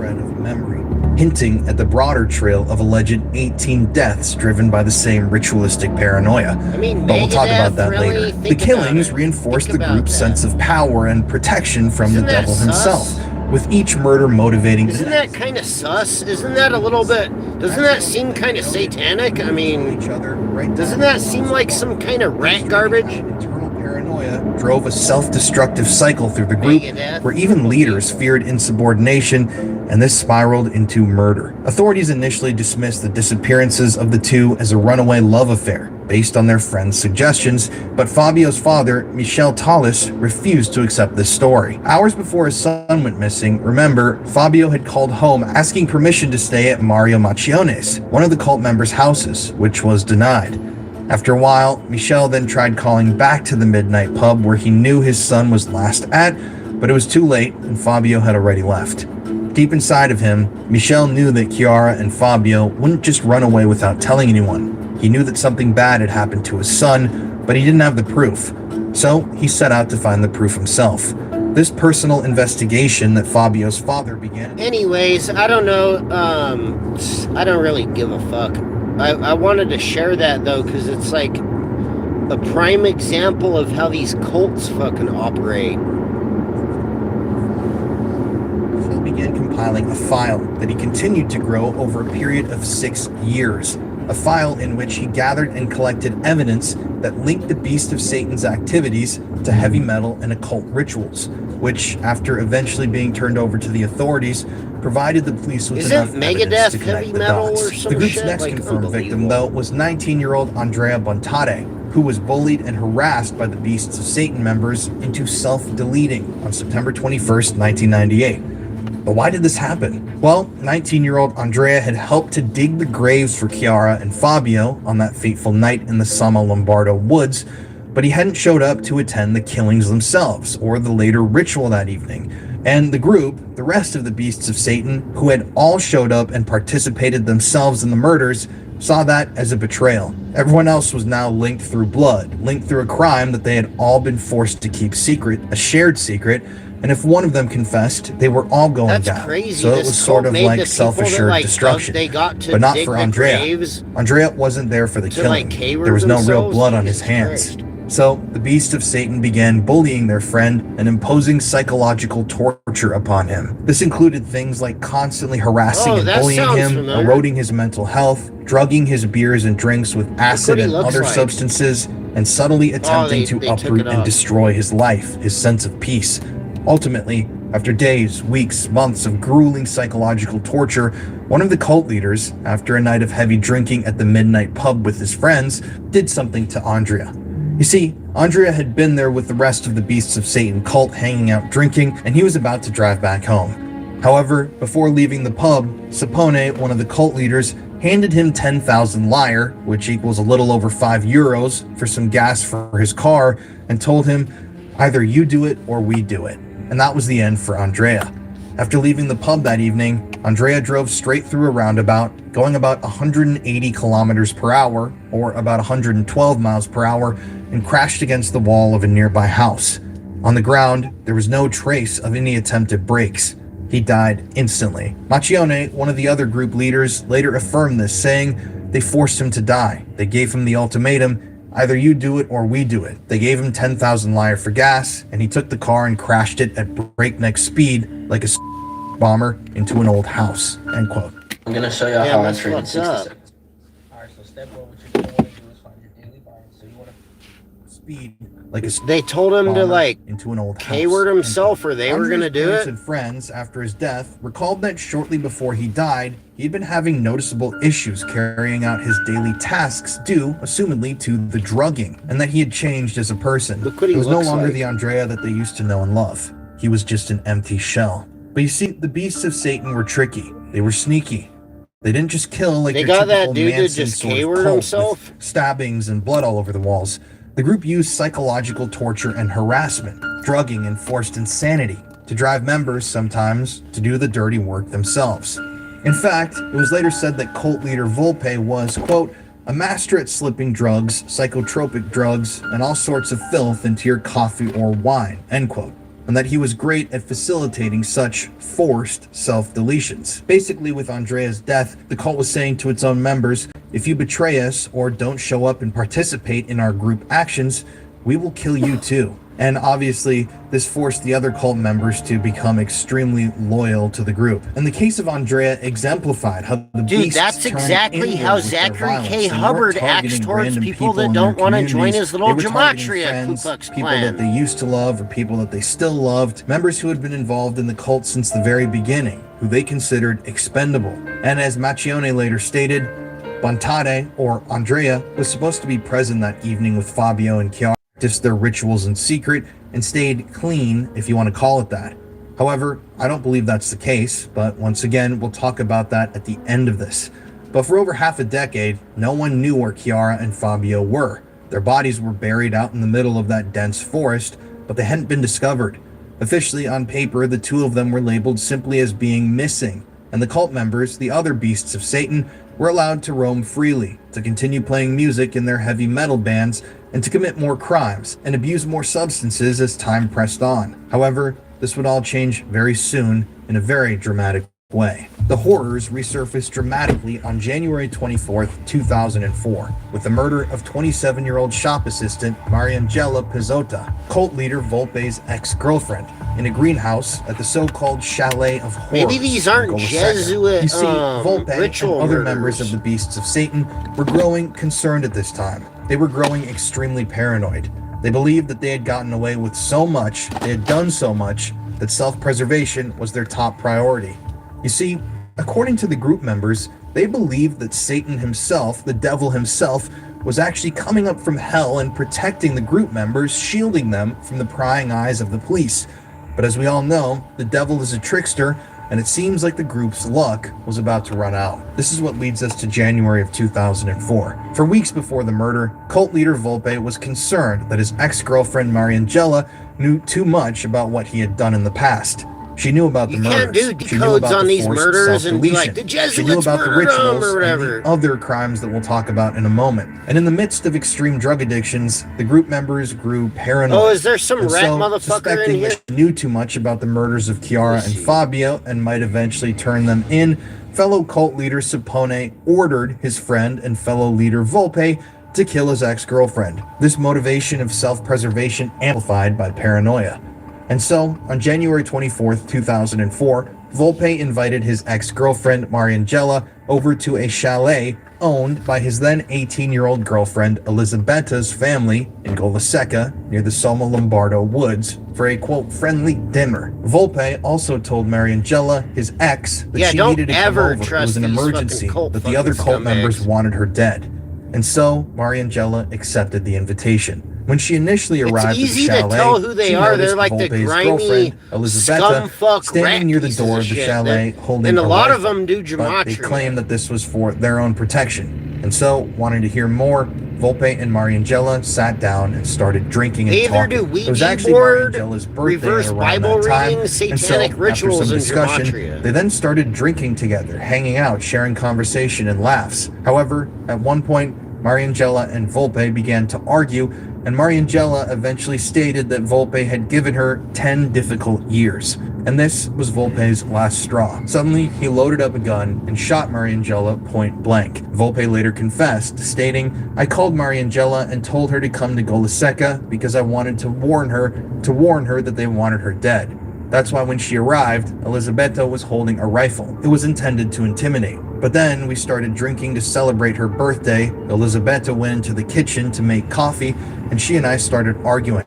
Hinting at the broader trail of alleged 18 deaths driven by the same ritualistic paranoia. I mean, but we'll talk about that really later. The killings reinforced the group's sense of power and protection from the devil himself, with each murder motivating. Isn't that kind of sus? Isn't that a little bit? Doesn't that seem kind of satanic? I mean, doesn't that seem like some kind of rat garbage? paranoia drove a self-destructive cycle through the group where even leaders feared insubordination, and this spiraled into murder. Authorities initially dismissed the disappearances of the two as a runaway love affair based on their friend's suggestions, but Fabio's father, Michel Tallis, refused to accept this story. Hours before his son went missing, remember, Fabio had called home asking permission to stay at Mario Macchione's, one of the cult members' houses, which was denied. After a while, Michel then tried calling back to the midnight pub where he knew his son was last at, but it was too late and Fabio had already left. Deep inside of him, Michel knew that Chiara and Fabio wouldn't just run away without telling anyone. He knew that something bad had happened to his son, but he didn't have the proof. So he set out to find the proof himself. This personal investigation that Fabio's father began. Anyways, I don't know. I don't really give a fuck. I wanted to share that though, because it's like a prime example of how these cults fucking operate. He began compiling a file that he continued to grow over a period of 6 years. A file in which he gathered and collected evidence that linked the Beast of Satan's activities to heavy metal and occult rituals, which, after eventually being turned over to the authorities, provided the police with enough evidence to connect the dots. The group's next confirmed victim, though, was 19-year-old Andrea Bontade, who was bullied and harassed by the Beasts of Satan members into self-deleting on September 21st, 1998. But why did this happen? Well, 19-year-old Andrea had helped to dig the graves for Chiara and Fabio on that fateful night in the Somma Lombardo woods, but he hadn't showed up to attend the killings themselves or the later ritual that evening. And the group, the rest of the Beasts of Satan, who had all showed up and participated themselves in the murders, saw that as a betrayal. Everyone else was now linked through blood, linked through a crime that they had all been forced to keep secret, a shared secret, and if one of them confessed, they were all going down. Crazy. So it was sort of like self-assured destruction. But not for Andrea. Andrea wasn't there for the killing. There was no real blood on his hands. So the Beast of Satan began bullying their friend and imposing psychological torture upon him. This included things like constantly harassing and bullying him, eroding his mental health, drugging his beers and drinks with acid and other substances, and subtly attempting to uproot and destroy his life, his sense of peace. Ultimately, after days, weeks, months of grueling psychological torture, one of the cult leaders, after a night of heavy drinking at the midnight pub with his friends, did something to Andrea. You see, Andrea had been there with the rest of the Beasts of Satan cult hanging out drinking, and he was about to drive back home. However, before leaving the pub, Sapone, one of the cult leaders, handed him 10,000 lyre, which equals a little over €5, for some gas for his car, and told him, either you do it or we do it. And that was the end for Andrea. After leaving the pub that evening, Andrea drove straight through a roundabout, going about 180 kilometers per hour, or about 112 miles per hour, and crashed against the wall of a nearby house. On the ground, there was no trace of any attempted brakes. He died instantly. Macchione, one of the other group leaders, later affirmed this, saying they forced him to die. They gave him the ultimatum, either you do it or we do it. They gave him 10,000 lyre for gas, and he took the car and crashed it at breakneck speed like a bomber into an old house. End quote. I'm going to show you how that's rated 60 seconds. Alright, so step 1, what you're going to do is find your daily balance. So you want to speed like a They told him to like into an old K-word himself, or they were going to do it. And friends, after his death, recalled that shortly before he died, he'd been having noticeable issues carrying out his daily tasks due, assumedly, to the drugging, and that he had changed as a person. Look what he It was no looks longer like. the Andrea that they used to know and love. He was just an empty shell. But you see, the Beasts of Satan were tricky. They were sneaky. They didn't just kill like They your got that typical dude to Manson just sort of K-word cult himself? with stabbings and blood all over the walls. The group used psychological torture and harassment, drugging and forced insanity to drive members sometimes to do the dirty work themselves. In fact, it was later said that cult leader Volpe was, quote, a master at slipping drugs, psychotropic drugs, and all sorts of filth into your coffee or wine, end quote, and that he was great at facilitating such forced self-deletions. Basically, with Andrea's death, the cult was saying to its own members, if you betray us or don't show up and participate in our group actions, we will kill you too. And obviously, this forced the other cult members to become extremely loyal to the group. And the case of Andrea exemplified how the beasts that's turn exactly inward how with their Zachary violence. K. They weren't Hubbard targeting acts towards random people that in don't their want to join communities. his little They were targeting gematria Ku friends, Klux people that Klan. they used to love or people that they still loved, members who had been involved in the cult since the very beginning, who they considered expendable. And as Macchione later stated, Bontade, or Andrea, was supposed to be present that evening with Fabio and Chiara, practiced their rituals in secret, and stayed clean, if you want to call it that. However, I don't believe that's the case, but once again, we'll talk about that at the end of this. But for over half a decade, no one knew where Chiara and Fabio were. Their bodies were buried out in the middle of that dense forest, but they hadn't been discovered. Officially, on paper, the two of them were labeled simply as being missing, and the cult members, the other beasts of Satan, were allowed to roam freely, to continue playing music in their heavy metal bands, and to commit more crimes and abuse more substances as time pressed on. However, this would all change very soon in a very dramatic way. The horrors resurfaced dramatically on January 24th, 2004, with the murder of 27-year-old shop assistant Mariangela Pizzotta, cult leader Volpe's ex-girlfriend, in a greenhouse at the so-called Chalet of Horrors. Maybe these aren't in Golisecca. Jesuit You see, Volpe ritual and other murders. members of the Beasts of Satan were growing concerned at this time. They were growing extremely paranoid. They believed that they had gotten away with so much, they had done so much, that self-preservation was their top priority. You see, according to the group members, they believed that Satan himself, the devil himself, was actually coming up from hell and protecting the group members, shielding them from the prying eyes of the police. But as we all know, the devil is a trickster, and it seems like the group's luck was about to run out. This is what leads us to January of 2004. For weeks before the murder, cult leader Volpe was concerned that his ex-girlfriend Mariangela knew too much about what he had done in the past. She knew about the murders. You can't do She knew decodes about on the these forced murders and be self-deletion. like, the She knew Jesuits about the murdered them rituals or whatever. and the other crimes that we'll talk about in a moment. And in the midst of extreme drug addictions, the group members grew paranoid. Oh, is there some And rat so, motherfucker in suspecting here? that she knew too much about the murders of Chiara and Fabio and might eventually turn them in, fellow cult leader Sapone ordered his friend and fellow leader Volpe to kill his ex-girlfriend. This motivation of self-preservation amplified by paranoia. And so, on January 24th, 2004, Volpe invited his ex-girlfriend Mariangela over to a chalet owned by his then 18-year-old girlfriend Elisabetta's family in Golisecca near the Somma Lombardo woods for a, quote, friendly dinner. Volpe also told Mariangela, his ex, that she needed to come over. It was an emergency, that the other cult members wanted her dead. And so, Mariangela accepted the invitation. When she initially arrived at the easy chalet, to tell who they she are. noticed They're like the Volpe's grimy girlfriend, Elisabetta, scumfuck standing near the rat door of pieces the of shit. chalet holding And a lot of rifle. them do But they gematria. claim that this was for their own protection. And so, wanting to hear more, Volpe and Mariangela sat down and started drinking and They either talking. do It was Ouija actually board, Mariangela's birthday reverse at around Bible that time. readings, And so, satanic after rituals, some and discussion, gematria. they then started drinking together, hanging out, sharing conversation and laughs. However, at one point, Mariangela and Volpe began to argue, and Mariangela eventually stated that Volpe had given her 10 difficult years. And this was Volpe's last straw. Suddenly, he loaded up a gun and shot Mariangela point blank. Volpe later confessed, stating, "I called Mariangela and told her to come to Golisecca because I wanted to warn her that they wanted her dead. That's why when she arrived, Elisabetta was holding a rifle. It was intended to intimidate. But then we started drinking to celebrate her birthday. Elisabetta went into the kitchen to make coffee, and she and I started arguing.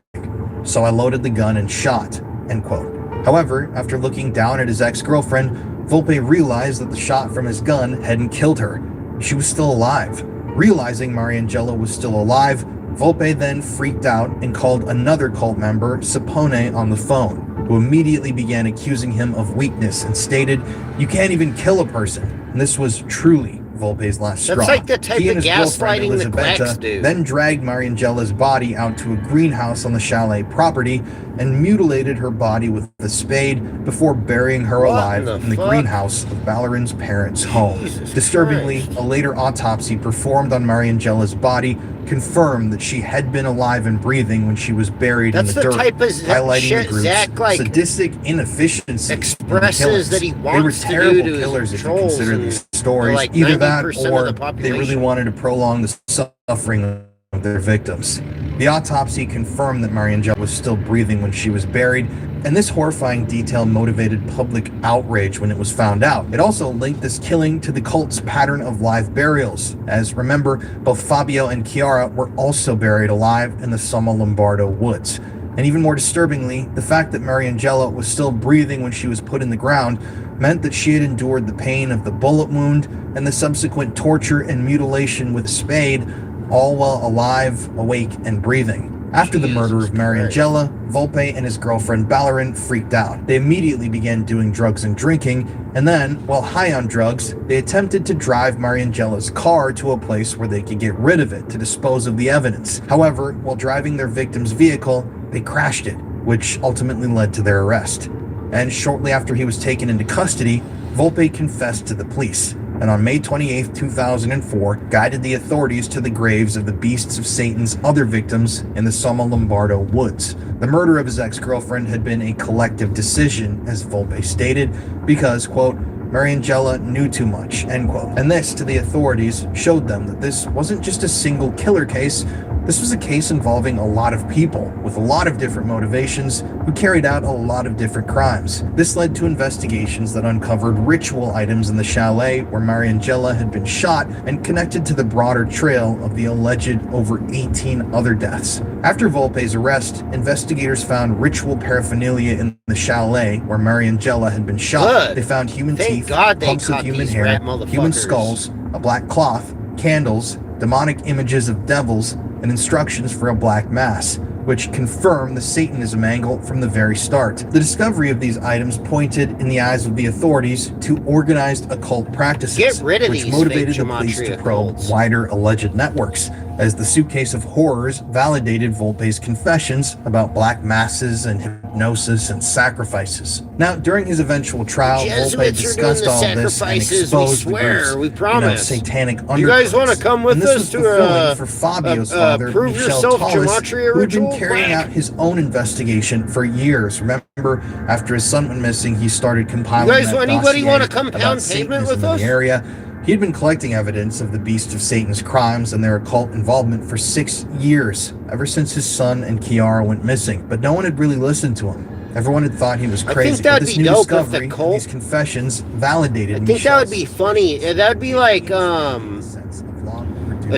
So I loaded the gun and shot." End quote. However, after looking down at his ex-girlfriend, Volpe realized that the shot from his gun hadn't killed her. She was still alive. Realizing Mariangela was still alive, Volpe then freaked out and called another cult member, Sapone, on the phone, who immediately began accusing him of weakness and stated, "You can't even kill a person." And this was truly Volpe's last straw. That's like the type He and of his girlfriend, gaslighting the Elisabetta, quacks do. then dragged Mariangela's body out to a greenhouse on the chalet property and mutilated her body with a spade before burying her alive in the greenhouse of Ballerin's parents' home. Disturbingly, a later autopsy performed on Mariangela's body confirmed that she had been alive and breathing when she was buried in the dirt, type of highlighting shit the group's Zach, like, sadistic inefficiency. expresses that he They were wants to terrible do to his killers if you trolls, consider and these stories. like Either that 90% or of the they really population. wanted to prolong the suffering of their victims. The autopsy confirmed that Mariangela was still breathing when she was buried, and this horrifying detail motivated public outrage when it was found out. It also linked this killing to the cult's pattern of live burials, as remember, both Fabio and Chiara were also buried alive in the Somma Lombardo woods. And even more disturbingly, the fact that Mariangela was still breathing when she was put in the ground meant that she had endured the pain of the bullet wound and the subsequent torture and mutilation with a spade, all while alive, awake, and breathing. After the murder of Mariangela, Volpe and his girlfriend Ballerin freaked out. They immediately began doing drugs and drinking, and then, while high on drugs, they attempted to drive Mariangela's car to a place where they could get rid of it to dispose of the evidence. However, while driving their victim's vehicle, they crashed it, which ultimately led to their arrest. And shortly after he was taken into custody, Volpe confessed to the police, and on May 28, 2004, guided the authorities to the graves of the Beasts of Satan's other victims in the Somma Lombardo woods. The murder of his ex-girlfriend had been a collective decision, as Volpe stated, because, quote, Mariangela knew too much, end quote. And this, to the authorities, showed them that this wasn't just a single killer case. This was a case involving a lot of people with a lot of different motivations who carried out a lot of different crimes. This led to investigations that uncovered ritual items in the chalet where Mariangela had been shot and connected to the broader trail of the alleged over 18 other deaths. After Volpe's arrest, investigators found ritual paraphernalia in the chalet where Mariangela had been shot. Good. They found human Thank teeth, God they clumps of caught human these hair, rat human motherfuckers. skulls, a black cloth, candles, demonic images of devils, and instructions for a black mass, which confirmed the Satanism angle from the very start. The discovery of these items pointed, in the eyes of the authorities, to organized occult practices, Get rid of which these motivated fake the police to gematria probe cults. wider alleged networks, as the suitcase of horrors validated Volpe's confessions about black masses and hypnosis and sacrifices. Now, during his eventual trial, Jesuits Volpe are doing discussed the all this and sacrifices, we exposed swear, the group's, we promise. satanic You guys undercurrents. want to come with And this us was to fulfilling for Fabio's father, prove Michel yourself Tallis, gematria who had been ritual? carrying out his own investigation for years. Remember, after his son went missing, he started compiling You guys, that anybody dossier want to come about pound pavement Satanism with in us? the area. He had been collecting evidence of the Beast of Satan's crimes and their occult involvement for 6 years, ever since his son and Chiara went missing. But no one had really listened to him. Everyone had thought he was I crazy. think that'd But this be new dope if the discovery, cult- these confessions, validated I think that would Michel's be funny. That'd be like a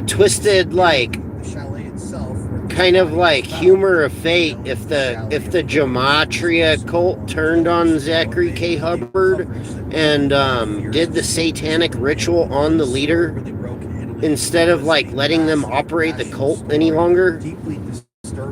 twisted, like, kind of like humor of fate if the gematria cult turned on Zachary K. Hubbard and did the satanic ritual on the leader instead of like letting them operate the cult any longer.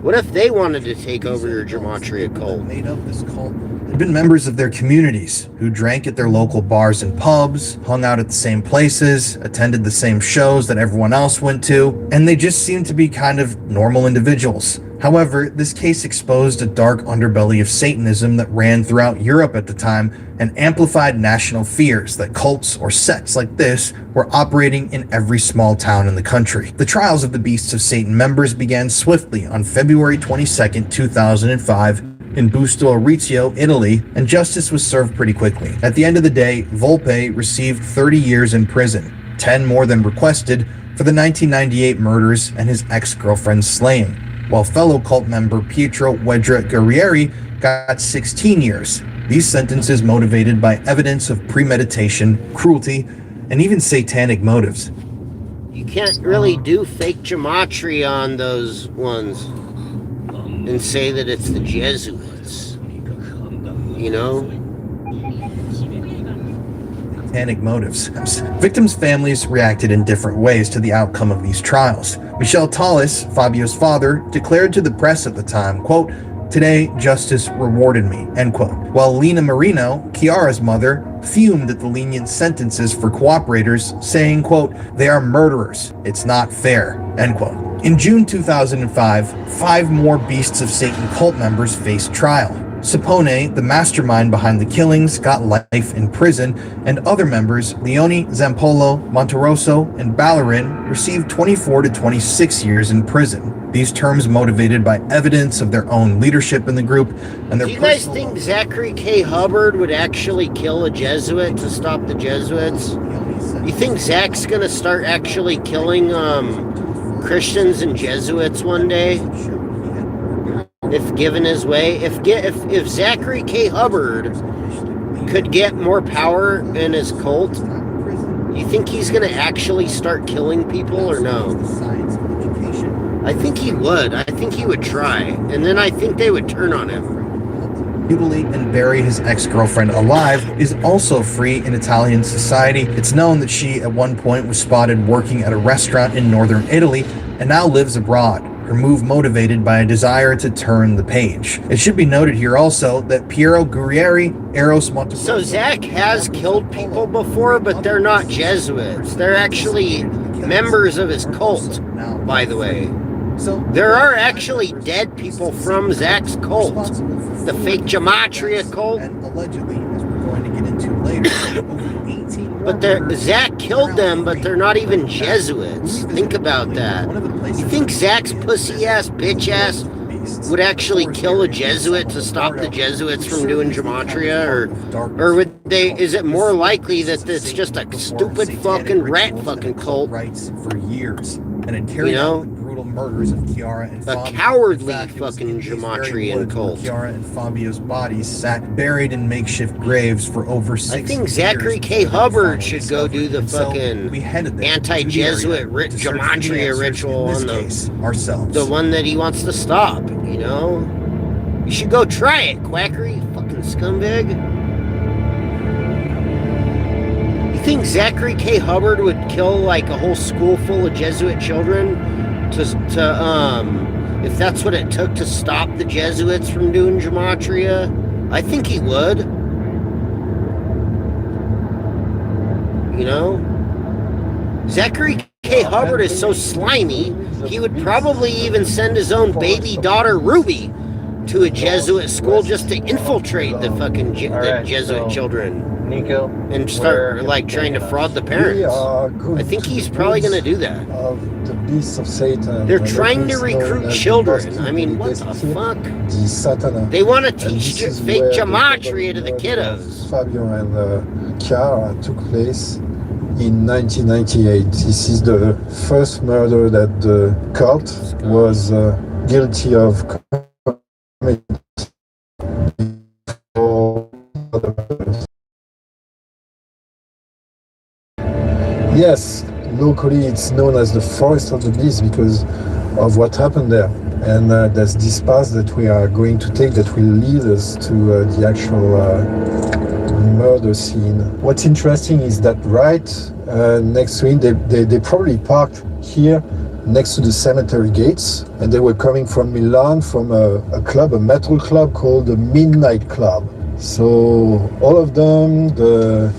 What if they wanted to take over your gematria cult? Made up this cult had been members of their communities who drank at their local bars and pubs, hung out at the same places, attended the same shows that everyone else went to, and they just seemed to be kind of normal individuals. However, this case exposed a dark underbelly of Satanism that ran throughout Europe at the time and amplified national fears that cults or sects like this were operating in every small town in the country. The trials of the Beasts of Satan members began swiftly on February 22, 2005 in Busto Auricchio, Italy, and justice was served pretty quickly. At the end of the day, Volpe received 30 years in prison, 10 more than requested, for the 1998 murders and his ex-girlfriend's slaying, while fellow cult member Pietro Wedra Guerrieri got 16 years. These sentences motivated by evidence of premeditation, cruelty, and even satanic motives. You can't really do fake gematria on those ones and say that it's the Jesuits. You know? Satanic motives. Victims' families reacted in different ways to the outcome of these trials. Michel Tallis, Fabio's father, declared to the press at the time, quote, "Today, justice rewarded me," end quote. While Lena Marino, Chiara's mother, fumed at the lenient sentences for cooperators, saying, quote, "They are murderers. It's not fair," end quote. In June 2005, 5 more Beasts of Satan cult members faced trial. Sapone, the mastermind behind the killings, got life in prison, and other members, Leone, Zampolo, Monterosso, and Ballerin, received 24 to 26 years in prison. These terms motivated by evidence of their own leadership in the group and their Do you guys think Zachary K. Hubbard would actually kill a Jesuit to stop the Jesuits? You think Zach's gonna start actually killing Christians and Jesuits one day, if given his way. If Zachary K. Hubbard could get more power in his cult, you think he's going to actually start killing people or no? I think he would. I think he would try. And then I think they would turn on him. Mutilate and bury his ex-girlfriend alive is also free in Italian society. It's known that she at one point was spotted working at a restaurant in northern Italy and now lives abroad. Her move motivated by a desire to turn the page. It should be noted here also that Piero Guerrieri, Eros Montefeltro... So Zach has killed people before, but they're not Jesuits. They're actually members of his cult, by the way. There are actually dead people from Zach's cult. The fake gematria cult. And allegedly, as we're going to get into later, over 18 but Zach killed them, but they're not even Jesuits. Think about that. You think Zach's pussy-ass, bitch-ass would actually kill a Jesuit to stop the Jesuits from doing gematria? Or would they, is it more likely that it's just a stupid fucking rat fucking cult? For years. And it carried out the brutal murders of Chiara and Fabio. A cowardly fucking gematrian cult. Chiara and Fabio's bodies sat buried in makeshift graves for over 6 years. I think Zachary K. Hubbard should go do the fucking anti-Jesuit gematria ritual on the one that he wants to stop, you know? You should go try it, Quacker, you fucking scumbag. You think Zachary K. Hubbard would kill like a whole school full of Jesuit children to if that's what it took to stop the Jesuits from doing gematria? I think he would. You know? Zachary K. Hubbard is so slimy, he would probably even send his own baby daughter Ruby to a Jesuit school just to infiltrate the fucking Jesuit children. Nico, and start like trying to fraud the parents. I think he's probably going to do that. The beasts of Satan. They're trying to recruit children. I mean, what the fuck? They want to teach fake gematria to the kiddos. Fabio and Chiara took place in 1998. This is the first murder that the cult was guilty of committing. Yes, locally it's known as the Forest of the Beast because of what happened there. And there's this path that we are going to take that will lead us to the actual murder scene. What's interesting is that right next to it, they probably parked here next to the cemetery gates, and they were coming from Milan from a club, a metal club called the Midnight Club. So all of them, the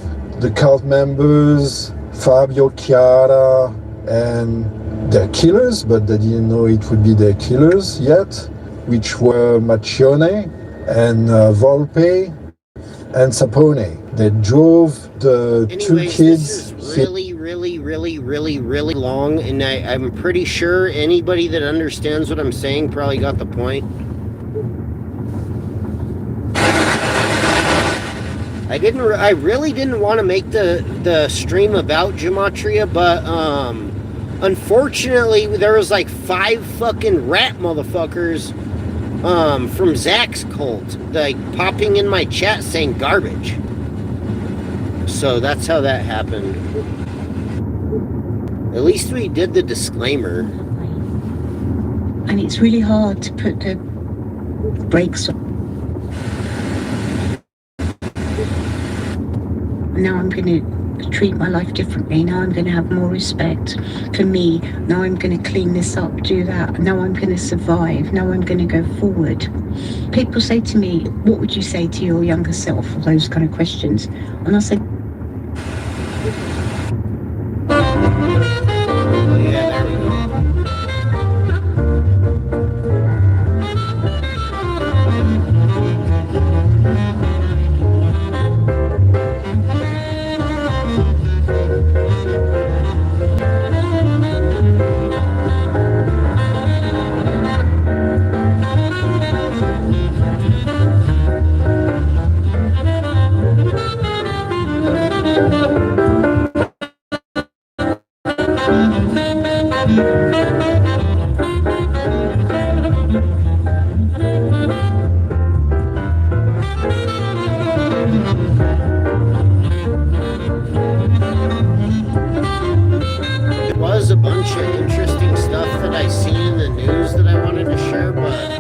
cult members, Fabio, Chiara, and their killers, but they didn't know it would be their killers yet, which were Macchione and Volpe and Sapone. They drove the two kids. This is really long, and I'm pretty sure anybody that understands what I'm saying probably got the point. I really didn't want to make the stream about gematria, but unfortunately there was like 5 fucking rat motherfuckers from Zach's cult like popping in my chat saying garbage. So that's how that happened. At least we did the disclaimer. And it's really hard to put the brakes on. Now I'm going to treat my life differently. Now I'm going to have more respect for me. Now I'm going to clean this up, do that. Now I'm going to survive. Now I'm going to go forward. People say to me, what would you say to your younger self? Those kind of questions. And I say, bunch of interesting stuff that I seen in the news that I wanted to share, but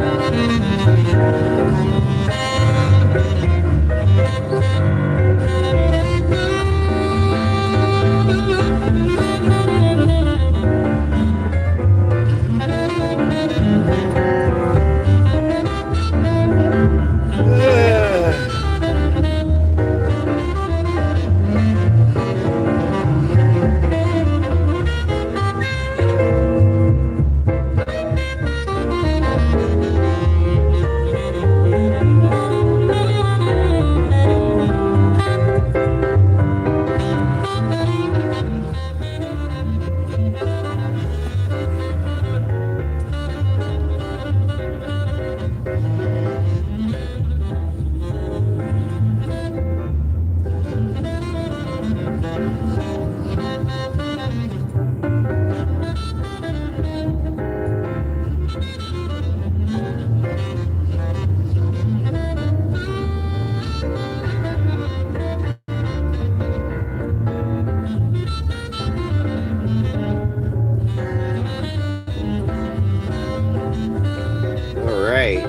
all right,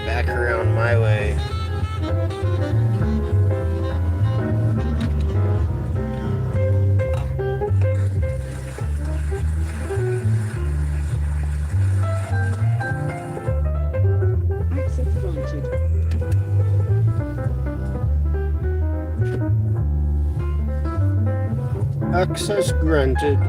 back around my way. Access granted.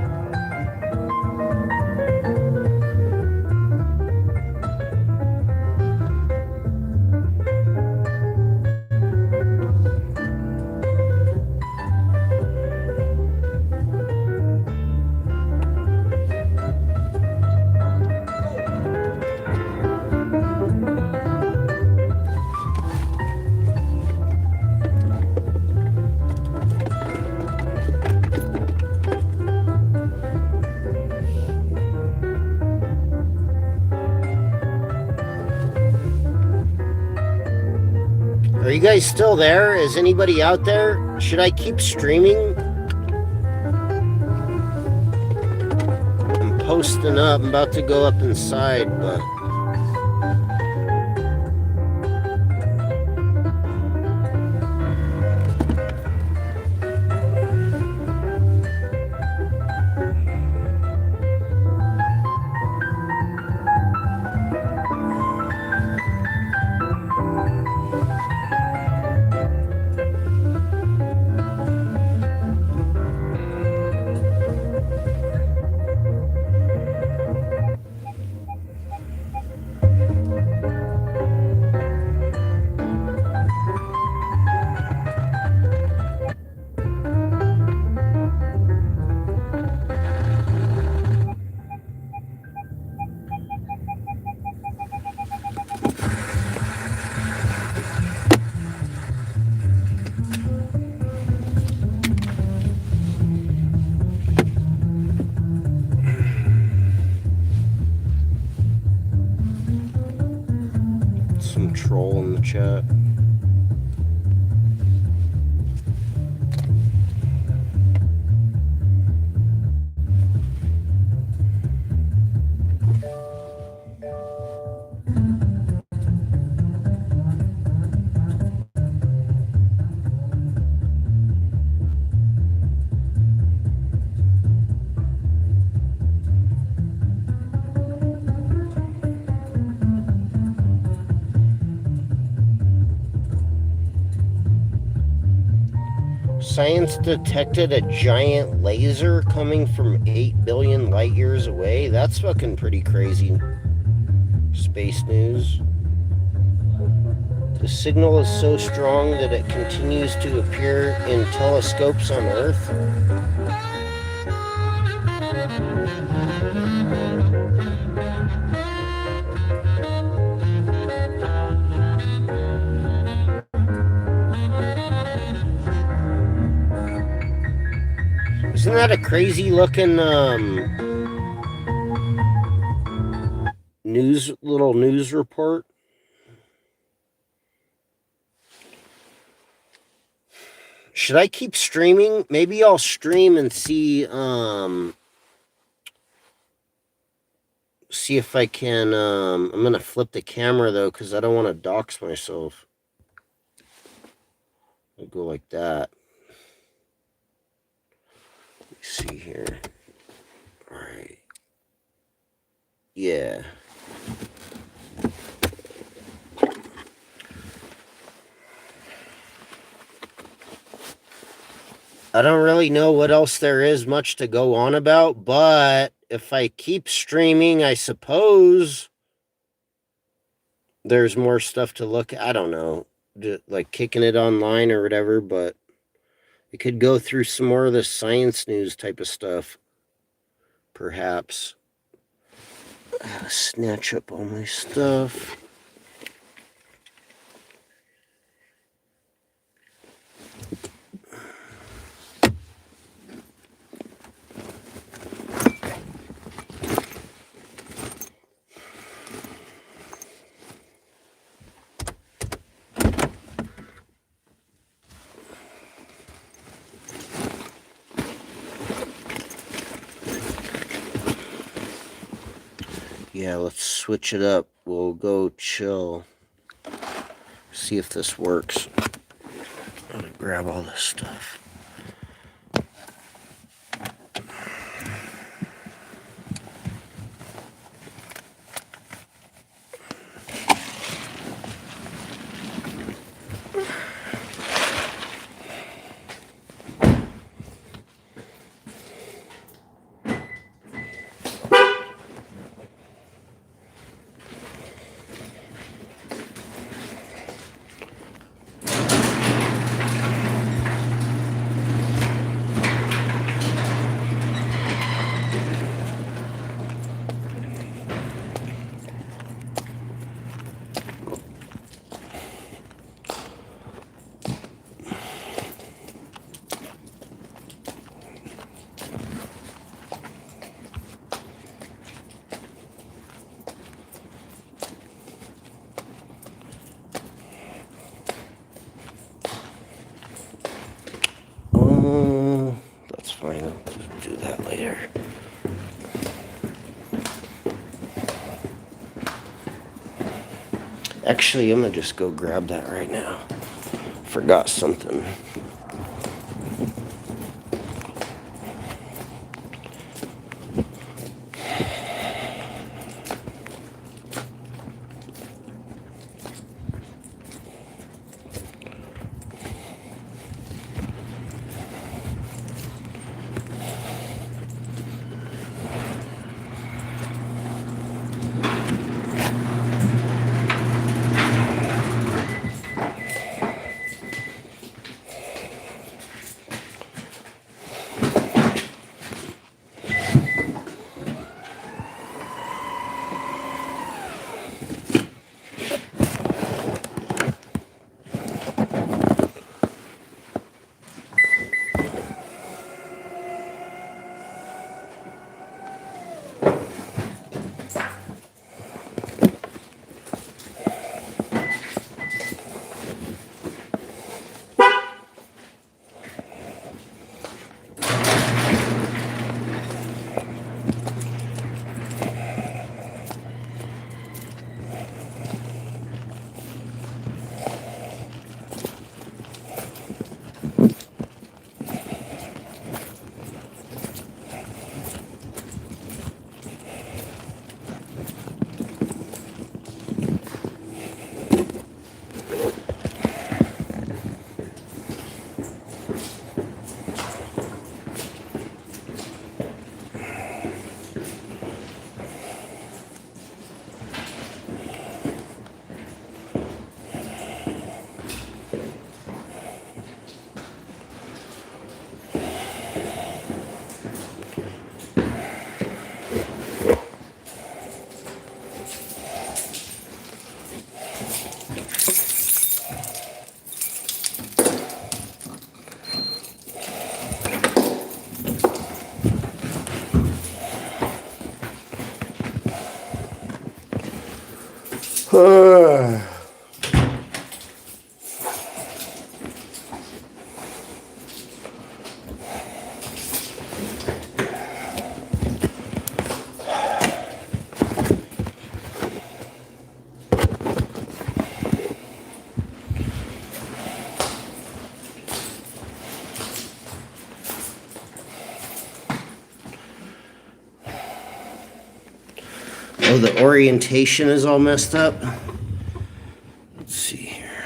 Are you guys still there? Is anybody out there? Should I keep streaming? I'm posting up. I'm about to go up inside, but some troll in the chat. Science detected a giant laser coming from 8 billion light years away. That's fucking pretty crazy. Space news. The signal is so strong that it continues to appear in telescopes on Earth. Isn't that a crazy looking little news report? Should I keep streaming? Maybe I'll stream and see see if I can, I'm going to flip the camera though, because I don't want to dox myself. I'll go like that. Let me see here. All right. Yeah. I don't really know what else there is much to go on about, but if I keep streaming, I suppose there's more stuff to look at. I don't know, like kicking it online or whatever, but we could go through some more of the science news type of stuff, perhaps. I gotta snatch up all my stuff. Yeah, let's switch it up. We'll go chill. See if this works. I'm gonna grab all this stuff. That's fine. I'll do that later. Actually, I'm gonna just go grab that right now. Forgot something. Oh, the orientation is all messed up. Let's see here.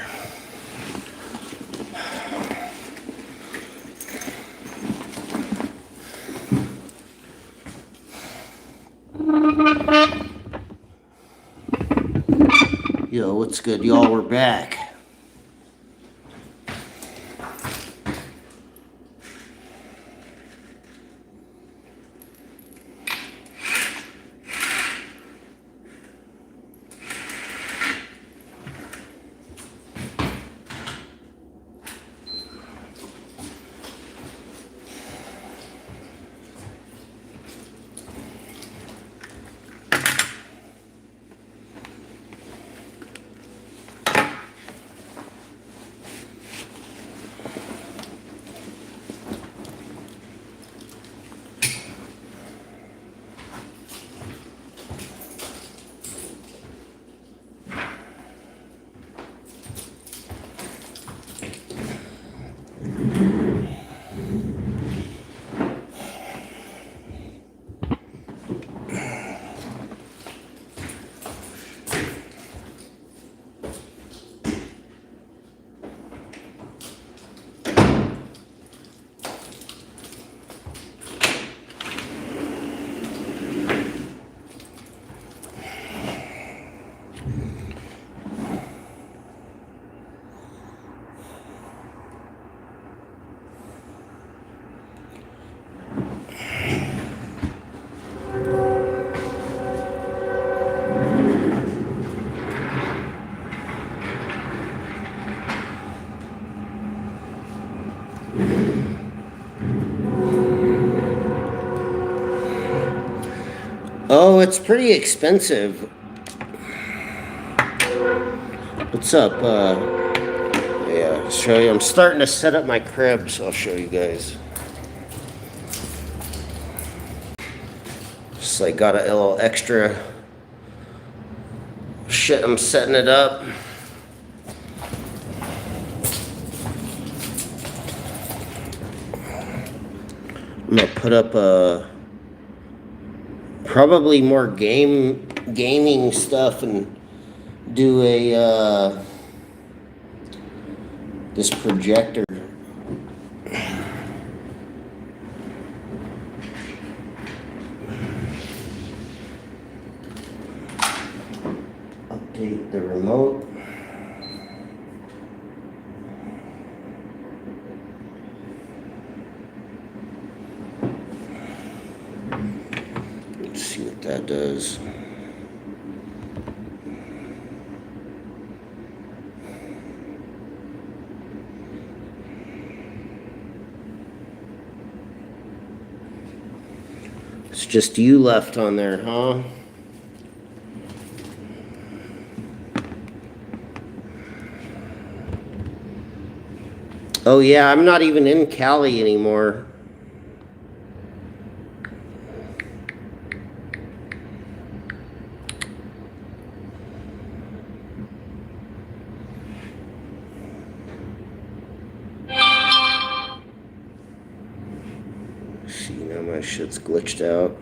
Yo, what's good, y'all? We're back. Oh, it's pretty expensive. What's up? Yeah, I'll show you. I'm starting to set up my crib, so I'll show you guys. Just like got a little extra shit. I'm setting it up. I'm gonna put up probably more gaming stuff and do a this projector. Update the remote. Let's see what that does. It's just you left on there, huh? Oh yeah, I'm not even in Cali anymore. See, now my shit's glitched out.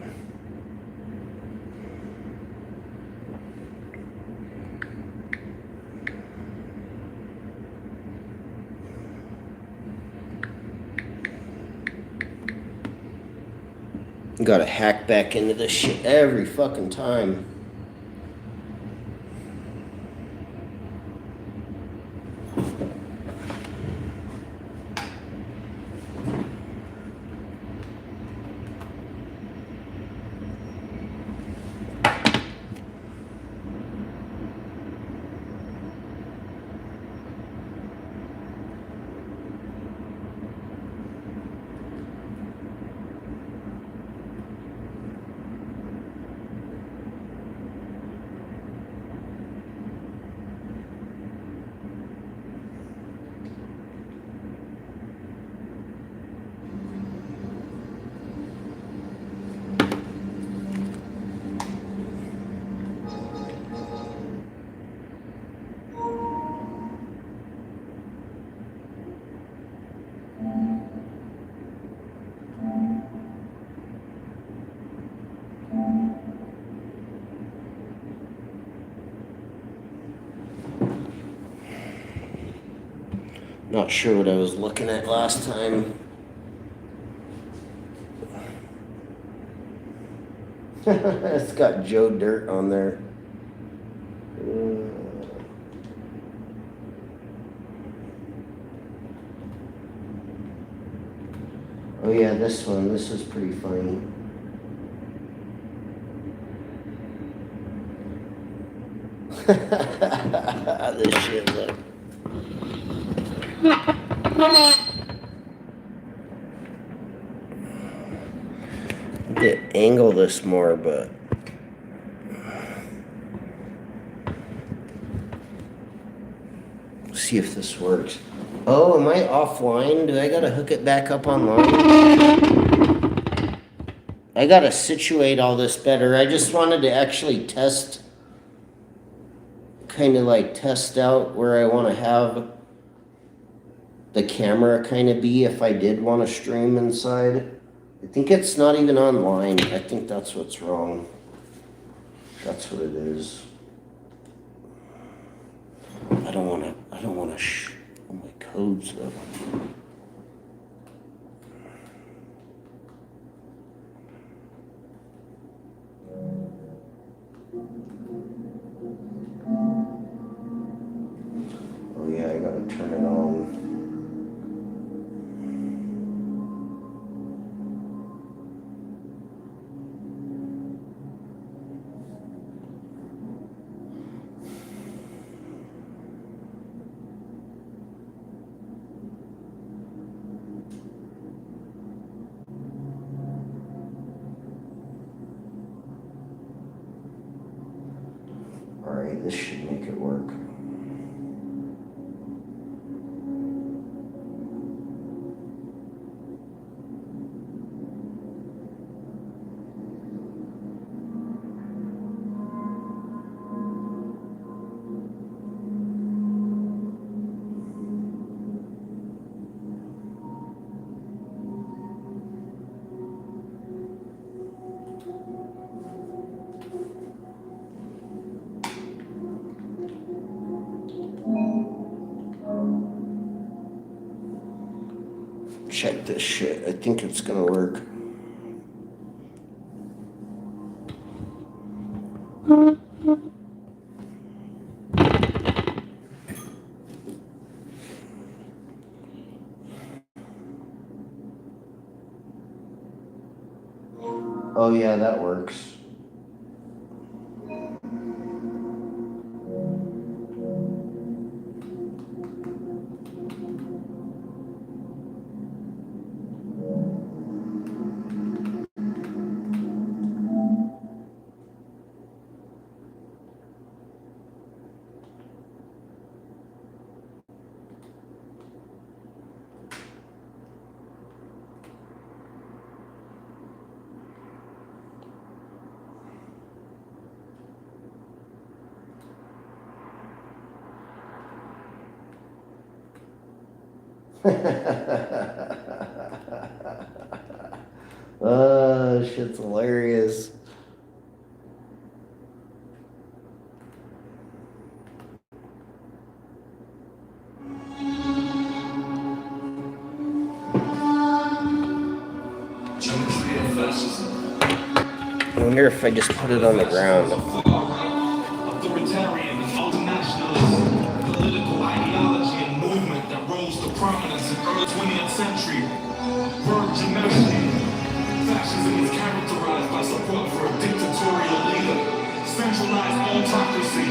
Gotta hack back into this shit every fucking time. Not sure what I was looking at last time. It's got Joe Dirt on there. Oh yeah, this one. This is pretty funny. This shit look. To angle this more, but see if this works. Oh, am I offline? Do I gotta hook it back up online? I gotta situate all this better. I just wanted to actually test, kind of like test out where I want to have the camera kind of be if I did want to stream inside. I think it's not even online. I think that's what's wrong. That's what it is. I don't want to oh, my codes though. Oh yeah, I gotta turn it on. Alright, this should make it work. Check this shit. I think it's gonna work. Oh yeah, that works. Oh, shit's hilarious. I wonder if I just put it on the ground. Authoritarian and ultranationalist political ideology and movement that rose to prominence in early 20th century. Virgin nationalism. Fascism is characterized by support for a dictatorial leader, centralized autocracy,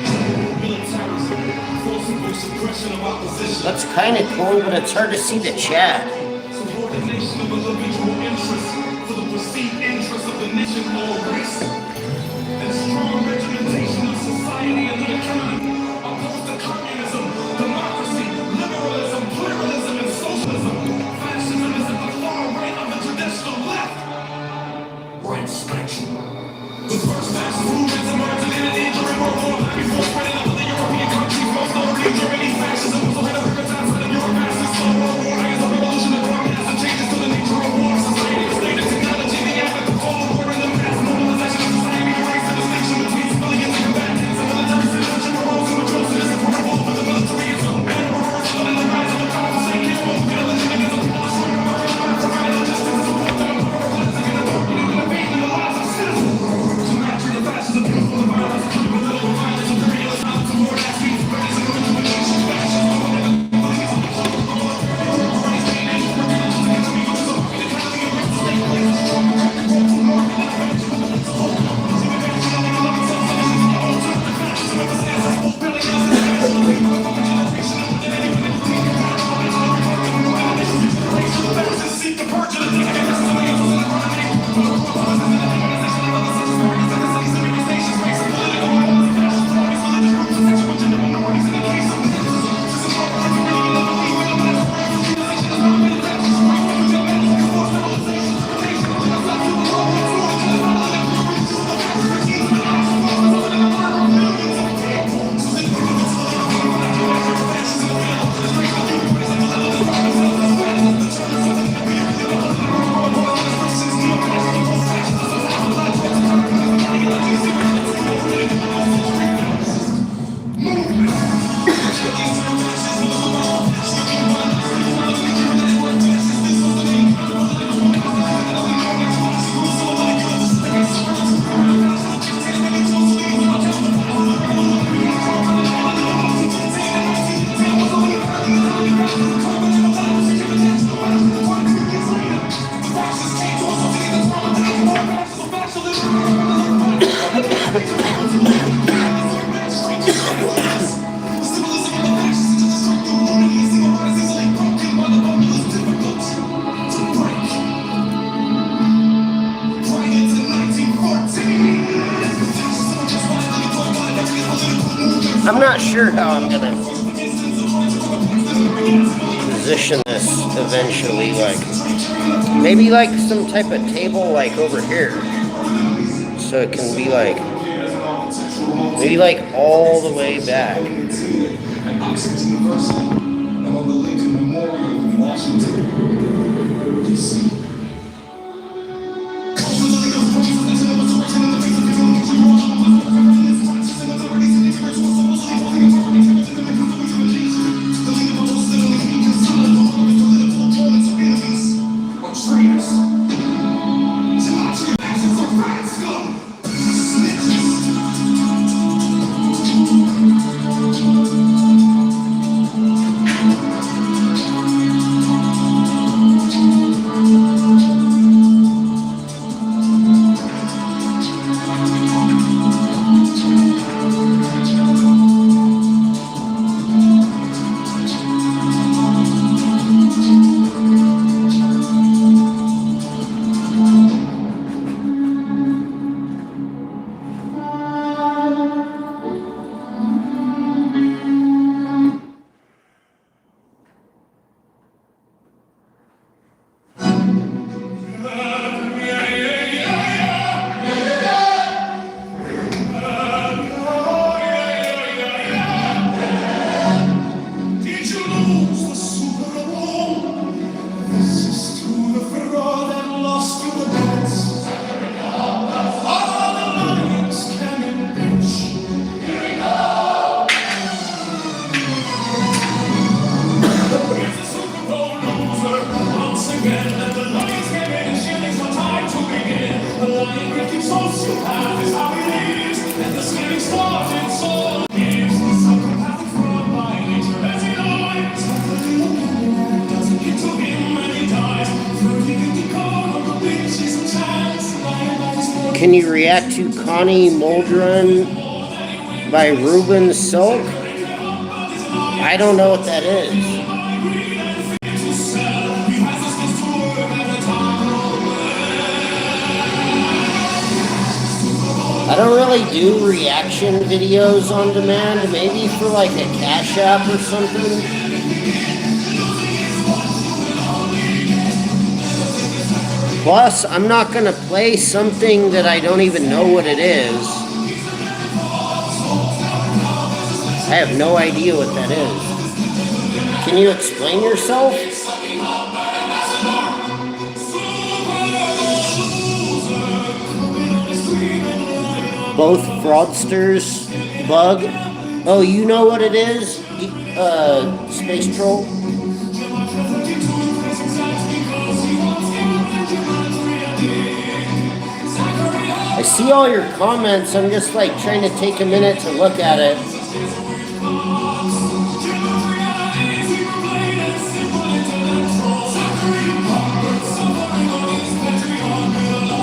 militarism, forcible suppression of opposition. That's kind of cool, but it's hard to see the chat. Subordination of individual interests for the perceived interests of the nation or race. And strong regimentation of society and the economy. Opposed to communism, democracy, liberalism, pluralism, and socialism. Fascism is at the far right of the traditional left. Right spectrum. The first fascist movements emerged in the during World War I before spreading out to the European countries, most notably Germany. Fascism was ahead of her time, spreading Europe past the Slow World War. I guess the revolution of communism and changes to the nature of war. Society, state, and technology, the advent of Cold War, and the mass mobilization of society, race, and distinction between I'm not sure how I'm gonna position this eventually, like maybe like some type of table like over here, so it can be like maybe like all the way back. Can you react to Connie Muldrun by Ruben Silk? I don't know what that is. I don't really do reaction videos on demand, maybe for like a Cash App or something. Plus, I'm not gonna play something that I don't even know what it is. I have no idea what that is. Can you explain yourself? Both fraudsters bug. Oh, you know what it is? Space Troll? I see all your comments. I'm just like trying to take a minute to look at it.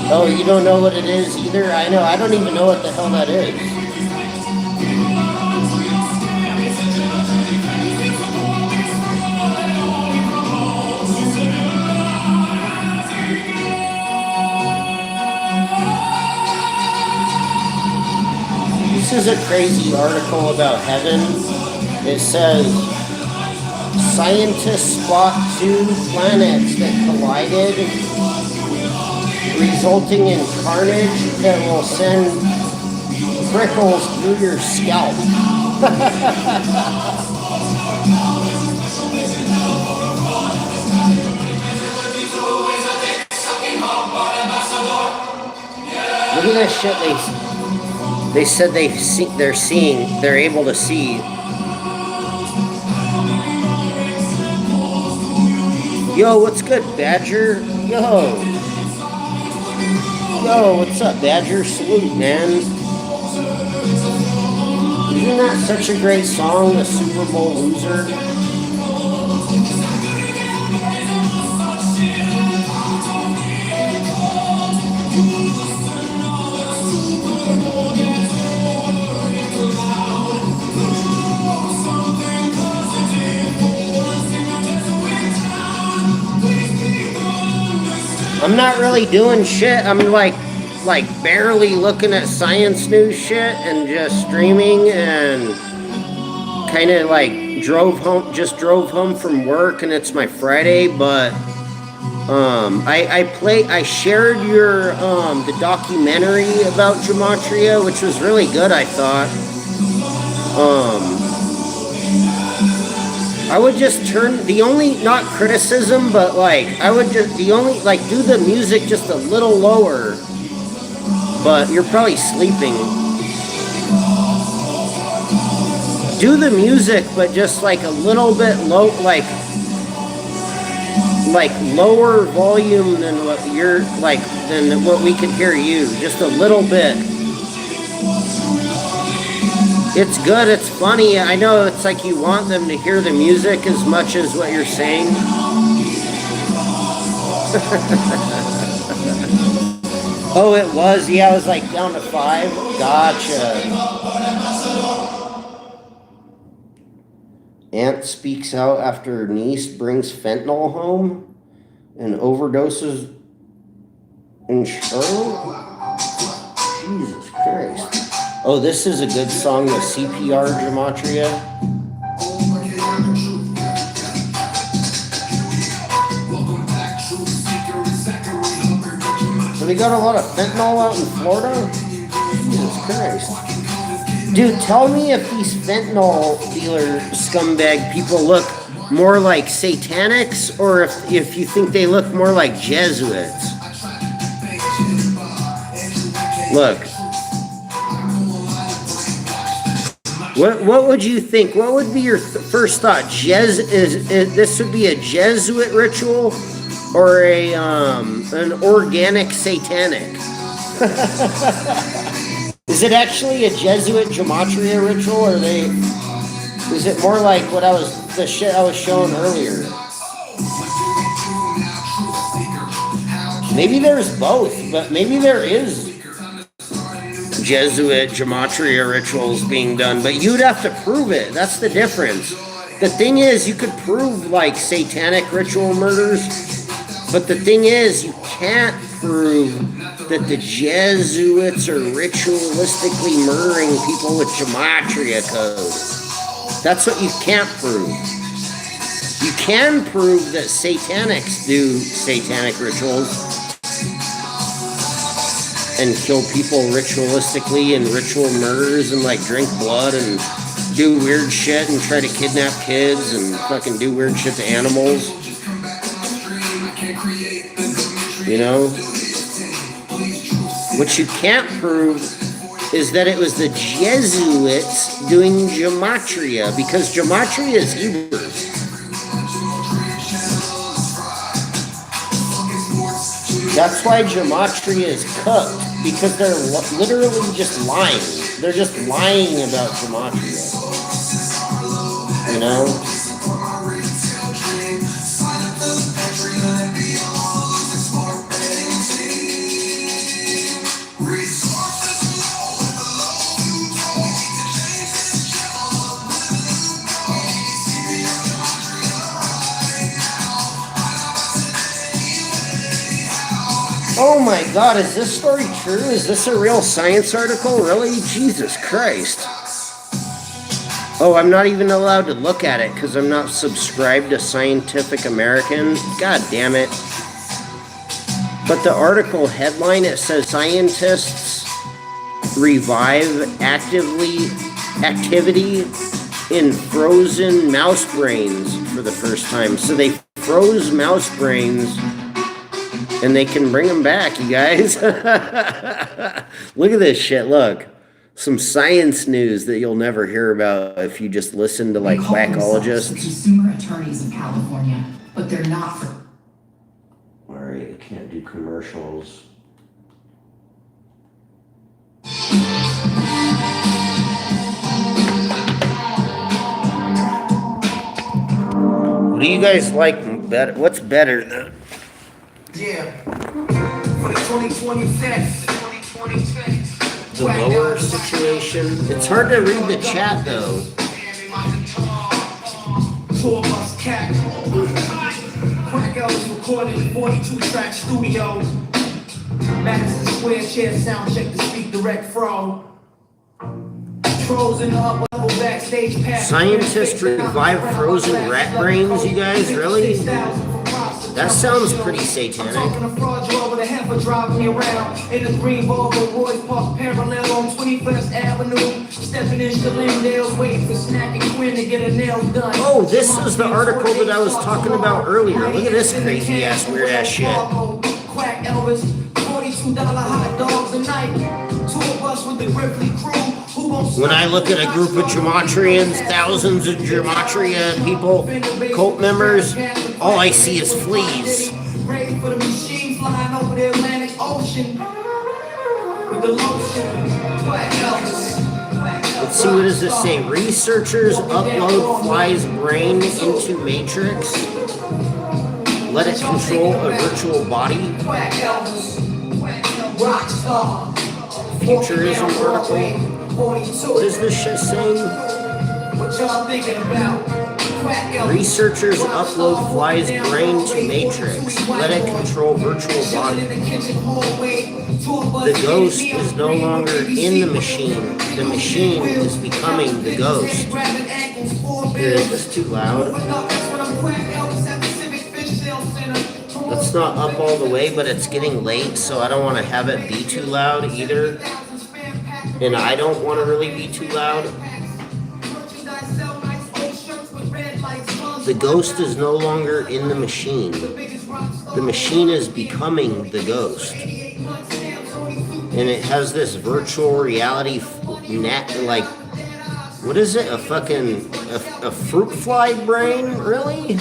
Oh, you don't know what it is either? I know. I don't even know what the hell that is. This is a crazy article about heaven. It says, scientists spot 2 planets that collided, resulting in carnage that will send prickles through your scalp. Look at that shit they said they're able to see. Yo, what's good, Badger? Yo, what's up, Badger? Salute, man. Isn't that such a great song, The Super Bowl Loser? I'm not really doing shit. I'm like barely looking at science news shit and just streaming and kind of like drove home from work and it's my Friday, but I shared your the documentary about gematria, which was really good, I thought. I would just turn the only, not criticism, but like I would just the only like do the music just a little lower. But you're probably sleeping. Do the music, but just like a little bit low, like lower volume than what you're like than what we can hear you. Just a little bit. It's good, it's funny. I know it's like you want them to hear the music as much as what you're saying. Oh, it was? Yeah, it was like down to 5. Gotcha. Aunt speaks out after niece brings fentanyl home and overdoses in Charlotte? Jesus Christ. Oh, this is a good song, the CPR gematria. So they got a lot of fentanyl out in Florida? Jesus Christ. Dude, tell me if these fentanyl dealer scumbag people look more like satanics or if you think they look more like Jesuits. Look. What would you think? What would be your first thought? This would be a Jesuit ritual or an organic satanic? Is it actually a Jesuit gematria ritual, or is it more like the shit I was showing earlier? Maybe there's both, but maybe there is Jesuit gematria rituals being done, but you'd have to prove it. That's the difference. The thing is, you could prove like satanic ritual murders, but the thing is, you can't prove that the Jesuits are ritualistically murdering people with gematria code. That's what you can't prove. You can prove that satanics do satanic rituals and kill people ritualistically and ritual murders and like drink blood and do weird shit and try to kidnap kids and fucking do weird shit to animals. You know? What you can't prove is that it was the Jesuits doing gematria, because gematria is Hebrew. That's why gematria is cooked, because they're literally just lying. They're just lying about gematria. You know? Oh my God, is this story true? Is this a real science article? Really? Jesus Christ. Oh, I'm not even allowed to look at it because I'm not subscribed to Scientific American. God damn it. But the article headline, it says scientists revive activity in frozen mouse brains for the first time. So they froze mouse brains and they can bring them back, you guys. Look at this shit, look. Some science news that you'll never hear about if you just listen to like quackologists. Consumer attorneys in California, but they're not for... Alright, you can't do commercials. What do you guys like better? What's better than... Yeah. For the 2020 sets. The lower situation? It's hard to read the chat though. recorded in 42-track studio. Madison Square Chair sound check to speak direct from. Trolls in the upper level backstage pass. Scientists revive frozen rat brains, you guys? Really? That sounds pretty satanic. Talking a fraud draw with a heifer driving me around in a green Volvo Royce parked parallel on 21st Avenue. Stepping in Shalindale's waiting for Snack and Quinn to get her nails done. Oh, this is the article that I was talking about earlier. Look at this crazy ass, weird ass shit. Quack Elvis, $42 hot dogs a night. Two of us with the Ripley crew. When I look at a group of Gematrians, thousands of Gematria people, cult members, all I see is fleas. Ready for the machine flying over the Atlantic Ocean with the lotion. Quack Elvis. Let's see, what does this say? Researchers upload fly's brain into Matrix. Let it control a virtual body. Quack Elvis. Rockstar. Futurism article. What is this shit saying? What y'all thinking about? Researchers upload fly's brain to Matrix. Let it control virtual body. The ghost is no longer in the machine. The machine is becoming the ghost. Here, is this too loud? That's not up all the way, but it's getting late, so I don't want to have it be too loud either. And I don't want to really be too loud. The ghost is no longer in the machine. The machine is becoming the ghost. And it has this virtual reality like, what is it? A fucking, a fruit fly brain? Really?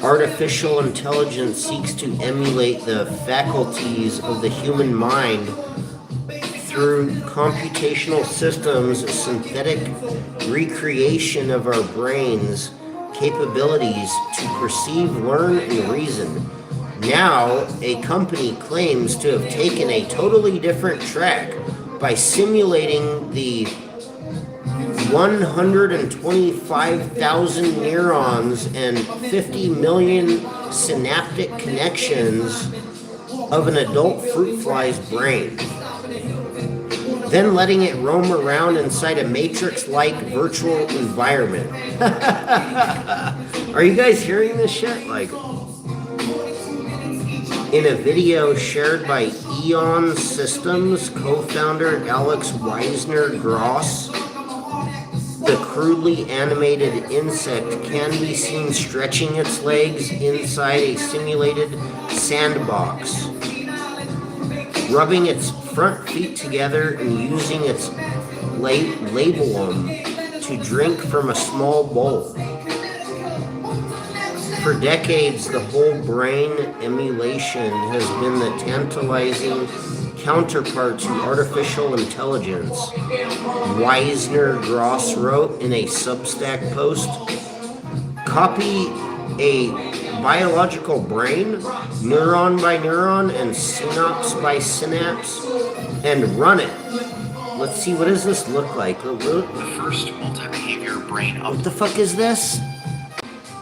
Artificial intelligence seeks to emulate the faculties of the human mind through computational systems, a synthetic recreation of our brains' capabilities to perceive, learn, and reason. Now, a company claims to have taken a totally different track by simulating the 125,000 neurons and 50 million synaptic connections of an adult fruit fly's brain, then letting it roam around inside a matrix-like virtual environment. Are you guys hearing this shit? Like, in a video shared by Eon Systems co-founder Alex Weisner-Gross, the crudely animated insect can be seen stretching its legs inside a simulated sandbox, rubbing its front feet together and using its labellum to drink from a small bowl. For decades, the whole brain emulation has been the tantalizing counterpart to artificial intelligence. Weisner-Gross wrote in a Substack post, copy a biological brain, neuron by neuron and synapse by synapse, and run it. Let's see, what does this look like? The first multi-behavior brain up. What the fuck is this?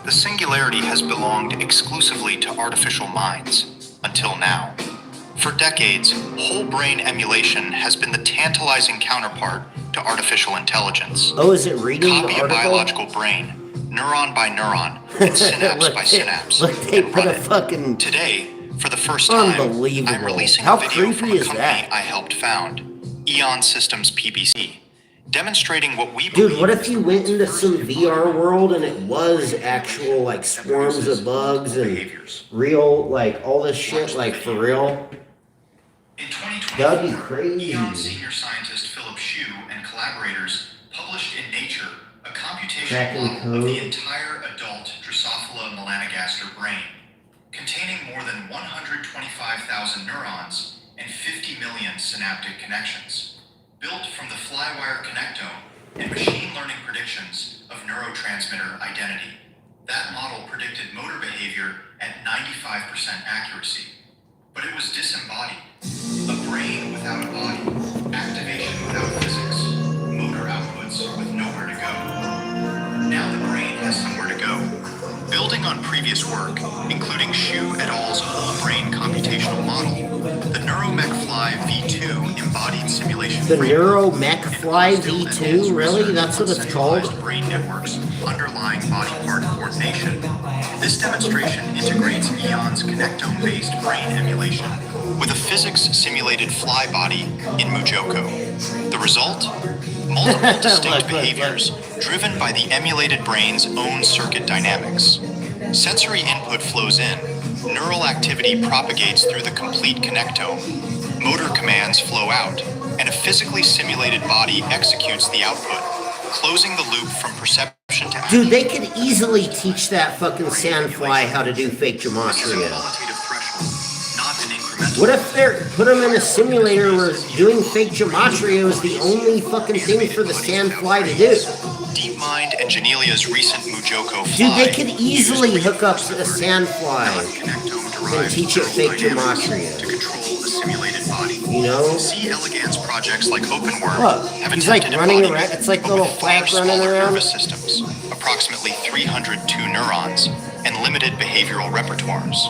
The singularity has belonged exclusively to artificial minds, until now. For decades, whole brain emulation has been the tantalizing counterpart to artificial intelligence. Oh, is it reading Copy the article? a biological brain, neuron by neuron, and synapse by synapse. Look, they put a fucking... Today, for the first time, unbelievable. I'm releasing How a video creepy from a is company that? I helped found, Eon Systems PBC, demonstrating what we Dude, what if you went into some VR world and it was actual, like, swarms of bugs and real, like, all this shit, like, for real? That'd be crazy. Eon senior scientist Philip Shue and collaborators published in Nature a computational model of the entire adult Drosophila melanogaster brain, containing more than 125,000 neurons and 50 million synaptic connections, built from the flywire connectome and machine learning predictions of neurotransmitter identity. That model predicted motor behavior at 95% accuracy, but it was disembodied. A brain without a body, activation without physics, motor outputs with nowhere to go. Now the brain has somewhere to go. Building Building on previous work, including Xu et al.'s whole brain computational model, the NeuroMech-Fly V2 embodied simulation The framework NeuroMech-Fly V2? Really? That's what it's called? brain networks underlying body part coordination. This demonstration integrates Eon's connectome-based brain emulation with a physics-simulated fly body in Mujoko. The result? Multiple distinct behaviors driven by the emulated brain's own circuit dynamics. Sensory input flows in, neural activity propagates through the complete connectome, motor commands flow out, and a physically simulated body executes the output, closing the loop from perception to action. Dude, they could easily teach that fucking sandfly how to do fake gematria. What if they're put them in a simulator where doing fake gematria is the only fucking thing for the sandfly to do? DeepMind and Genelia's recent Mujoko Fly. Dude, they could easily hook up a sandfly and teach it fake gematria. To control a simulated body. You know? C. elegans projects like OpenWorm Look, have he's like attempted running embodiment, around. It's like but little with far flag running smaller around. nervous systems, approximately 302 neurons, and limited behavioral repertoires.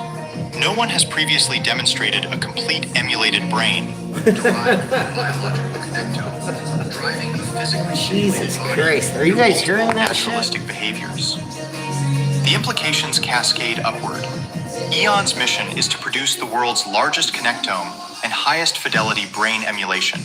No one has previously demonstrated a complete emulated brain derived from biological connectome, driving the physically Jesus Christ, are you guys hearing that shit? naturalistic behaviors. The implications cascade upward. Eon's mission is to produce the world's largest connectome and highest fidelity brain emulation,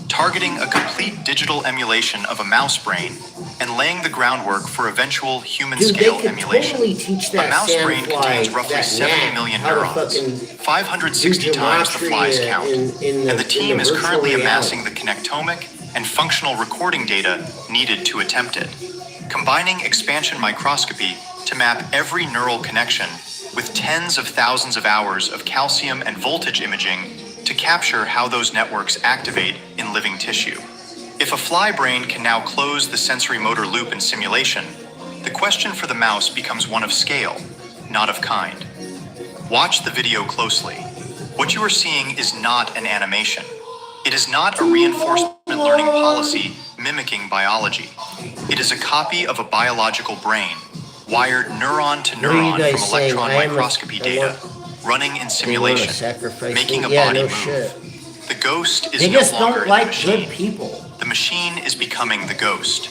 targeting a complete digital emulation of a mouse brain and laying the groundwork for eventual human-scale emulation. Totally teach that A mouse brain sandfly, contains roughly that 70 gnat, million how to neurons, fucking 560 times the fly's count, and the team is currently amassing the connectomic and functional recording data needed to attempt it, combining expansion microscopy to map every neural connection with tens of thousands of hours of calcium and voltage imaging to capture how those networks activate in living tissue. If a fly brain can now close the sensory motor loop in simulation, the question for the mouse becomes one of scale, not of kind. Watch the video closely. What you are seeing is not an animation. It is not a reinforcement learning policy mimicking biology. It is a copy of a biological brain, wired neuron to neuron from electron microscopy data, running in simulation, making a body move. The ghost is no longer in the machine. The machine is becoming the ghost.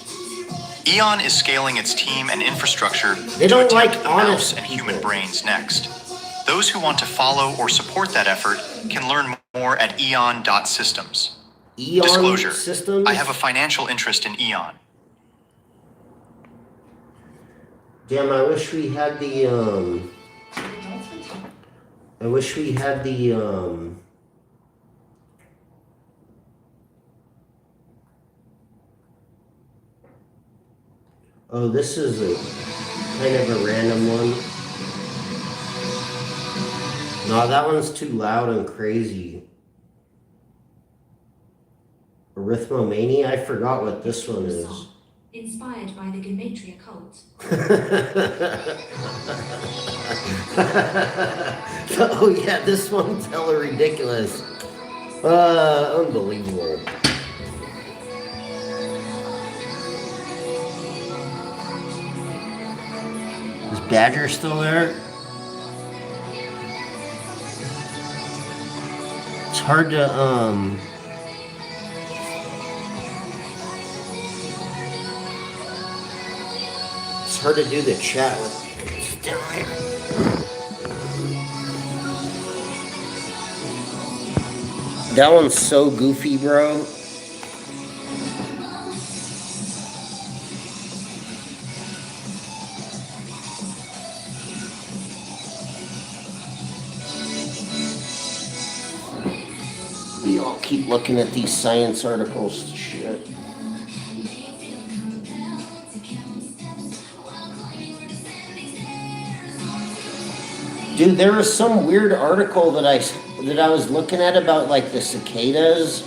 Eon is scaling its team and infrastructure to attempt the mouse and human brains next. Those who want to follow or support that effort can learn more at eon.systems. Disclosure: I have a financial interest in Eon. Damn, I wish we had the, oh, this is a kind of a random one. No, that one's too loud and crazy. Arithmomania? I forgot what this one is. Inspired by the Gematria cult. Oh yeah, this one's hella ridiculous. Unbelievable. Is Badger still there? It's hard to, it's hard to do the chat with still here. That one's so goofy, bro. We all keep looking at these science articles. Shit. Dude, there was some weird article that I was looking at about like the cicadas,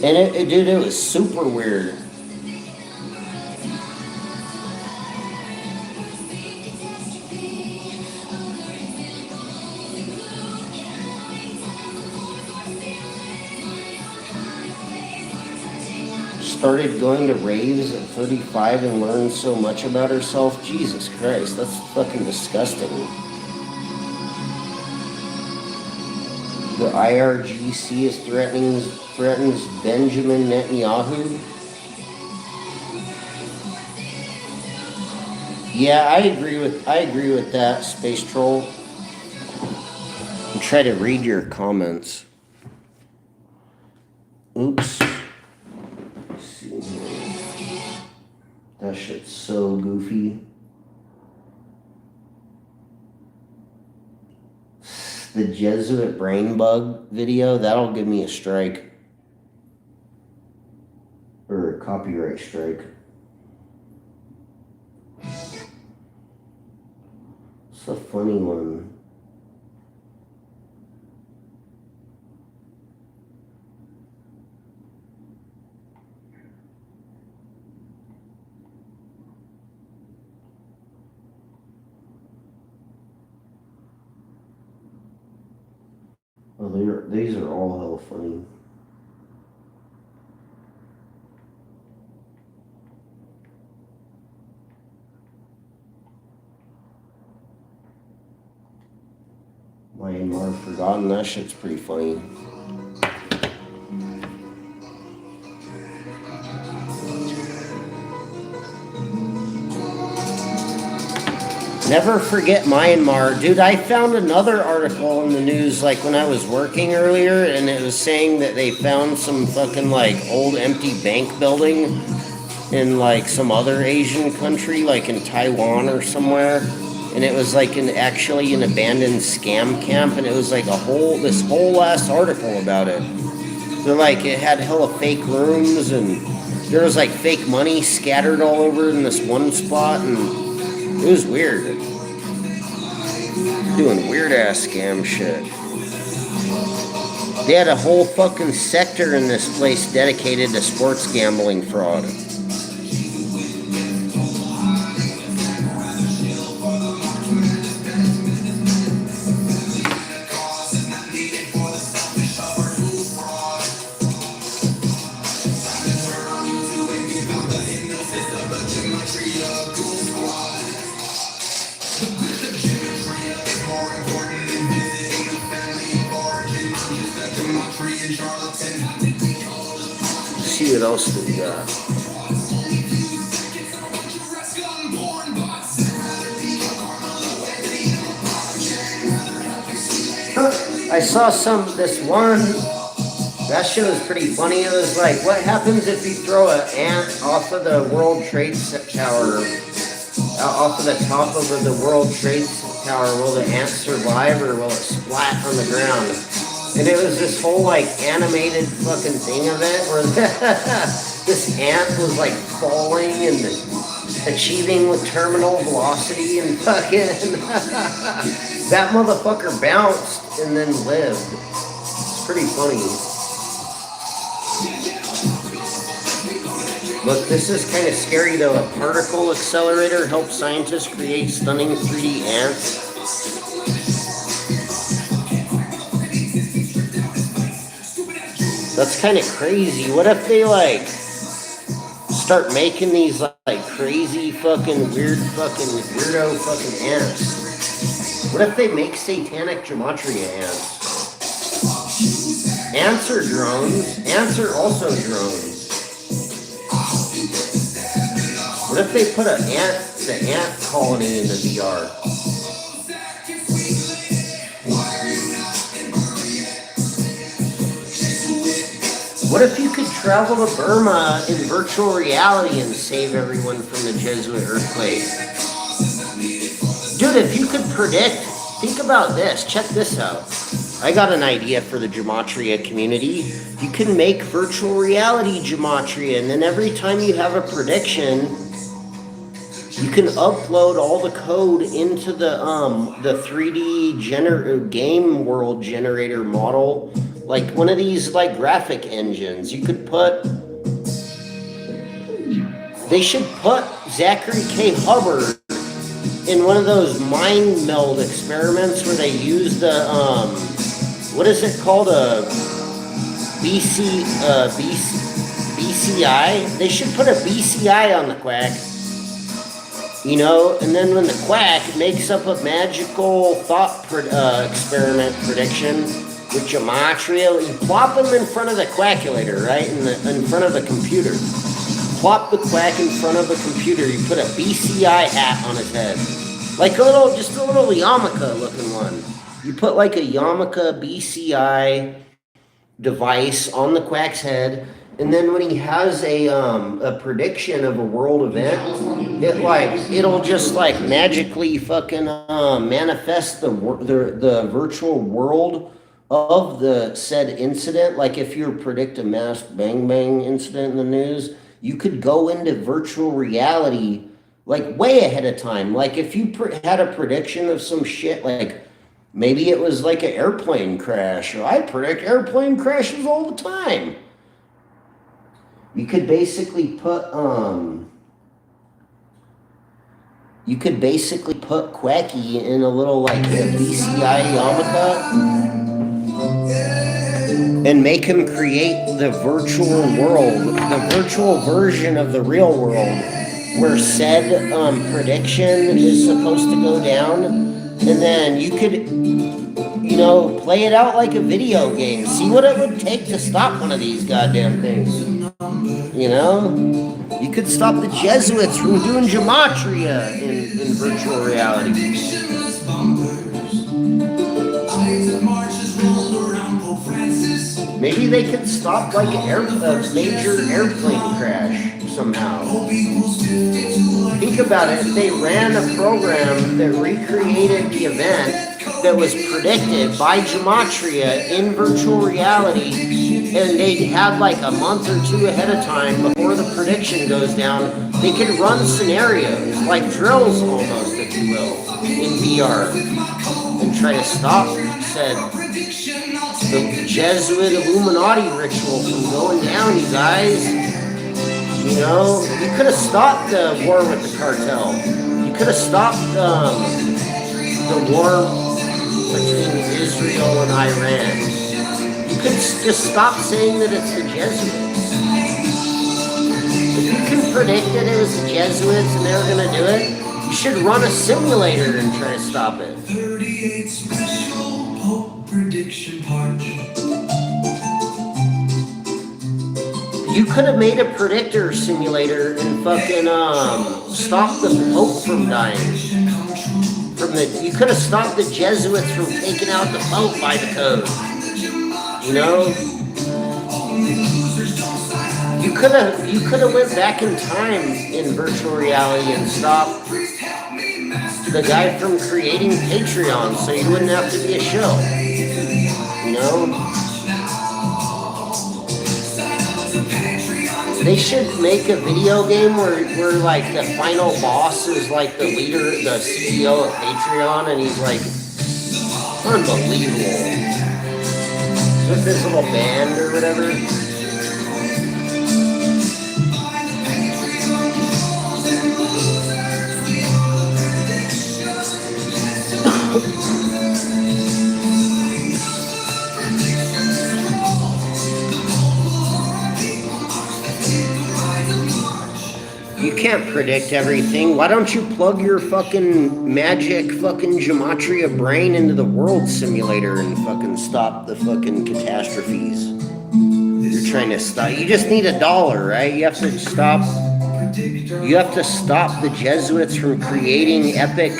and it was super weird. started going to raves at 35 and learned so much about herself. Jesus Christ, that's fucking disgusting. The IRGC is threatens Benjamin Netanyahu. Yeah, I agree with that, Space Troll. And try to read your comments. Oops. Let's see here. That shit's so goofy. The Jesuit brain bug video, that'll give me a strike. Or a copyright strike. It's a funny one. Oh, these are all hella funny. Myanmar Forgotten, that shit's pretty funny. Never forget Myanmar. Dude, I found another article in the news like when I was working earlier, and it was saying that they found some fucking like old empty bank building in like some other Asian country, like in Taiwan or somewhere. And it was like actually an abandoned scam camp, and it was like this whole last article about it. They're like, it had hella fake rooms, and there was like fake money scattered all over in this one spot, and it was weird. Doing weird ass scam shit. They had a whole fucking sector in this place dedicated to sports gambling fraud. See what else we got. I saw this one, that shit was pretty funny. It was like, what happens if you throw an ant off of the World Trade Tower, off of the top of the World Trade Tower? Will the ant survive, or will it splat on the ground? And it was this whole like animated fucking thing of it where this ant was like falling and achieving with terminal velocity and fucking that motherfucker bounced and then lived. It's pretty funny. Look, this is kind of scary though. A particle accelerator helps scientists create stunning 3D ants. That's kind of crazy. What if they like start making these like crazy fucking weird fucking weirdo fucking ants? What if they make satanic gematria ants? Ants are drones. Ants are also drones. What if they put the ant colony in the VR? What if you could travel to Burma in virtual reality and save everyone from the Jesuit earthquake? Dude, if you could predict, think about this, check this out. I got an idea for the gematria community. You can make virtual reality gematria, and then every time you have a prediction, you can upload all the code into the 3D game world generator model. Like one of these like graphic engines. You could they should put Zachary K. Hubbard in one of those mind meld experiments where they use the, what is it called? BCI. They should put a BCI on the quack. You know, and then when the quack makes up a magical thought experiment prediction with gematria, you plop them in front of the quackulator, right? In front of the computer. Plop the quack in front of the computer. You put a BCI hat on his head. Like just a little yarmulke looking one. You put like a yarmulke BCI device on the quack's head, and then when he has a prediction of a world event, it'll just like magically fucking manifest the virtual world of the said incident. Like if you predict a mass bang bang incident in the news, you could go into virtual reality like way ahead of time. Like if you had a prediction of some shit, like maybe it was like an airplane crash, or I predict airplane crashes all the time. You could basically put Quacky in a little like a BCI yarmulke and make him create the virtual world, the virtual version of the real world where said prediction is supposed to go down. And then you could, you know, play it out like a video game. See what it would take to stop one of these goddamn things. You know? You could stop the Jesuits from doing gematria in virtual reality. Maybe they could stop like a major airplane crash somehow. Think about it, if they ran a program that recreated the event that was predicted by gematria in virtual reality, and they had like a month or two ahead of time before the prediction goes down, they could run scenarios, like drills almost, if you will, in VR, and try to stop the Jesuit Illuminati ritual from going down, you guys. You know, you could have stopped the war with the cartel. You could have stopped the war between Israel and Iran. You could just stop saying that it's the Jesuits. If you can predict that it was the Jesuits and they were going to do it, you should run a simulator and try to stop it. 38 special Pope prediction parts. You could have made a predictor simulator and fucking stopped the Pope from dying. You could have stopped the Jesuits from taking out the Pope by the code. You know? You could have went back in time in virtual reality and stopped the guy from creating Patreon so you wouldn't have to be a show. You know? They should make a video game where like the final boss is like the leader, the CEO of Patreon, and he's like unbelievable. With this little band or whatever. You can't predict everything. Why don't you plug your fucking magic fucking gematria brain into the world simulator and fucking stop the fucking catastrophes you're trying to stop? You just need $1, right? You have to stop the Jesuits from creating epic,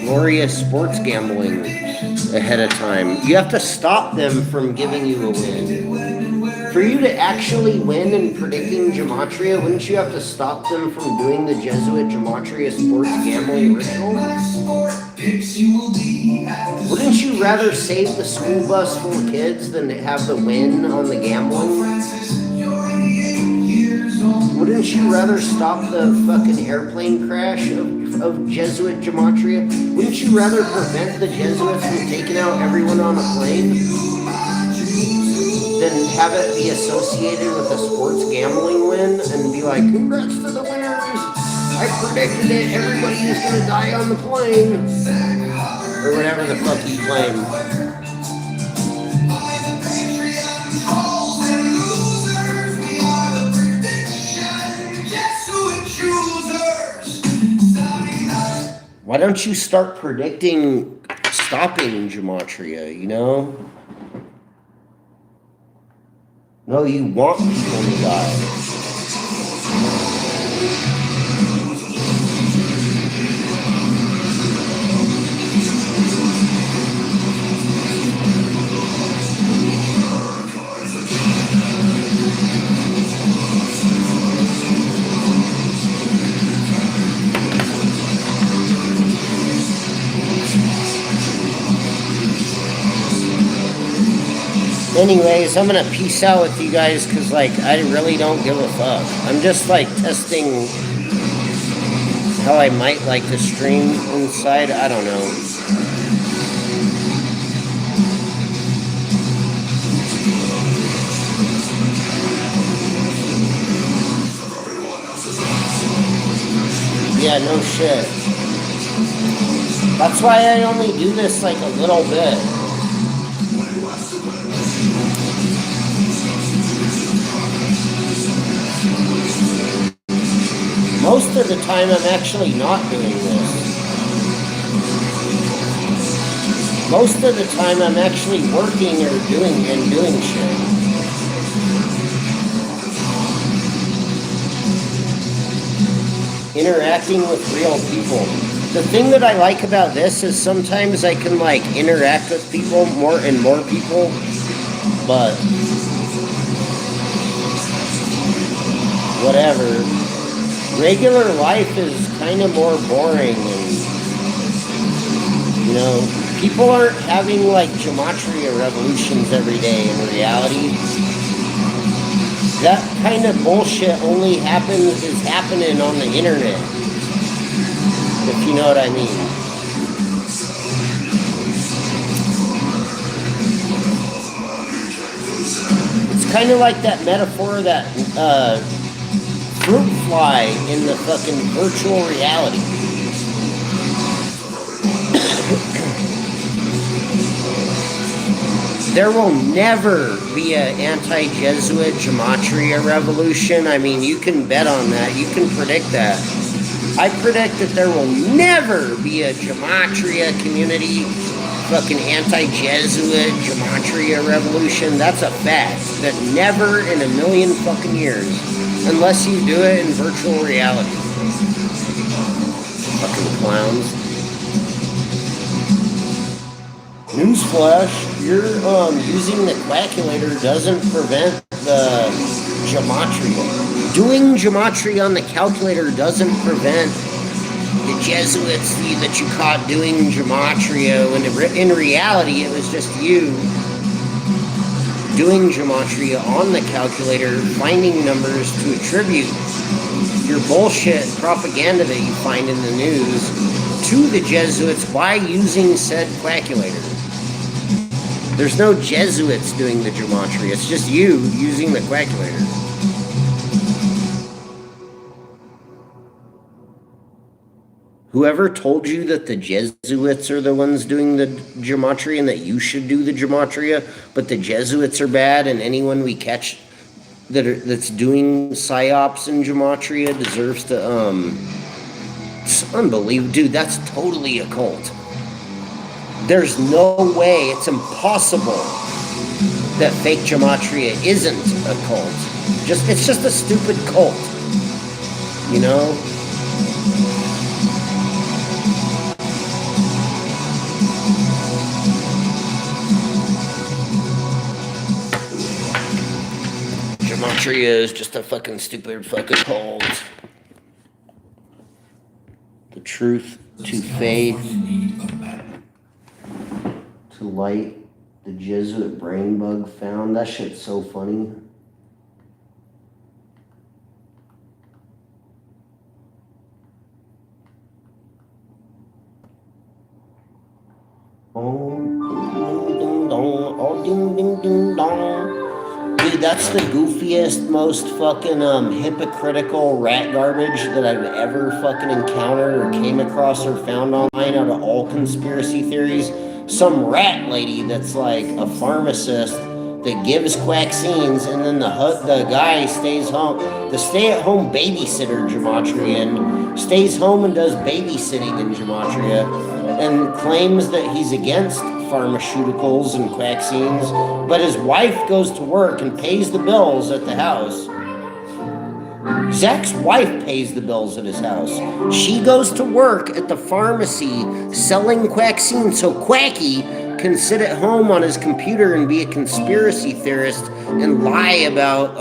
glorious sports gambling ahead of time. You have to stop them from giving you a win. For you to actually win in predicting gematria, wouldn't you have to stop them from doing the Jesuit gematria sports gambling ritual? Wouldn't you rather save the school bus full of kids than to have the win on the gambling? Wouldn't you rather stop the fucking airplane crash of Jesuit gematria? Wouldn't you rather prevent the Jesuits from taking out everyone on a plane than have it be associated with a sports gambling win and be like, congrats to the winners! I predicted it, everybody is gonna die on the plane! Or whatever the fuck you claim. Why don't you start predicting stopping gematria, you know? No, you want people to die. Anyways, I'm gonna peace out with you guys because, like, I really don't give a fuck. I'm just, like, testing how I might like to stream inside. I don't know. Yeah, no shit. That's why I only do this, like, a little bit. Most of the time, I'm actually not doing this. Most of the time, I'm actually working or doing shit. Interacting with real people. The thing that I like about this is sometimes I can, like, interact with people, more people, but whatever. Regular life is kind of more boring, and, you know, people aren't having, like, gematria revolutions every day in reality. That kind of bullshit only is happening on the internet, if you know what I mean. It's kind of like that metaphor of that, fruit fly in the fucking virtual reality. There will never be an anti-Jesuit gematria revolution. I mean, you can bet on that. You can predict that. I predict that there will never be a gematria community, fucking anti-Jesuit gematria revolution. That's a fact. That never in a million fucking years. Unless you do it in virtual reality. Fucking clowns. Newsflash, you're using the calculator doesn't prevent the gematria. Doing gematria on the calculator doesn't prevent the Jesuits that you caught doing gematria when in reality it was just you doing gematria on the calculator, finding numbers to attribute your bullshit propaganda that you find in the news to the Jesuits by using said calculator. There's no Jesuits doing the gematria, it's just you using the calculator. Whoever told you that the Jesuits are the ones doing the gematria and that you should do the gematria, but the Jesuits are bad and anyone we catch that's doing psyops and gematria deserves to, it's unbelievable. Dude, that's totally a cult. There's no way, it's impossible that fake gematria isn't a cult. It's just a stupid cult, you know? Gematria is just a fucking stupid fucking cult. The truth to faith, to light, the Jesuit brain bug found. That shit's so funny. Oh, ding, ding, dong. Oh, ding, ding, ding, dong. Dude, that's the goofiest, most fucking hypocritical rat garbage that I've ever fucking encountered or came across or found online out of all conspiracy theories. Some rat lady that's like a pharmacist that gives vaccines, and then the guy stays home, the stay-at-home babysitter gematria, and stays home and does babysitting in Gematria, and claims that he's against pharmaceuticals and vaccines, but his wife goes to work and pays the bills at the house. Zach's wife pays the bills at his house. She goes to work at the pharmacy selling vaccines so Quacky can sit at home on his computer and be a conspiracy theorist and lie about,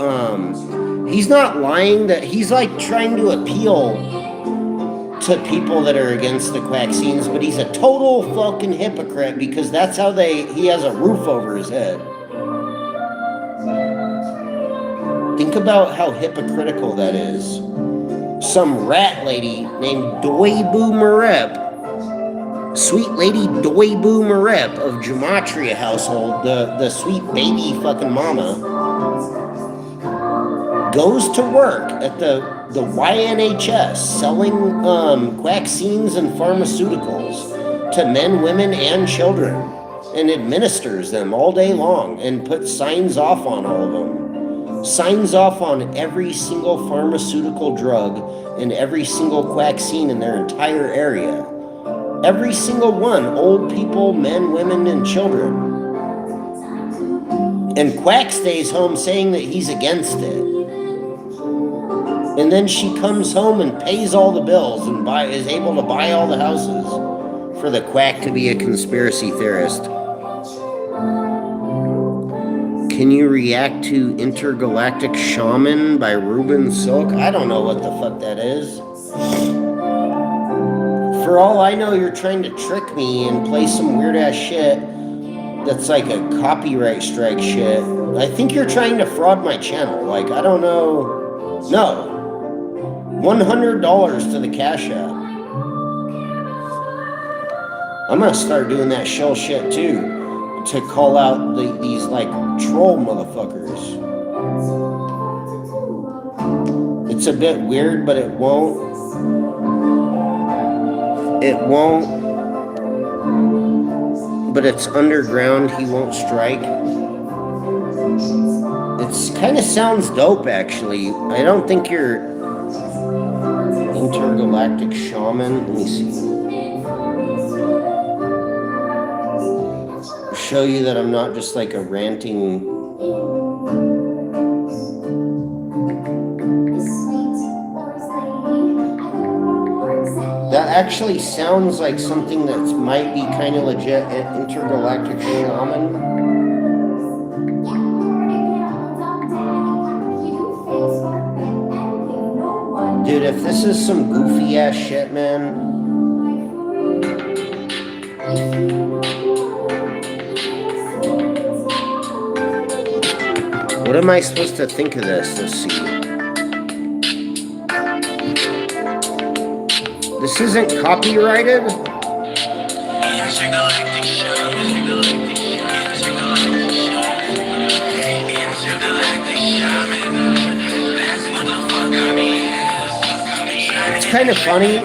he's not lying, that he's like trying to appeal to people that are against the vaccines, but he's a total fucking hypocrite because that's how he has a roof over his head. Think about how hypocritical that is. Some rat lady named Doibu Marep, sweet lady Doibu Marep of Gematria household, the sweet baby fucking mama, goes to work at the YNHS selling vaccines and pharmaceuticals to men, women, and children, and administers them all day long and puts signs off on all of them. Signs off on every single pharmaceutical drug and every single vaccine in their entire area. Every single one, old people, men, women, and children. And Quack stays home saying that he's against it. And then she comes home and pays all the bills and is able to buy all the houses for the Quack to be a conspiracy theorist. Can you react to Intergalactic Shaman by Ruben Silk? I don't know what the fuck that is. For all I know, you're trying to trick me and play some weird ass shit that's like a copyright strike shit. I think you're trying to fraud my channel. Like, I don't know. No. $100 to the Cash App. I'm gonna start doing that shell shit too, to call out these like troll motherfuckers. It's a bit weird, but it won't. But it's underground, he won't strike. It's kind of sounds dope, actually. I don't think you're Intergalactic Shaman. Let me see. Show you that I'm not just like a ranting. That actually sounds like something that might be kind of legit. Intergalactic Shaman. Dude, if this is some goofy ass shit, man. What am I supposed to think of this? Let's see. This isn't copyrighted? It's kind of funny.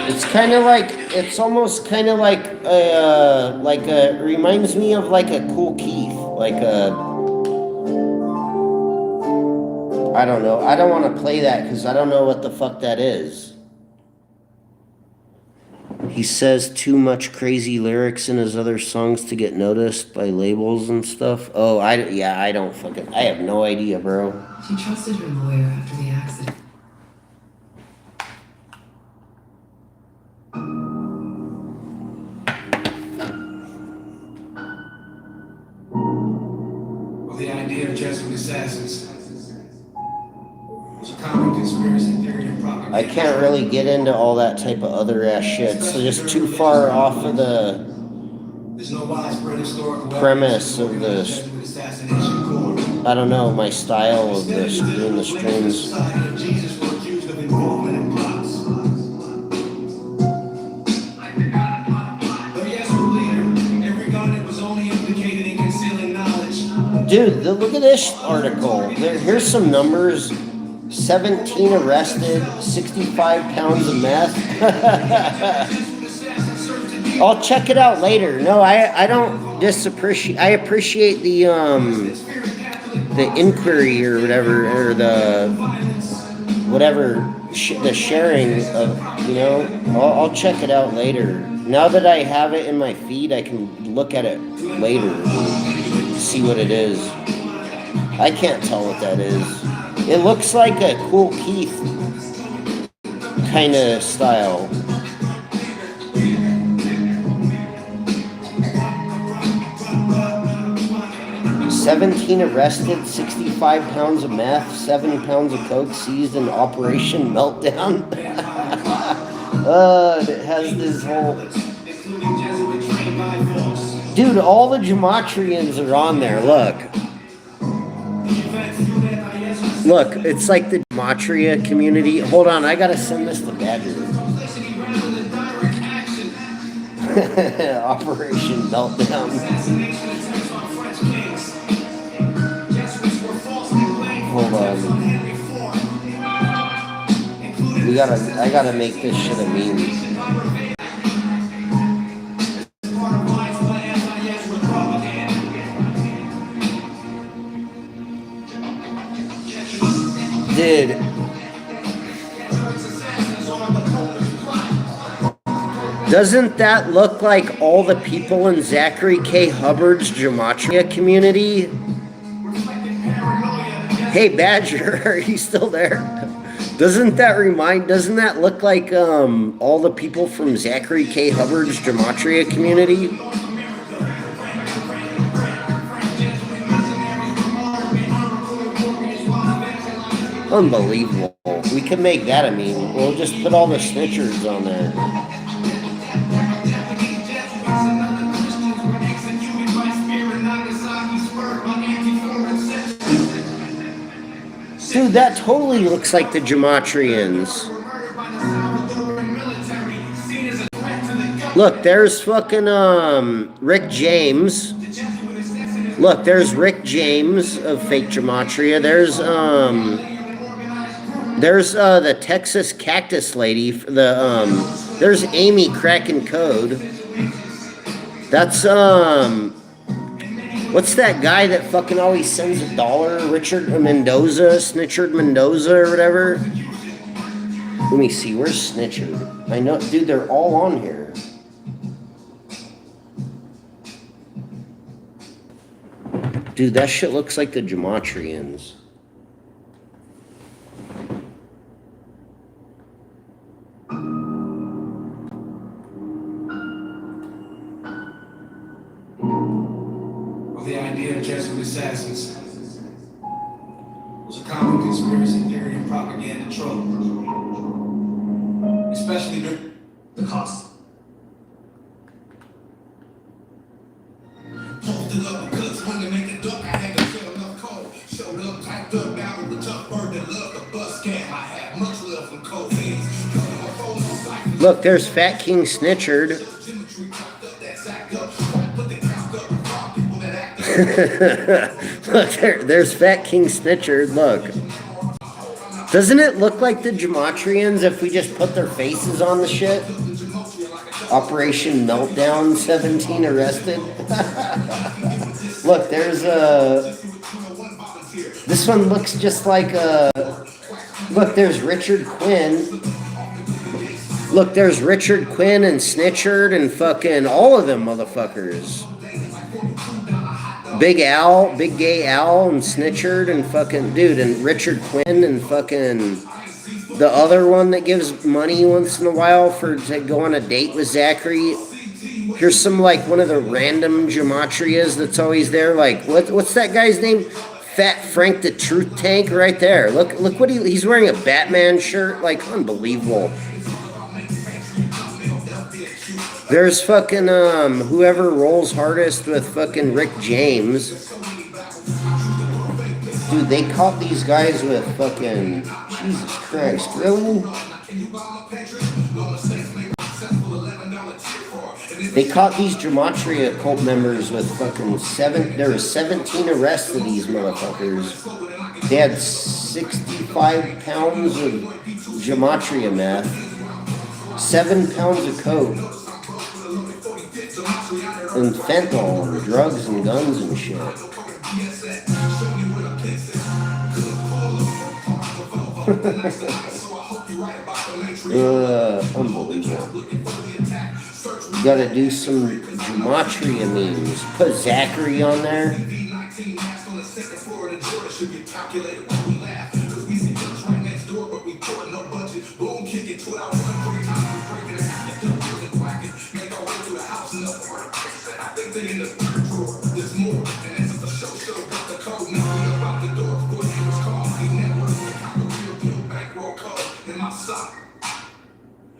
It's kind of like, it's almost kind of like a, reminds me of like a Cool Keith, like a, I don't know. I don't want to play that because I don't know what the fuck that is. He says too much crazy lyrics in his other songs to get noticed by labels and stuff. Oh, I have no idea, bro. She trusted her lawyer after the accident. Well, the idea of Jesuit assassins was a common conspiracy theory and propaganda. I can't really get into all that type of other ass shit. It's just too far off of the premise of this. I don't know, my style of this, doing the streams. Dude, look at this article. Here's some numbers. 17 arrested, 65 pounds of meth. I'll check it out later. No, I don't disappreciate. I appreciate the the inquiry or whatever, or the the sharing of, you know, I'll check it out later. Now that I have it in my feed, I can look at it later and see what it is. I can't tell what that is. It looks like a Cool Keith kind of style. "17 arrested, 65 pounds of meth, 7 pounds of coke seized in Operation Meltdown." It has this whole... Dude, all the Gematrians are on there, look. Look, it's like the Gematria community. Hold on, I gotta send this to Badger. Operation Meltdown. Hold on. I gotta make this shit a meme. Dude. Doesn't that look like all the people in Zachary K. Hubbard's Gematria community? Hey, Badger, are you still there? Doesn't that look like all the people from Zachary K. Hubbard's Gematria community? Unbelievable. We can make that a meme. We'll just put all the snitchers on there. Dude, that totally looks like the Gematrians. Look, there's fucking Rick James. Look, there's Rick James of fake Gematria. There's the Texas Cactus Lady. There's Amy cracking code. That's what's that guy that fucking always sends $1? Richard Mendoza, Snitchard Mendoza or whatever. Let me see, where's Snitchard? I know, dude, they're all on here. Dude, that shit looks like the Gematrians. The idea of Jesuit assassins was a common conspiracy theory and propaganda trope, especially during the cost. Posted up because when they make a duck, I had to shut enough cold. Showed up, typed up, down with the tough bird that loved the bus cam. I had much love from cold hands. Look, there's Fat King Snitchard. Look, there's Fat King Snitchard, look. Doesn't it look like the Gematrians if we just put their faces on the shit? Operation Meltdown, 17 arrested. Look, there's this one looks just like look, there's Richard Quinn. Look, there's Richard Quinn and Snitchard and fucking all of them motherfuckers. Big Al, Big Gay Al and Snitchard and fucking, dude, and Richard Quinn and fucking the other one that gives money once in a while to go on a date with Zachary. Here's some, like, one of the random Gematrias that's always there. Like, what's that guy's name? Fat Frank the Truth Tank right there. Look what he's wearing, a Batman shirt. Like, unbelievable. There's fucking, whoever rolls hardest with fucking Rick James. Dude, they caught these guys with fucking, Jesus Christ, really? They caught these Gematria cult members with fucking there were 17 arrests of these motherfuckers. They had 65 pounds of Gematria meth, 7 pounds of coke, and fentanyl and drugs and guns and shit. Unbelievable. You gotta do some gematria memes. Put Zachary on there.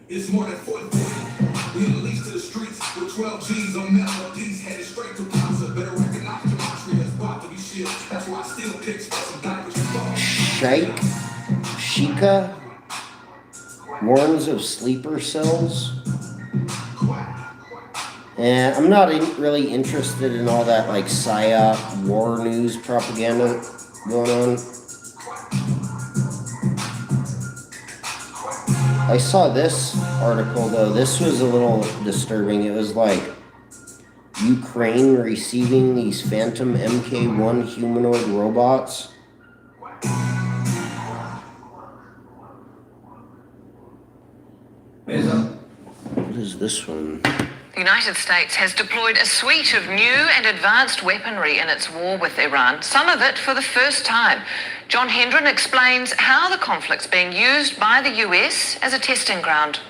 It's more than 40. We unleashed to the streets with 12 G's on melodies, headed straight to Plaza. Better recognize gematria is about to be shit. That's why I still pick some diapers. Sheikah warns of sleeper cells. And I'm not really interested in all that like PSYOP war news propaganda going on. I saw this article though. This was a little disturbing. It was like Ukraine receiving these Phantom MK1 humanoid robots. What is this one? The United States has deployed a suite of new and advanced weaponry in its war with Iran, some of it for the first time. John Hendren explains how the conflict's being used by the US as a testing ground.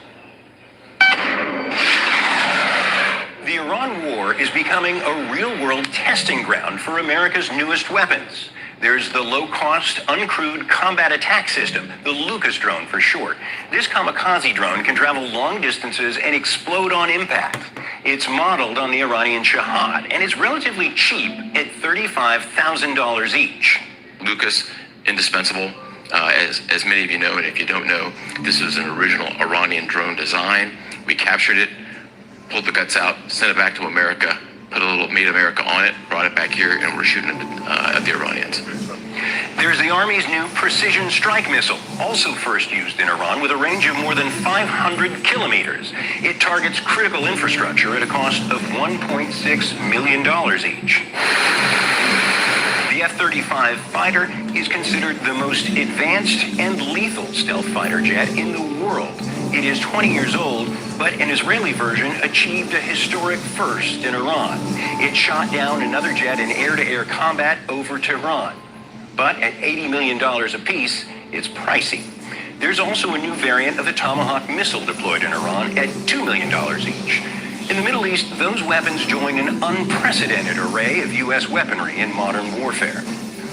The Iran war is becoming a real-world testing ground for America's newest weapons. There's the low-cost, uncrewed combat attack system, the Lucas drone for short. This kamikaze drone can travel long distances and explode on impact. It's modeled on the Iranian Shahad, and it's relatively cheap at $35,000 each. Lucas, indispensable. As many of you know, and if you don't know, this is an original Iranian drone design. We captured it, pulled the guts out, sent it back to America, put a little Made America on it, brought it back here, and we're shooting it at the Iranians. There's the Army's new precision strike missile, also first used in Iran with a range of more than 500 kilometers. It targets critical infrastructure at a cost of $1.6 million each. The F-35 fighter is considered the most advanced and lethal stealth fighter jet in the world. It is 20 years old, but an Israeli version achieved a historic first in Iran. It shot down another jet in air-to-air combat over Tehran. But at $80 million apiece, it's pricey. There's also a new variant of the Tomahawk missile deployed in Iran at $2 million each. In the Middle East, those weapons join an unprecedented array of U.S. weaponry in modern warfare.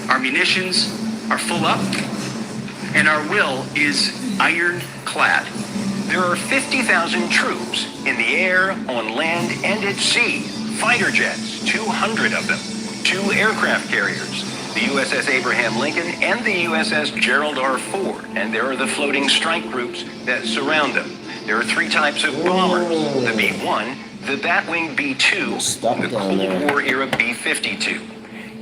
Our munitions are full up, and our will is ironclad. There are 50,000 troops in the air, on land, and at sea. Fighter jets, 200 of them. 2 aircraft carriers, the USS Abraham Lincoln and the USS Gerald R. Ford. And there are the floating strike groups that surround them. There are 3 types of bombers, the B-1, the Batwing B-2, the Cold War era B-52.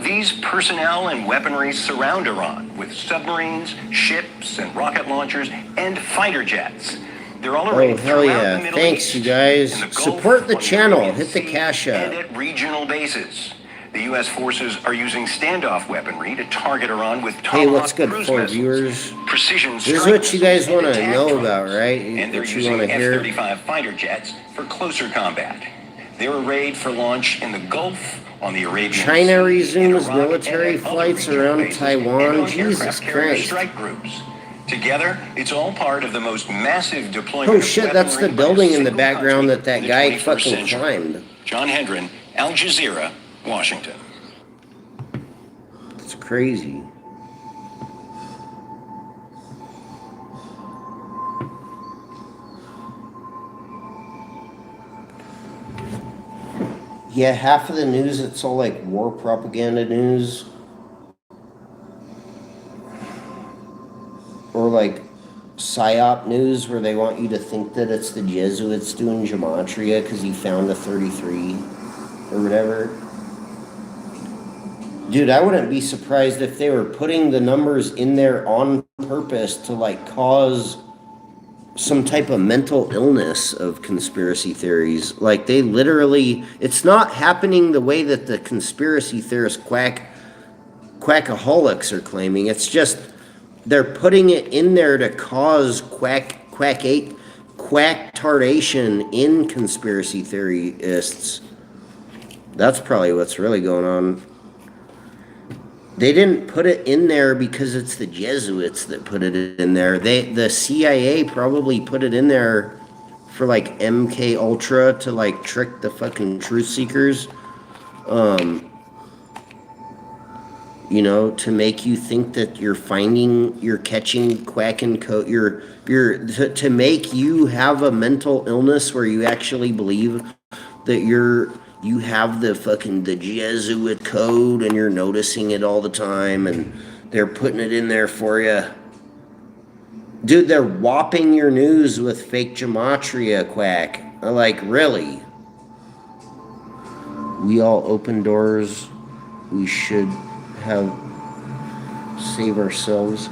These personnel and weaponry surround Iran with submarines, ships, and rocket launchers, and fighter jets. They're all arrayed hell throughout yeah. the Middle Thanks, East, you guys. in the Gulf, Support the on channel. Arabian Hit the Sea, cash and up. at regional bases. The U.S. forces are using standoff weaponry to target Iran with Hey, what's Tomahawk good, cruise 4 missiles, viewers? precision This is strike what you guys missiles, want and to attack know drones. about, right? And they're What you using want to hear? F-35 fighter jets for closer combat. They're arrayed for launch in the Gulf, on the Arabian Sea, China resumes in Iraq, military and at other flights regional around bases, and Taiwan. on Jesus aircraft carrier Christ. strike groups. Together, it's all part of the most massive deployment Oh of shit, that's the weaponry by a building in the single background country that in the guy 21st fucking century. climbed. John Hendren, Al Jazeera, Washington. It's crazy. Yeah, half of the news, it's all like war propaganda news. Or like PSYOP news where they want you to think that it's the Jesuits doing gematria because he found a 33 or whatever. Dude, I wouldn't be surprised if they were putting the numbers in there on purpose to like cause some type of mental illness of conspiracy theories. Like they literally, it's not happening the way that the conspiracy theorist quackaholics are claiming. It's just they're putting it in there to cause quacktation in conspiracy theorists. That's probably what's really going on. They didn't put it in there because it's the Jesuits that put it in there. The CIA probably put it in there for like MK Ultra to like trick the fucking truth seekers. You know, to make you think that you're catching quack and code, to make you have a mental illness where you actually believe that you have the Jesuit code and you're noticing it all the time and they're putting it in there for you. Dude, they're whopping your news with fake gematria quack. Like, really? We all open doors. We should save ourselves.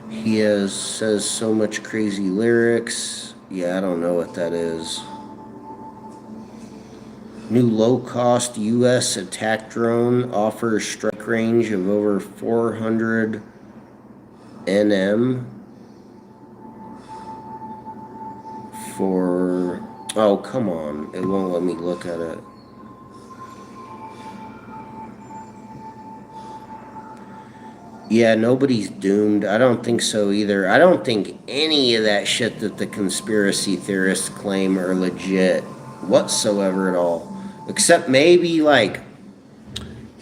He says so much crazy lyrics. Yeah, I don't know what that is. New low-cost U.S. attack drone offers strike range of over 400 nm for... Oh, come on. It won't let me look at it. Yeah, nobody's doomed. I don't think so either. I don't think any of that shit that the conspiracy theorists claim are legit whatsoever at all. Except maybe, like,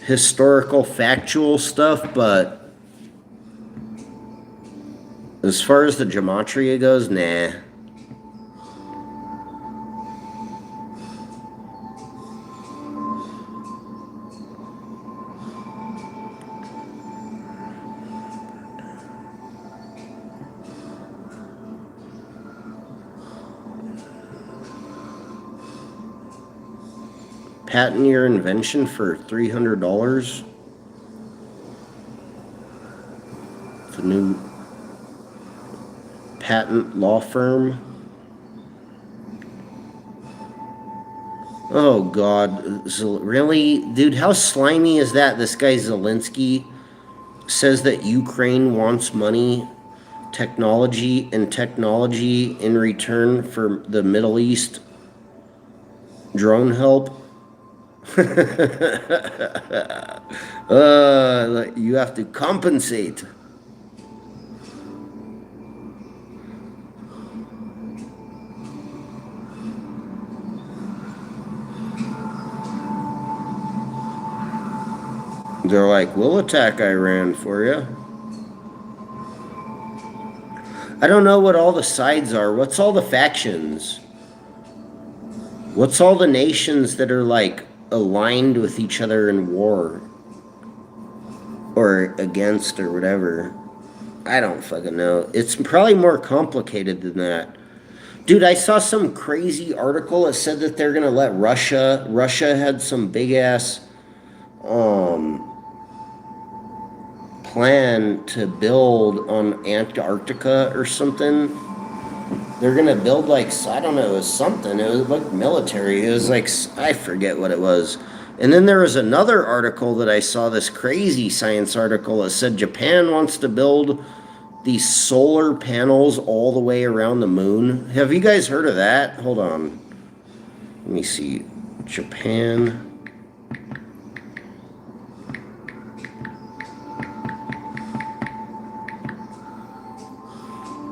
historical, factual stuff, but as far as the gematria goes, nah. Patent your invention for $300. The new patent law firm. Oh God, really? Dude, how slimy is that? This guy Zelensky says that Ukraine wants money, technology in return for the Middle East drone help. You have to compensate. They're like, we'll attack Iran for you. I don't know what all the sides are. What's all the factions? What's all the nations that are like aligned with each other in war or against or whatever? I don't fucking know. It's probably more complicated than that. Dude, I saw some crazy article that said that they're gonna let Russia had some big ass plan to build on Antarctica or something. They're gonna build like, I don't know, it was something. It was like military. It was like, I forget what it was. And then there was another article that I saw, this crazy science article that said Japan wants to build these solar panels all the way around the moon. Have you guys heard of that? Hold on. Let me see. Japan.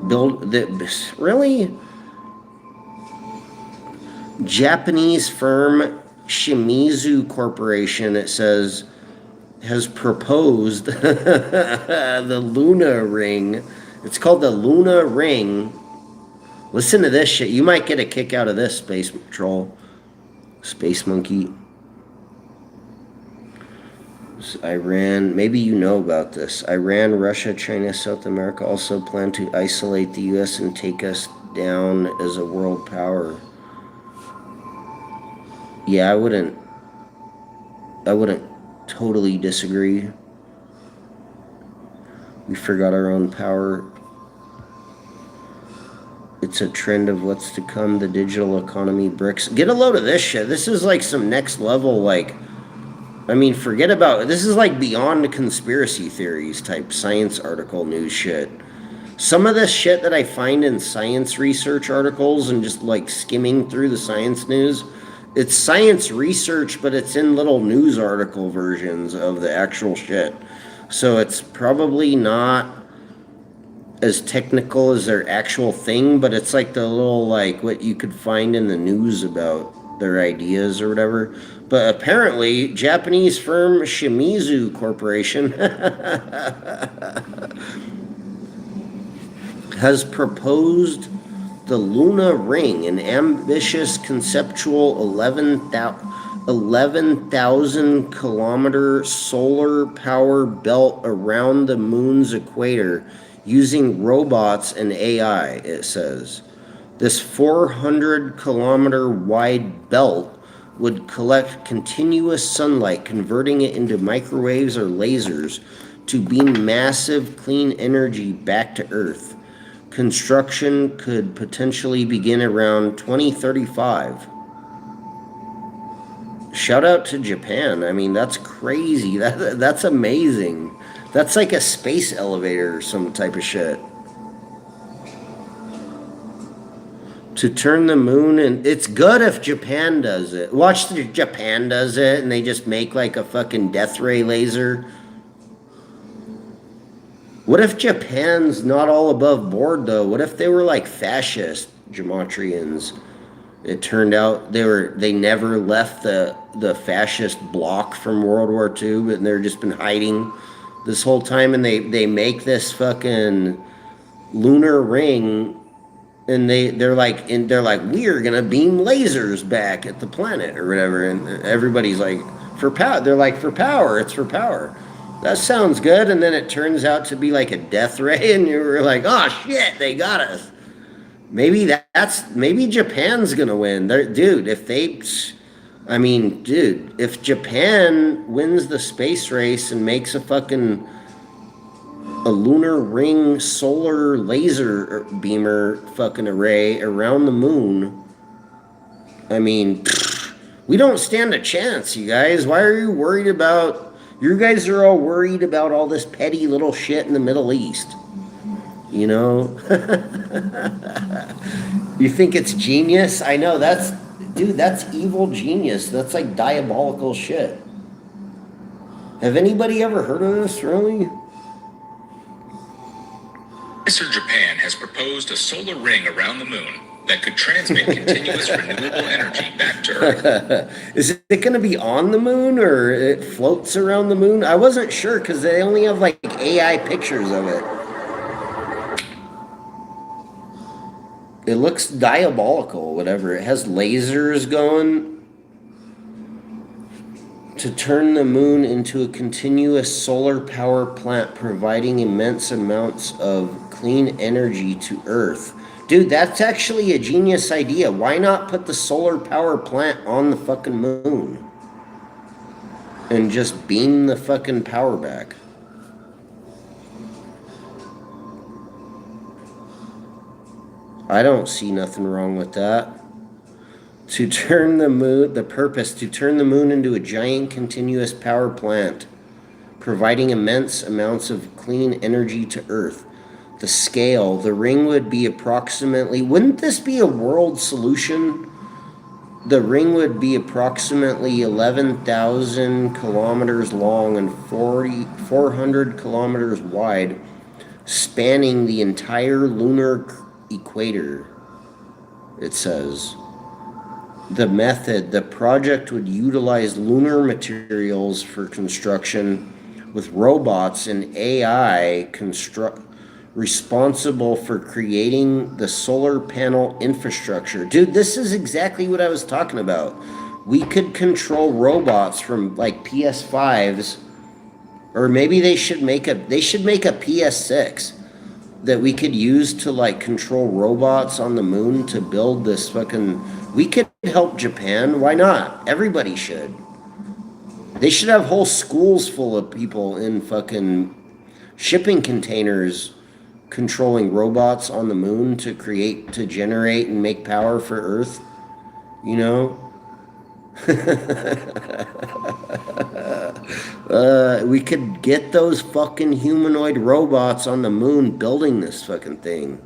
Build the really? Japanese firm Shimizu Corporation, it says, has proposed the Luna Ring. It's called the Luna Ring. Listen to this shit. You might get a kick out of this, Space Troll. Space Monkey. Iran, maybe you know about this. Iran, Russia, China, South America also plan to isolate the U.S. and take us down as a world power. Yeah, I wouldn't totally disagree. We forgot our own power. It's a trend of what's to come, the digital economy, BRICS. Get a load of this shit. This is like some next level, like, I mean, forget about this is like beyond conspiracy theories type science article news shit. Some of this shit that I find in science research articles and just like skimming through the science news, it's science research, but it's in little news article versions of the actual shit. So it's probably not as technical as their actual thing, but it's like the little, like, what you could find in the news about their ideas or whatever. But apparently, Japanese firm Shimizu Corporation has proposed the Luna Ring, an ambitious conceptual 11,000 kilometer solar power belt around the moon's equator using robots and AI, it says. This 400 kilometer wide belt would collect continuous sunlight, converting it into microwaves or lasers to beam massive clean energy back to Earth. Construction could potentially begin around 2035. Shout out to Japan. I mean, that's crazy. That's amazing. That's like a space elevator or some type of shit. To turn the moon, and it's good if Japan does it. Watch the Japan does it and they just make like a fucking death ray laser. What if Japan's not all above board though? What if they were like fascist Gematrians? It turned out they never left the fascist bloc from World War II, but they're just been hiding this whole time, and they make this fucking lunar ring, and they're like we're gonna beam lasers back at the planet or whatever, and everybody's like for power. They're like for power. It's for power. That sounds good, and then it turns out to be like a death ray, and you were like, oh shit, they got us. Maybe maybe Japan's gonna win. Dude, if Japan wins the space race and makes a lunar ring solar laser beamer fucking array around the moon, I mean, we don't stand a chance, you guys. Why are you worried about? You guys are all worried about all this petty little shit in the Middle East. You know? You think it's genius? I know, that's evil genius. That's like diabolical shit. Have anybody ever heard of this, really? Japan has proposed a solar ring around the moon that could transmit continuous renewable energy back to Earth. Is it going to be on the moon or it floats around the moon? I wasn't sure because they only have like AI pictures of it. It looks diabolical, whatever. It has lasers going to turn the moon into a continuous solar power plant, providing immense amounts of clean energy to Earth. Dude, that's actually a genius idea. Why not put the solar power plant on the fucking moon? And just beam the fucking power back. I don't see nothing wrong with that. To turn the moon, the purpose, to turn the moon into a giant continuous power plant, providing immense amounts of clean energy to Earth. The scale, the ring would be approximately, wouldn't this be a world solution? The ring would be approximately 11,000 kilometers long and 400 kilometers wide, spanning the entire lunar equator, it says. The project would utilize lunar materials for construction with robots and AI responsible for creating the solar panel infrastructure. Dude, this is exactly what I was talking about. We could control robots from like PS5s, or maybe they should make a PS6 that we could use to like control robots on the moon to build this fucking. We could help Japan. Why not? Everybody should. They should have whole schools full of people in fucking shipping containers controlling robots on the moon to generate and make power for Earth. You know? We could get those fucking humanoid robots on the moon building this fucking thing.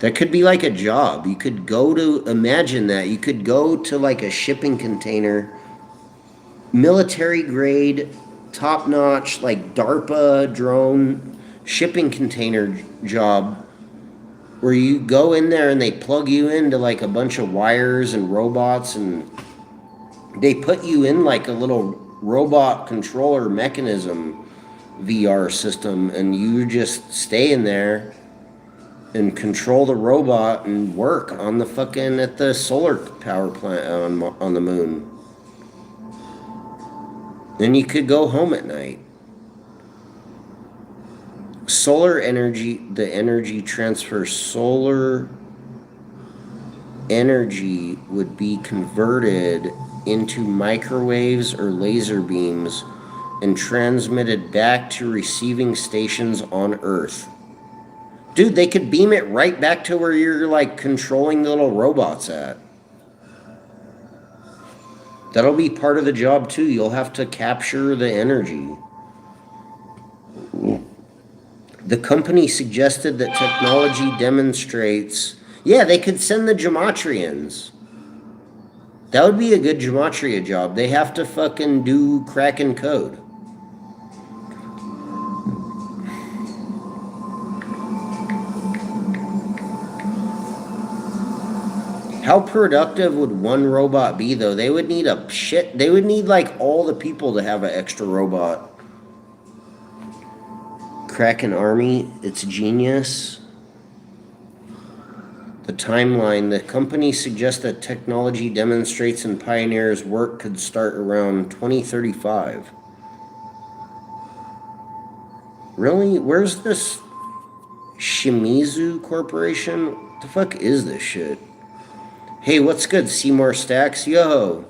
That could be like a job. You could go to, imagine that. You could go to like a shipping container, military grade, top notch, like DARPA drone shipping container job, where you go in there and they plug you into like a bunch of wires and robots, and they put you in like a little robot controller mechanism VR system, and you just stay in there and control the robot and work on the fucking, at the solar power plant on the moon. Then you could go home at night. Solar energy, the energy transfer, solar energy would be converted into microwaves or laser beams and transmitted back to receiving stations on Earth. Dude, they could beam it right back to where you're like controlling the little robots at. That'll be part of the job too. You'll have to capture the energy. The company suggested that technology demonstrates... Yeah, they could send the Gematrians. That would be a good Gematria job. They have to fucking do Kraken code. How productive would one robot be, though? They would need a shit... They would need, like, all the people to have an extra robot. Kraken Army, it's genius. The timeline. The company suggests that technology demonstrates and pioneers work could start around 2035. Really? Where's this Shimizu Corporation? What the fuck is this shit? Hey, what's good, Seymour Stacks? Yo,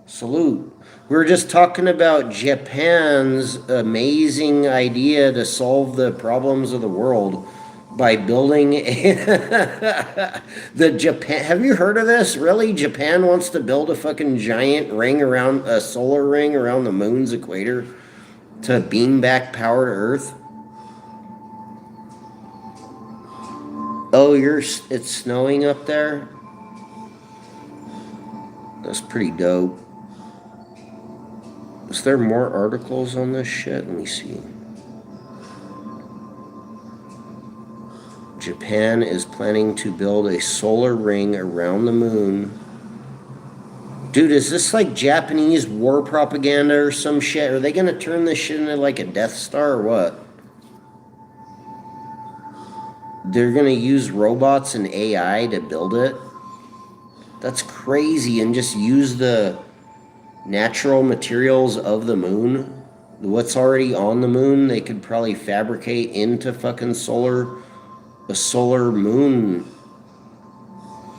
salute. We were just talking about Japan's amazing idea to solve the problems of the world by building the Japan. Have you heard of this? Really? Japan wants to build a fucking giant ring around, a solar ring around the moon's equator to beam back power to Earth? Oh, it's snowing up there? That's pretty dope. Is there more articles on this shit? Let me see. Japan is planning to build a solar ring around the moon. Dude, is this like Japanese war propaganda or some shit? Are they gonna turn this shit into like a Death Star or what? They're gonna use robots and AI to build it? That's crazy. And just use the natural materials of the moon. What's already on the moon, they could probably fabricate into fucking a solar moon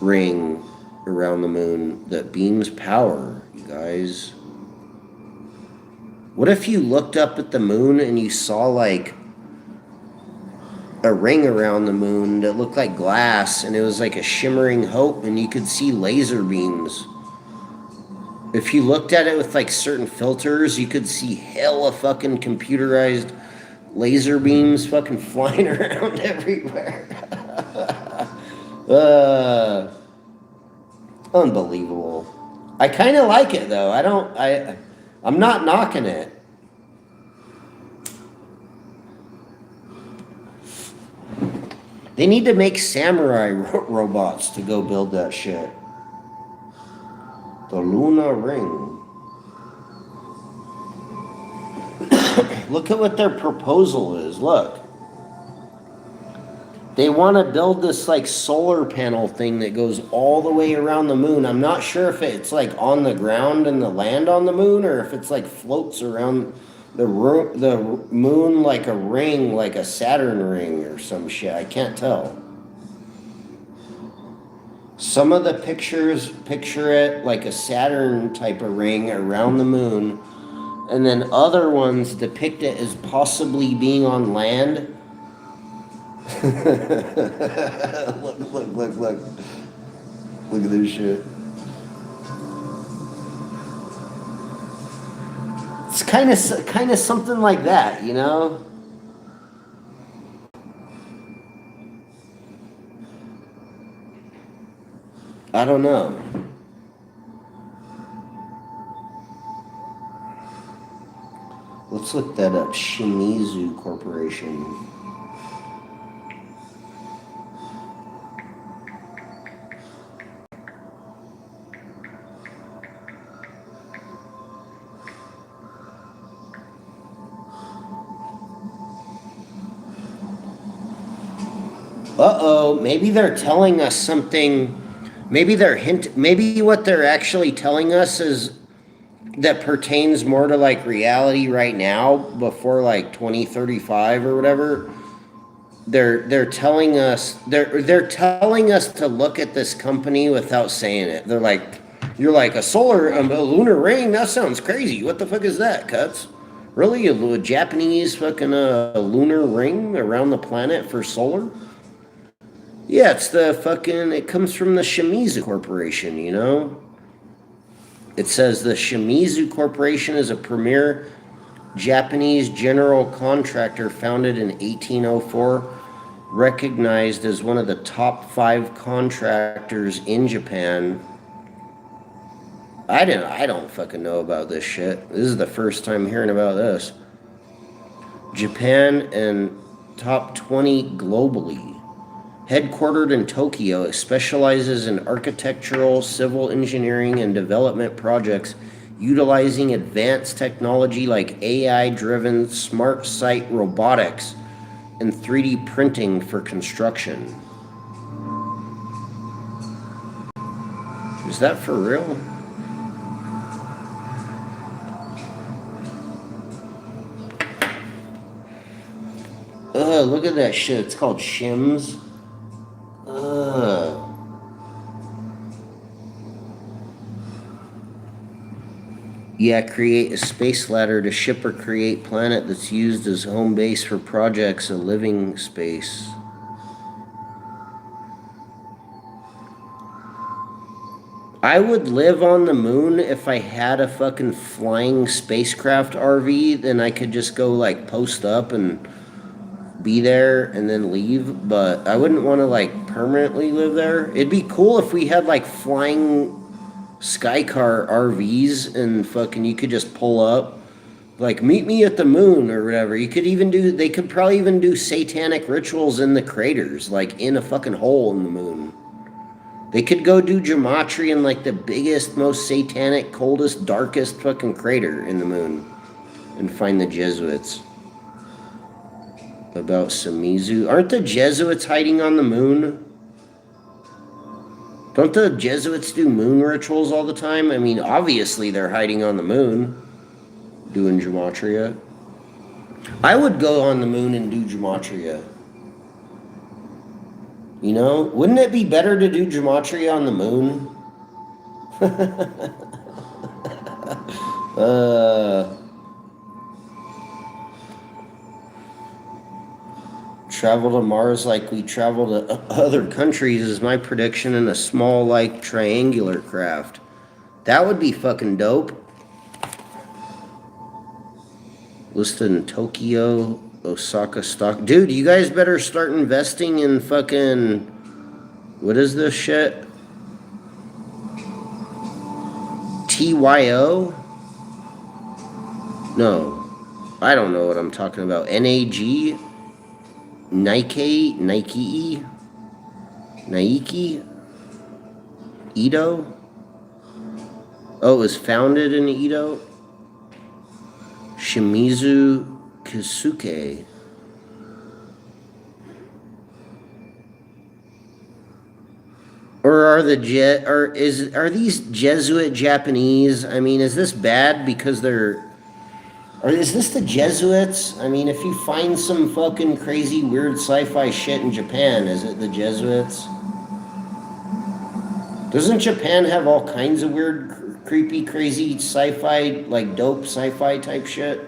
ring around the moon that beams power, you guys. What if you looked up at the moon and you saw like a ring around the moon that looked like glass, and it was like a shimmering hope, and you could see laser beams? If you looked at it with like certain filters, you could see hella fucking computerized laser beams fucking flying around everywhere. Unbelievable. I kind of like it though. I'm not knocking it. They need to make samurai robots to go build that shit. The Luna Ring. Look at what their proposal is. Look. They want to build this like solar panel thing that goes all the way around the moon. I'm not sure if it's like on the ground and the land on the moon, or if it's like floats around the moon like a ring, like a Saturn ring or some shit. I can't tell. Some of the pictures picture it like a Saturn type of ring around the moon, and then other ones depict it as possibly being on land. Look at this shit. It's kind of something like that, you know? I don't know. Let's look that up. Shimizu Corporation. Uh-oh, maybe they're telling us something. Maybe maybe what they're actually telling us is that pertains more to like reality right now before like 2035 or whatever. They're telling us they're telling us to look at this company without saying it. They're like, you're like a lunar ring, that sounds crazy. What the fuck is that, Cuts? Really, a Japanese fucking lunar ring around the planet for solar? Yeah, it comes from the Shimizu Corporation, you know? It says the Shimizu Corporation is a premier Japanese general contractor founded in 1804, recognized as one of the top 5 contractors in Japan. I don't fucking know about this shit. This is the first time hearing about this. Japan and top 20 globally. Headquartered in Tokyo, it specializes in architectural, civil engineering, and development projects utilizing advanced technology like AI-driven smart site robotics and 3D printing for construction. Is that for real? Look at that shit. It's called shims. Yeah, create a space ladder to ship or create planet that's used as home base for projects, a living space. I would live on the moon if I had a fucking flying spacecraft RV, then I could just go like post up and be there and then leave, but I wouldn't want to like permanently live there. It'd be cool if we had like flying skycar RVs and fucking you could just pull up, like meet me at the moon or whatever. They could probably even do satanic rituals in the craters, like in a fucking hole in the moon. They could go do gematria in like the biggest, most satanic, coldest, darkest fucking crater in the moon and find the Jesuits. About Shimizu. Aren't the Jesuits hiding on the moon? Don't the Jesuits do moon rituals all the time? I mean, obviously they're hiding on the moon, doing gematria. I would go on the moon and do gematria. You know? Wouldn't it be better to do gematria on the moon? Travel to Mars like we travel to other countries is my prediction in a small, like, triangular craft. That would be fucking dope. Listed in Tokyo, Osaka stock. Dude, you guys better start investing in fucking... What is this shit? TYO? No. I don't know what I'm talking about. NAG? Nike? Edo? Oh, it was founded in Edo? Shimizu Kisuke. Or are these Jesuit Japanese? I mean, is this bad because they're... Or is this the Jesuits? I mean, if you find some fucking crazy, weird sci-fi shit in Japan, is it the Jesuits? Doesn't Japan have all kinds of weird, creepy, crazy sci-fi, like dope sci-fi type shit?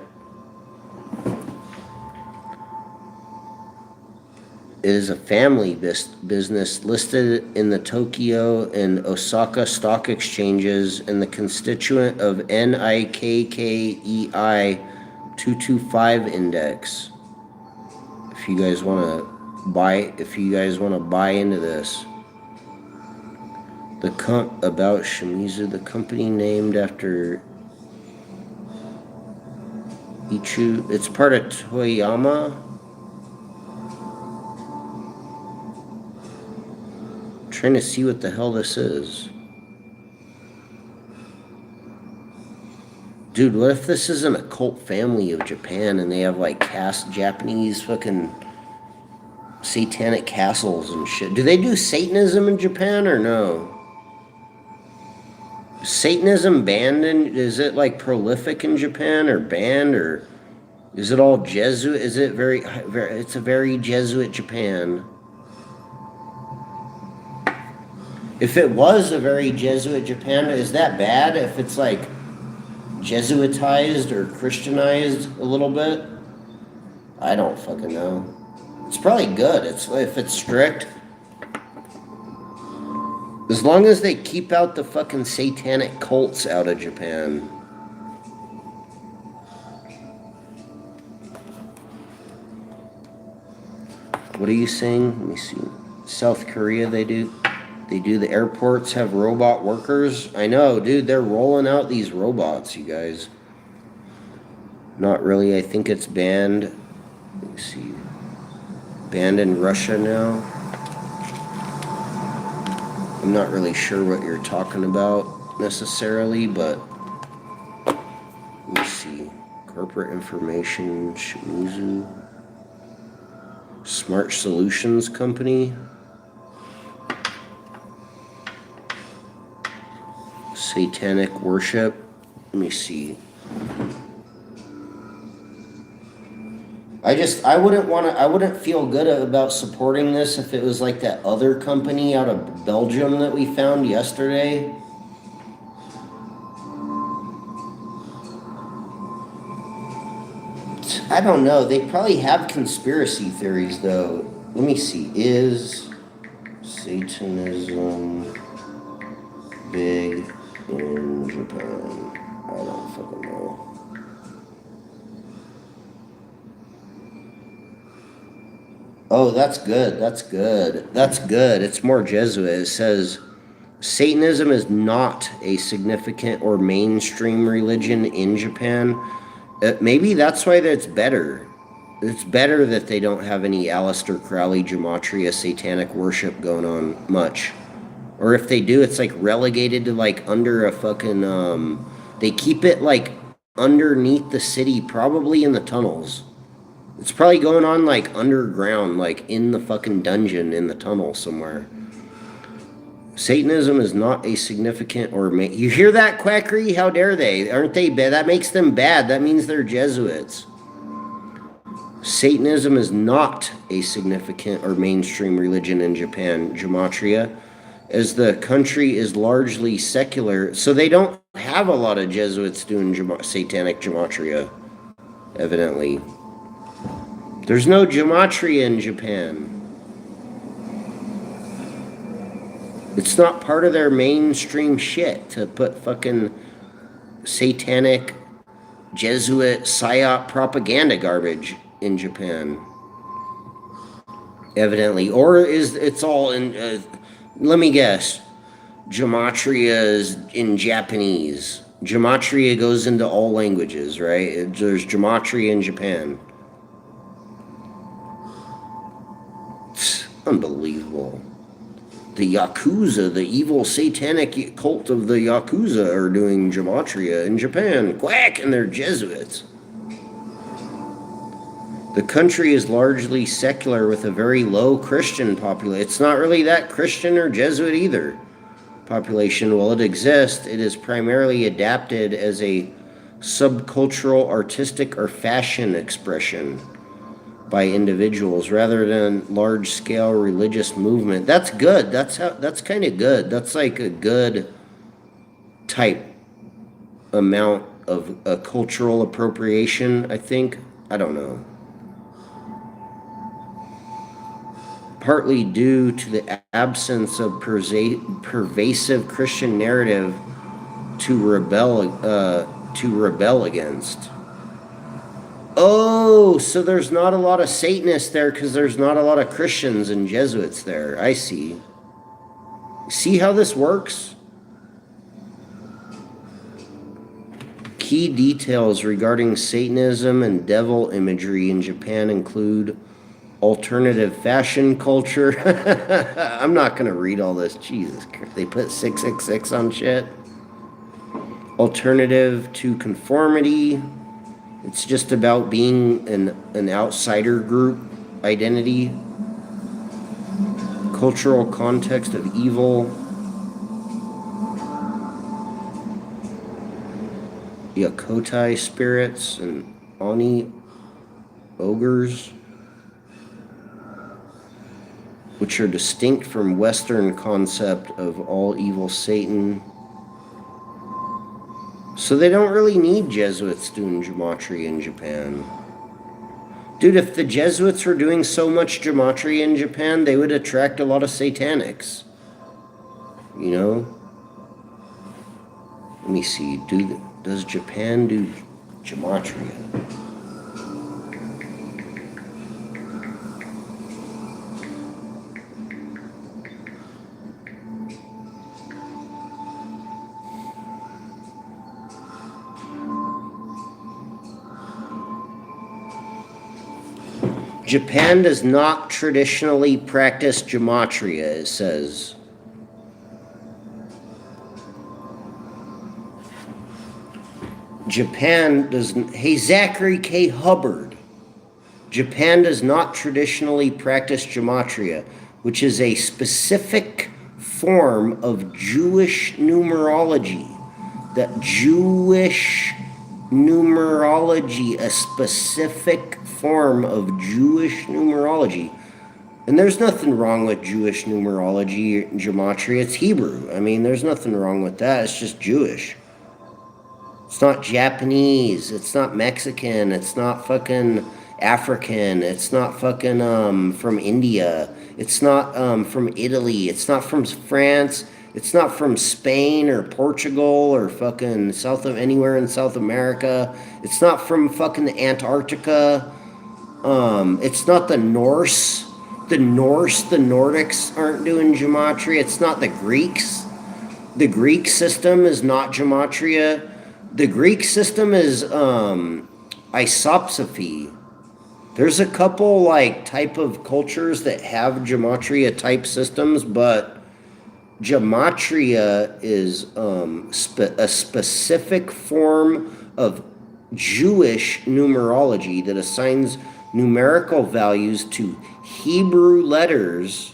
It is a family business listed in the Tokyo and Osaka stock exchanges and the constituent of NIKKEI 225 index. If you guys want to buy into this. About Shimizu, the company named after Ichu. It's part of Toyama. Trying to see what the hell this is. Dude, what if this isn't a cult family of Japan and they have like Japanese fucking satanic castles and shit? Do they do Satanism in Japan or no? Satanism banned is it like prolific in Japan or banned, or is it all Jesuit? Is it it's a very Jesuit Japan. If it was a very Jesuit Japan, is that bad if it's like Jesuitized or Christianized a little bit? I don't fucking know. It's probably good. If it's strict. As long as they keep out the fucking satanic cults out of Japan. What are you saying? Let me see. South Korea, they do the airports have robot workers? I know, dude, they're rolling out these robots, you guys. Not really, I think it's banned. Let me see. Banned in Russia now. I'm not really sure what you're talking about necessarily, but let me see. Corporate information, Shimizu. Smart Solutions Company. Satanic worship. Let me see. I wouldn't feel good about supporting this if it was like that other company out of Belgium that we found yesterday. I don't know. They probably have conspiracy theories though. Let me see. Is Satanism big in Japan? I don't fucking know. Oh, that's good. That's good. That's good. It's more Jesuit. It says Satanism is not a significant or mainstream religion in Japan. Maybe that's why that's better. It's better that they don't have any Aleister Crowley gematria satanic worship going on much. Or if they do, it's like relegated to like under a fucking they keep it like underneath the city, probably in the tunnels. It's probably going on like underground, like in the fucking dungeon in the tunnel somewhere. Satanism is not a significant or you hear that, Quackery? How dare they? Aren't they bad? That makes them bad. That means they're Jesuits. Satanism is not a significant or mainstream religion in Japan, gematria, as the country is largely secular. So they don't have a lot of Jesuits doing satanic gematria, evidently. There's no gematria in Japan. It's not part of their mainstream shit to put fucking satanic Jesuit psyop propaganda garbage in Japan. Evidently. Or it's all in, let me guess, gematria is in Japanese. Gematria goes into all languages, right? There's gematria in Japan. Unbelievable. The Yakuza, the evil satanic cult of the Yakuza, are doing gematria in Japan. Quack! And they're Jesuits. The country is largely secular with a very low Christian population. It's not really that Christian or Jesuit either. Population, while it exists, it is primarily adapted as a subcultural, artistic, or fashion expression by individuals rather than large-scale religious movement. That's good. That's kind of good. That's like a good type amount of a cultural appropriation, I think. I don't know. partly due to the absence of pervasive Christian narrative to rebel against. Oh, so there's not a lot of Satanists there because there's not a lot of Christians and Jesuits there. I see. See how this works? Key details regarding Satanism and devil imagery in Japan include alternative fashion culture. I'm not going to read all this. Jesus Christ. They put 666 on shit. Alternative to conformity. It's just about being an outsider group identity. Cultural context of evil. Yakotai spirits and Oni ogres, which are distinct from Western concept of all evil Satan. So they don't really need Jesuits doing gematria in Japan. Dude, if the Jesuits were doing so much gematria in Japan, they would attract a lot of satanics. You know? Let me see. Does Japan do gematria? Japan does not traditionally practice gematria, it says. Japan doesn't. Hey, Zachary K. Hubbard. Japan does not traditionally practice gematria, which is a specific form of Jewish numerology. That Jewish numerology, a specific form of Jewish numerology. And there's nothing wrong with Jewish numerology, gematria. It's Hebrew. I mean, there's nothing wrong with that. It's just Jewish. It's not Japanese. It's not Mexican. It's not fucking African. It's not fucking from India. It's not from Italy. It's not from France. It's not from Spain or Portugal or fucking anywhere in South America. It's not from fucking Antarctica. It's not the Norse. The Nordics aren't doing gematria. It's not the Greeks. The Greek system is not gematria. The Greek system is isopsophy. There's a couple like type of cultures that have gematria type systems, but gematria is a specific form of Jewish numerology that assigns numerical values to Hebrew letters.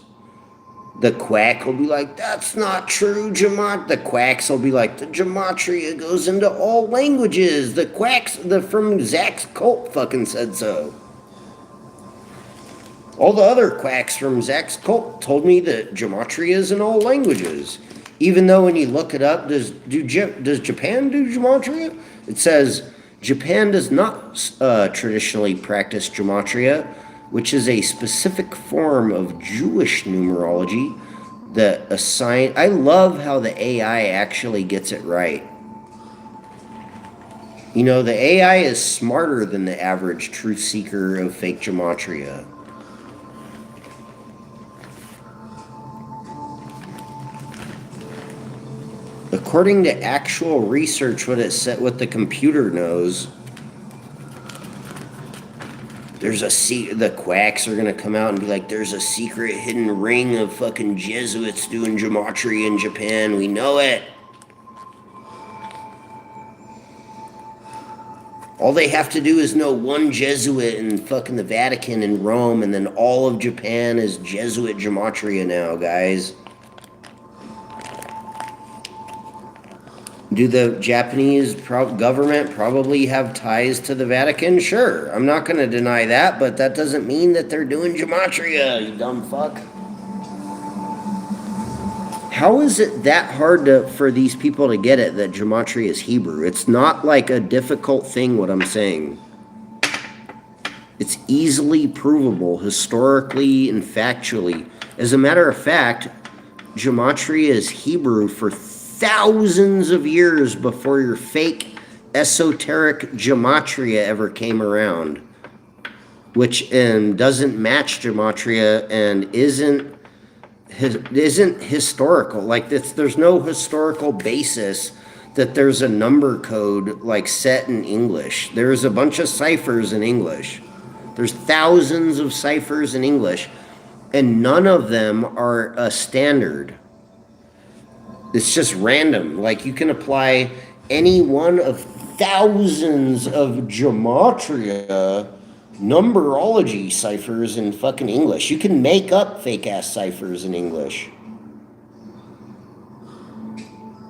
The quack will be like, that's not true, The quacks will be like, the gematria goes into all languages. The quacks from Zach's cult fucking said so. All the other quacks from Zach's cult told me that gematria is in all languages. Even though when you look it up, does Japan do gematria? It says, Japan does not traditionally practice gematria, which is a specific form of Jewish numerology that assign. I love how the AI actually gets it right. You know, the AI is smarter than the average truth seeker of fake gematria. According to actual research, what the computer knows, the quacks are gonna come out and be like, there's a secret hidden ring of fucking Jesuits doing gematria in Japan. We know it. All they have to do is know one Jesuit in fucking the Vatican in Rome, and then all of Japan is Jesuit gematria now, guys. Do the Japanese government probably have ties to the Vatican? Sure, I'm not going to deny that, but that doesn't mean that they're doing gematria, you dumb fuck. How is it that hard for these people to get it that gematria is Hebrew? It's not like a difficult thing, what I'm saying. It's easily provable, historically and factually. As a matter of fact, gematria is Hebrew for thousands of years before your fake esoteric gematria ever came around, which doesn't match gematria and isn't historical. Like there's no historical basis that there's a number code like set in English. There's a bunch of ciphers in English. There's thousands of ciphers in English, and none of them are a standard. It's just random. Like you can apply any one of thousands of gematria numberology ciphers in fucking English. You can make up fake ass ciphers in English.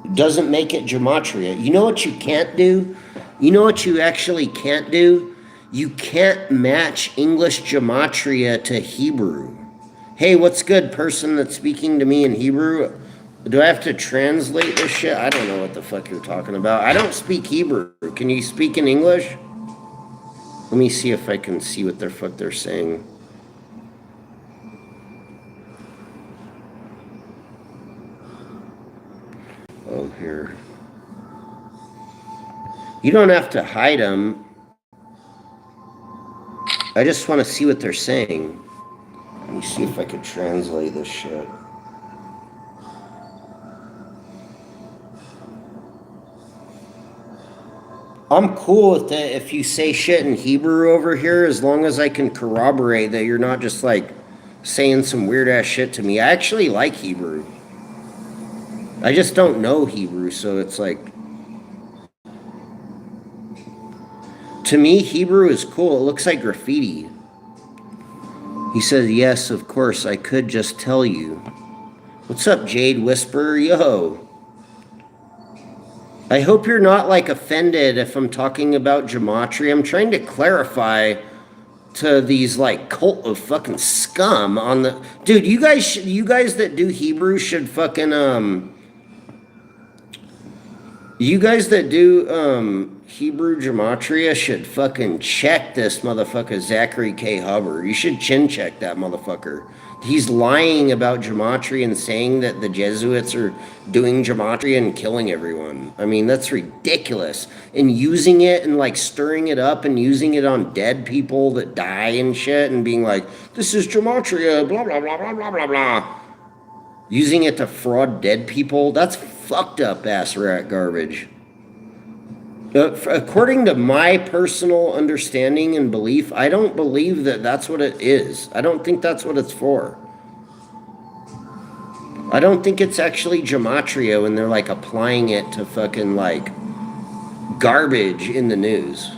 It doesn't make it gematria. You know what you can't do? You know what you actually can't do? You can't match English gematria to Hebrew. Hey, what's good, person that's speaking to me in Hebrew? Do I have to translate this shit? I don't know what the fuck you're talking about. I don't speak Hebrew. Can you speak in English? Let me see if I can see what the fuck they're saying. Oh, here. You don't have to hide them. I just want to see what they're saying. Let me see if I could translate this shit. I'm cool with it if you say shit in Hebrew over here, as long as I can corroborate that you're not just like saying some weird ass shit to me. I actually like Hebrew. I just don't know Hebrew, so it's like, to me, Hebrew is cool. It looks like graffiti. He said, yes, of course, I could just tell you. What's up, Jade Whisperer? Yo. I hope you're not, like, offended if I'm talking about gematria. I'm trying to clarify to these, like, cult of fucking scum on the... Dude, you guys that do Hebrew should fucking, You guys that do, Hebrew gematria should fucking check this motherfucker, Zachary K. Hubbard. You should chin check that motherfucker. He's lying about gematria and saying that the Jesuits are doing gematria and killing everyone. I mean, that's ridiculous. And using it and like stirring it up and using it on dead people that die and shit and being like, this is gematria, blah, blah, blah, blah, blah, blah, blah. Using it to fraud dead people, that's fucked up ass rat garbage. According to my personal understanding and belief, I don't believe that that's what it is. I don't think that's what it's for. I don't think it's actually gematria when they're like applying it to fucking like garbage in the news.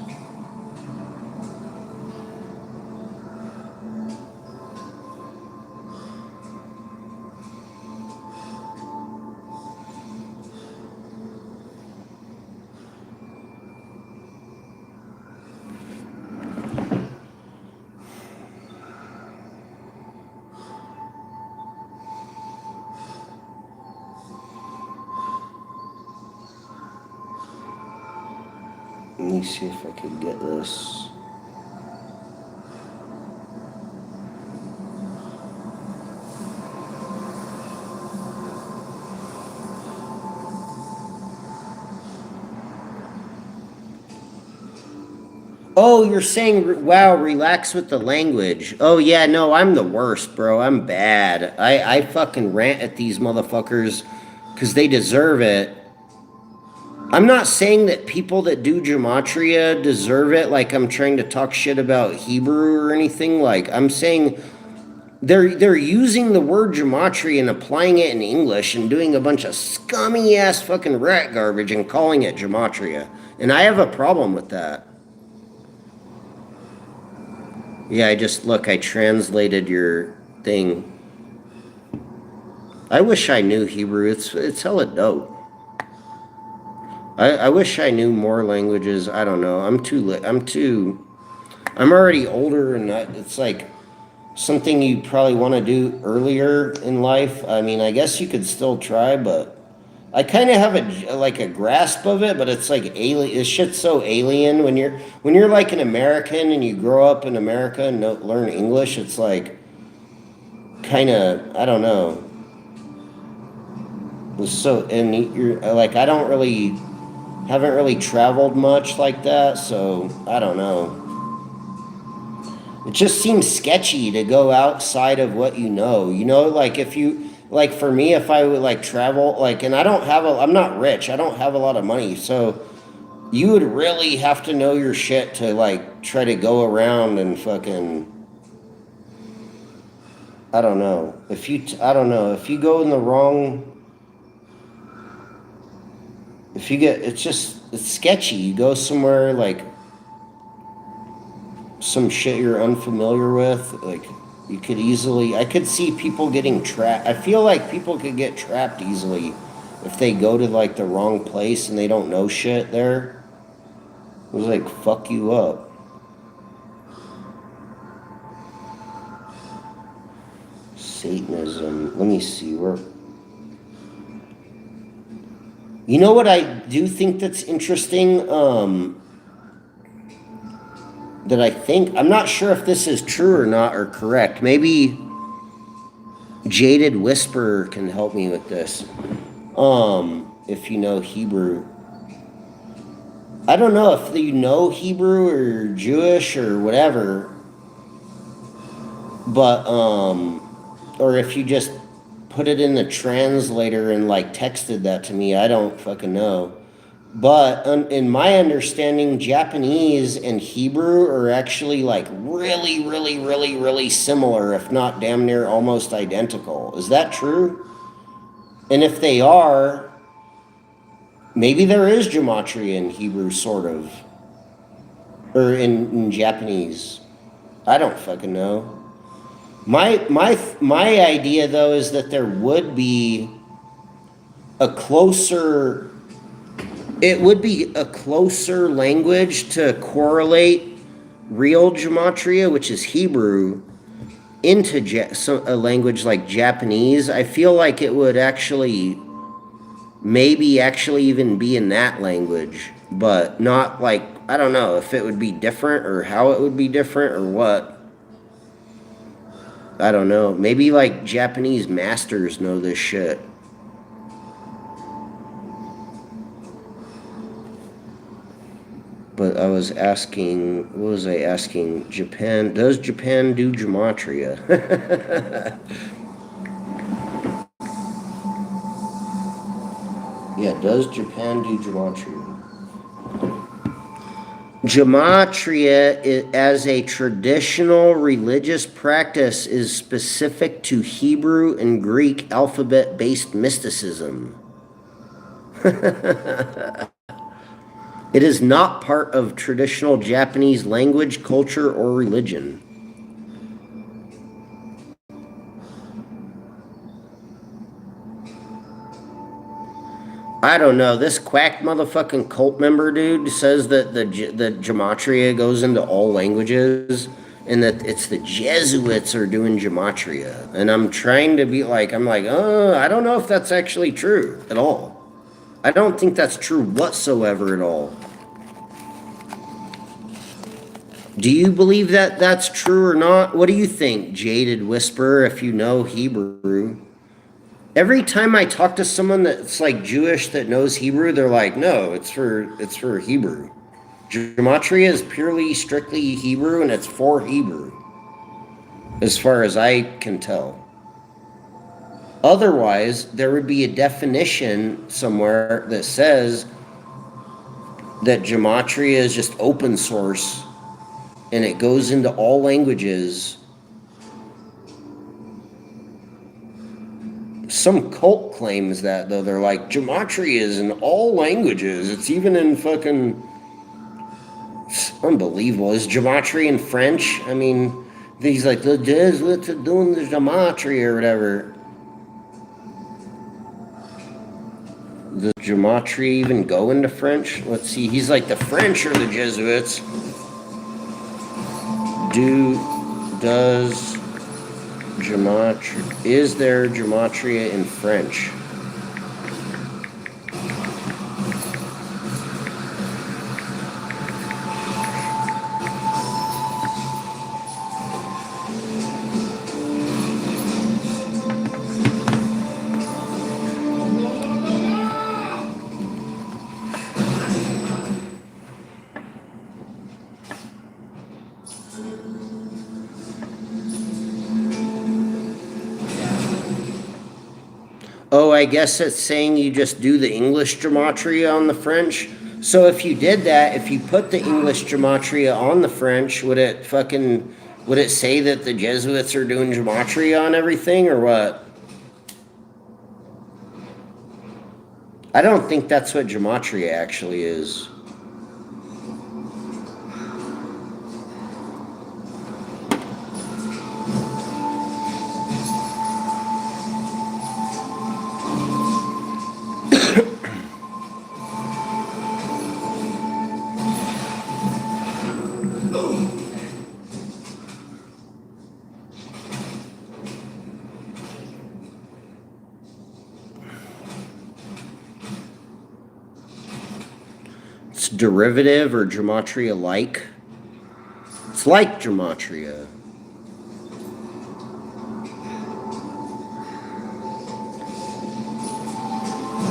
Let me see if I could get this. Oh, you're saying, wow, relax with the language. Oh, yeah, no, I'm the worst, bro. I'm bad. I fucking rant at these motherfuckers because they deserve it. I'm not saying that people that do gematria deserve it, like I'm trying to talk shit about Hebrew or anything. Like, I'm saying they're using the word gematria and applying it in English and doing a bunch of scummy ass fucking rat garbage and calling it gematria. And I have a problem with that. Yeah, I translated your thing. I wish I knew Hebrew. It's hella dope. I wish I knew more languages. I don't know. I'm already older, and it's like something you probably want to do earlier in life. I mean, I guess you could still try, but I kind of have a grasp of it, but it's like alien. This shit's so alien when you're like an American and you grow up in America and learn English. It's like kind of, I don't know. So, and you're like, I haven't really traveled much like that, so I don't know. It just seems sketchy to go outside of what you know. You know, like if you, like for me, if I would like travel, like, and I'm not rich, I don't have a lot of money, so you would really have to know your shit to like try to go around and fucking, I don't know. If you go in the wrong, it's sketchy. You go somewhere like some shit you're unfamiliar with, like I could see people getting trapped. I feel like people could get trapped easily if they go to like the wrong place and they don't know shit there. It was like fuck you up. Satanism. Let me see where. You know what I do think that's interesting? That I think, I'm not sure if this is true or not or correct. Maybe Jaded Whisperer can help me with this. If you know Hebrew. I don't know if you know Hebrew or Jewish or whatever, but, or if you just put it in the translator and like texted that to me, I don't fucking know. But in my understanding, Japanese and Hebrew are actually like really, really, really, really similar, if not damn near almost identical. Is that true? And if they are, maybe there is gematria in Hebrew, sort of. Or in Japanese. I don't fucking know. My idea, though, is that there would be it would be a closer language to correlate real gematria, which is Hebrew, into a language like Japanese. I feel like it would maybe actually even be in that language, but not like, I don't know if it would be different or how it would be different or what. I don't know. Maybe like Japanese masters know this shit. But I was asking, what was I asking? Japan, does Japan do gematria? Yeah, does Japan do gematria? Gematria as a traditional religious practice is specific to Hebrew and Greek alphabet-based mysticism. It is not part of traditional Japanese language, culture, or religion. I don't know. This quack motherfucking cult member dude says that the gematria goes into all languages and that it's the Jesuits are doing gematria. And I'm trying to be like, I don't know if that's actually true at all. I don't think that's true whatsoever at all. Do you believe that that's true or not? What do you think, Jaded Whisperer, if you know Hebrew? Every time I talk to someone that's like Jewish that knows Hebrew, they're like, no, it's for Hebrew. Gematria is purely, strictly Hebrew, and it's for Hebrew, as far as I can tell. Otherwise, there would be a definition somewhere that says that gematria is just open source, and it goes into all languages. Some cult claims that, though. They're like, gematria is in all languages. It's even in fucking... It's unbelievable. Is gematria in French? I mean, he's like, the Jesuits are doing the gematria or whatever. Does gematria even go into French? Let's see. He's like, the French are the Jesuits. Does gematria, is there gematria in French? I guess it's saying you just do the English gematria on the French. So if you did that, if you put the English gematria on the French, would it say that the Jesuits are doing gematria on everything, or what? I don't think that's what gematria actually is. It's derivative or gematria-like. It's like gematria.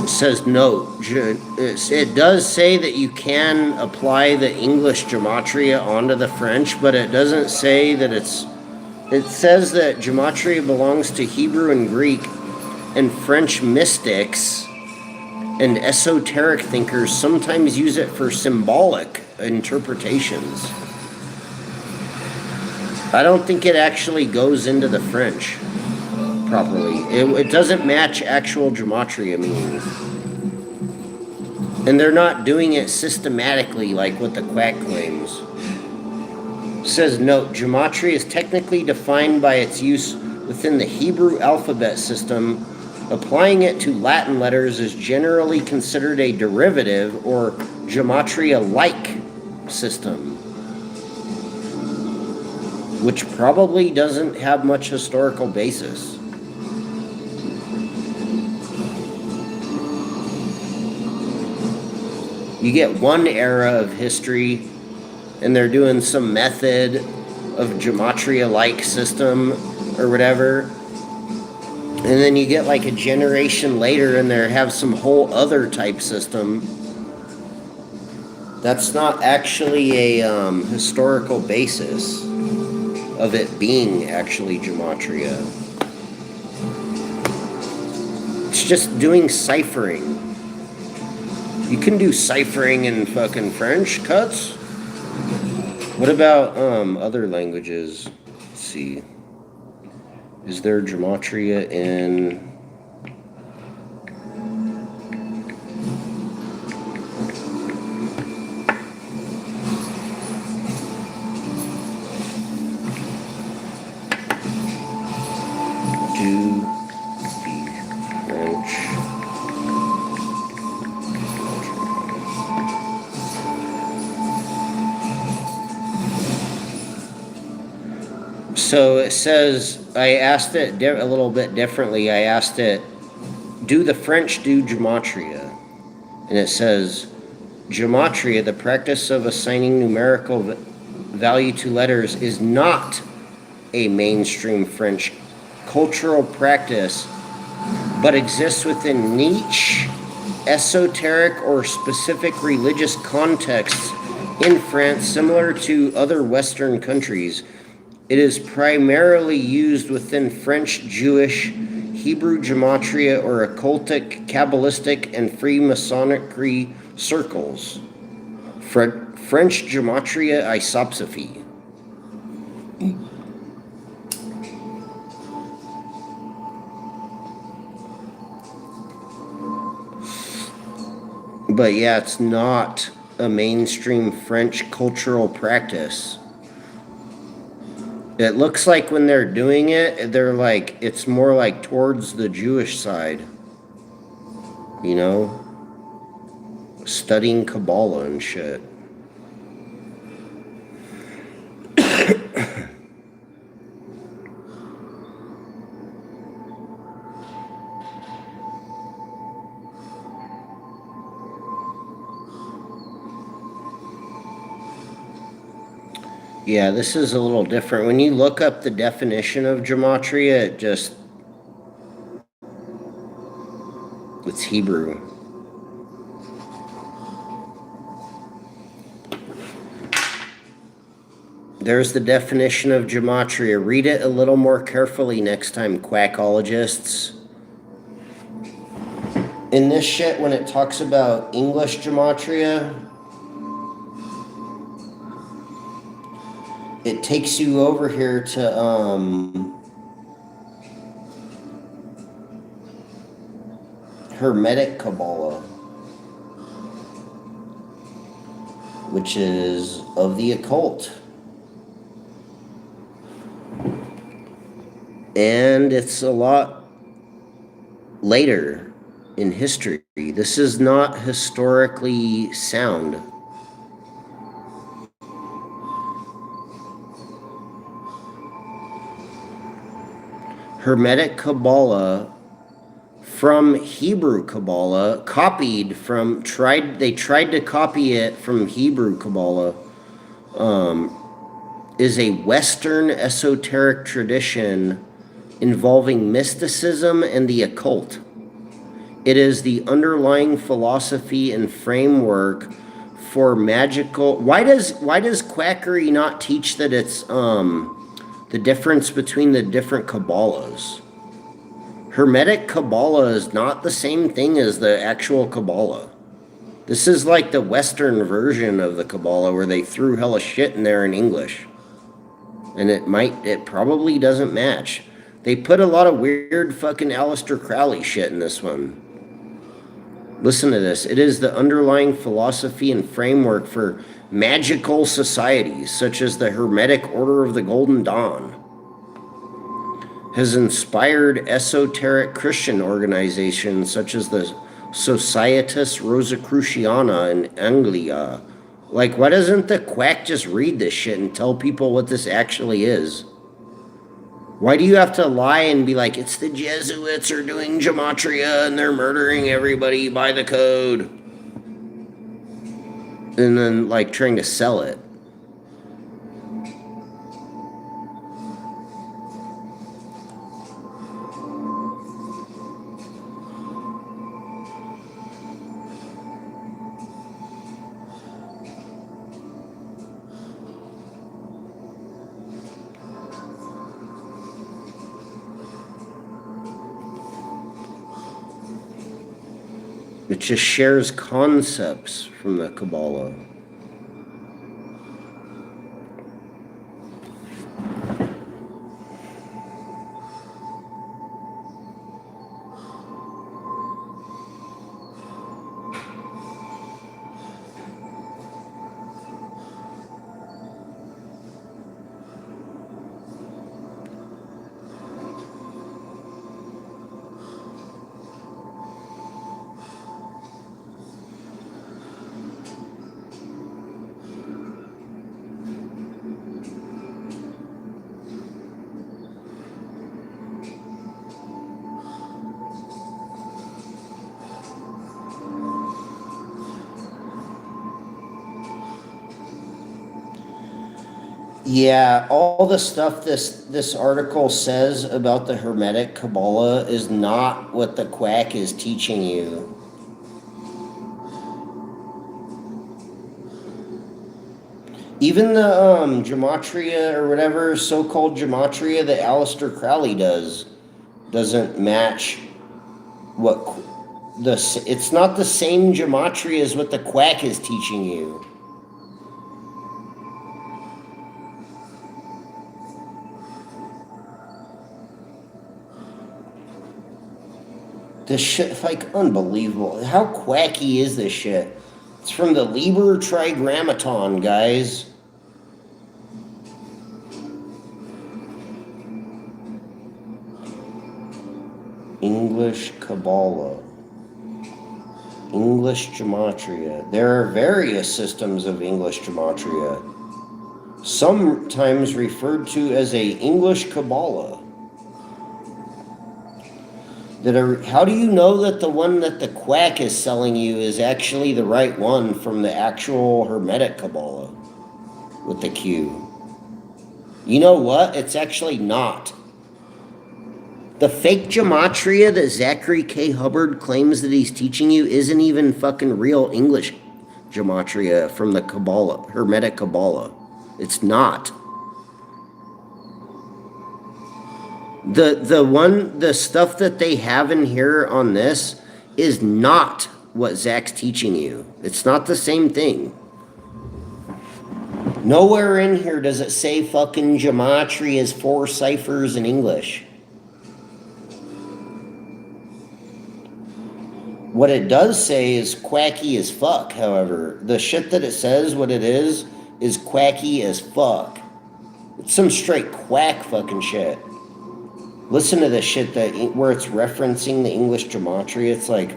It says note. It does say that you can apply the English gematria onto the French, but it doesn't say that it's... It says that gematria belongs to Hebrew and Greek, and French mystics and esoteric thinkers sometimes use it for symbolic interpretations. I don't think it actually goes into the French properly. It doesn't match actual gematria meanings. And they're not doing it systematically like what the quack claims. It says, note, gematria is technically defined by its use within the Hebrew alphabet system. Applying it to Latin letters is generally considered a derivative or gematria-like system, which probably doesn't have much historical basis. You get one era of history, and they're doing some method of gematria-like system or whatever. And then you get like a generation later and they have some whole other type system. That's not actually a historical basis of it being actually gematria. It's just doing ciphering. You can do ciphering in fucking French, cuts. What about other languages? Let's see. Is there gematria in... Do the French... So it says, I asked it a little bit differently. I asked it, do the French do gematria? And it says, gematria, the practice of assigning numerical value to letters, is not a mainstream French cultural practice, but exists within niche, esoteric, or specific religious contexts in France, similar to other Western countries. It is primarily used within French, Jewish, Hebrew gematria, or occultic, Kabbalistic, and Freemasonic circles. French gematria isopsophy. But yeah, it's not a mainstream French cultural practice. It looks like when they're doing it, they're like, it's more like towards the Jewish side. You know? Studying Kabbalah and shit. Yeah, this is a little different. When you look up the definition of gematria, it's Hebrew. There's the definition of gematria. Read it a little more carefully next time, quackologists. In this shit, when it talks about English gematria, it takes you over here to Hermetic Kabbalah, which is of the occult. And it's a lot later in history. This is not historically sound. Hermetic Kabbalah from Hebrew Kabbalah, they tried to copy it from Hebrew Kabbalah, is a Western esoteric tradition involving mysticism and the occult. It is the underlying philosophy and framework for magical. Why does quackery not teach that it's the difference between the different Kabbalahs? Hermetic Kabbalah is not the same thing as the actual Kabbalah. This is like the Western version of the Kabbalah where they threw hella shit in there in English. And it probably doesn't match. They put a lot of weird fucking Aleister Crowley shit in this one. Listen to this. It is the underlying philosophy and framework for magical societies, such as the Hermetic Order of the Golden Dawn. Has inspired esoteric Christian organizations such as the Societas Rosicruciana in Anglia. Like, why doesn't the quack just read this shit and tell people what this actually is? Why do you have to lie and be like, it's the Jesuits are doing gematria and they're murdering everybody by the code? And then, like, trying to sell it. It just shares concepts from the Kabbalah. Yeah, all the stuff this article says about the Hermetic Kabbalah is not what the quack is teaching you. Even the gematria or whatever so-called gematria that Aleister Crowley doesn't match what it's not the same gematria as what the quack is teaching you. This shit, like, unbelievable. How quacky is this shit? It's from the Liber Trigrammaton, guys. English Kabbalah. English Gematria. There are various systems of English Gematria, sometimes referred to as a English Kabbalah. How do you know that the one that the quack is selling you is actually the right one from the actual Hermetic Kabbalah with the Q? You know what? It's actually not. The fake gematria that Zachary K. Hubbard claims that he's teaching you isn't even fucking real English gematria from the Kabbalah, Hermetic Kabbalah. It's not. The stuff that they have in here on this is not what Zach's teaching you. It's not the same thing. Nowhere in here does it say fucking gematria is 4 ciphers in English. What it does say is quacky as fuck, however. The shit that it says what it is quacky as fuck. It's some straight quack fucking shit. Listen to this shit where it's referencing the English gematria. It's like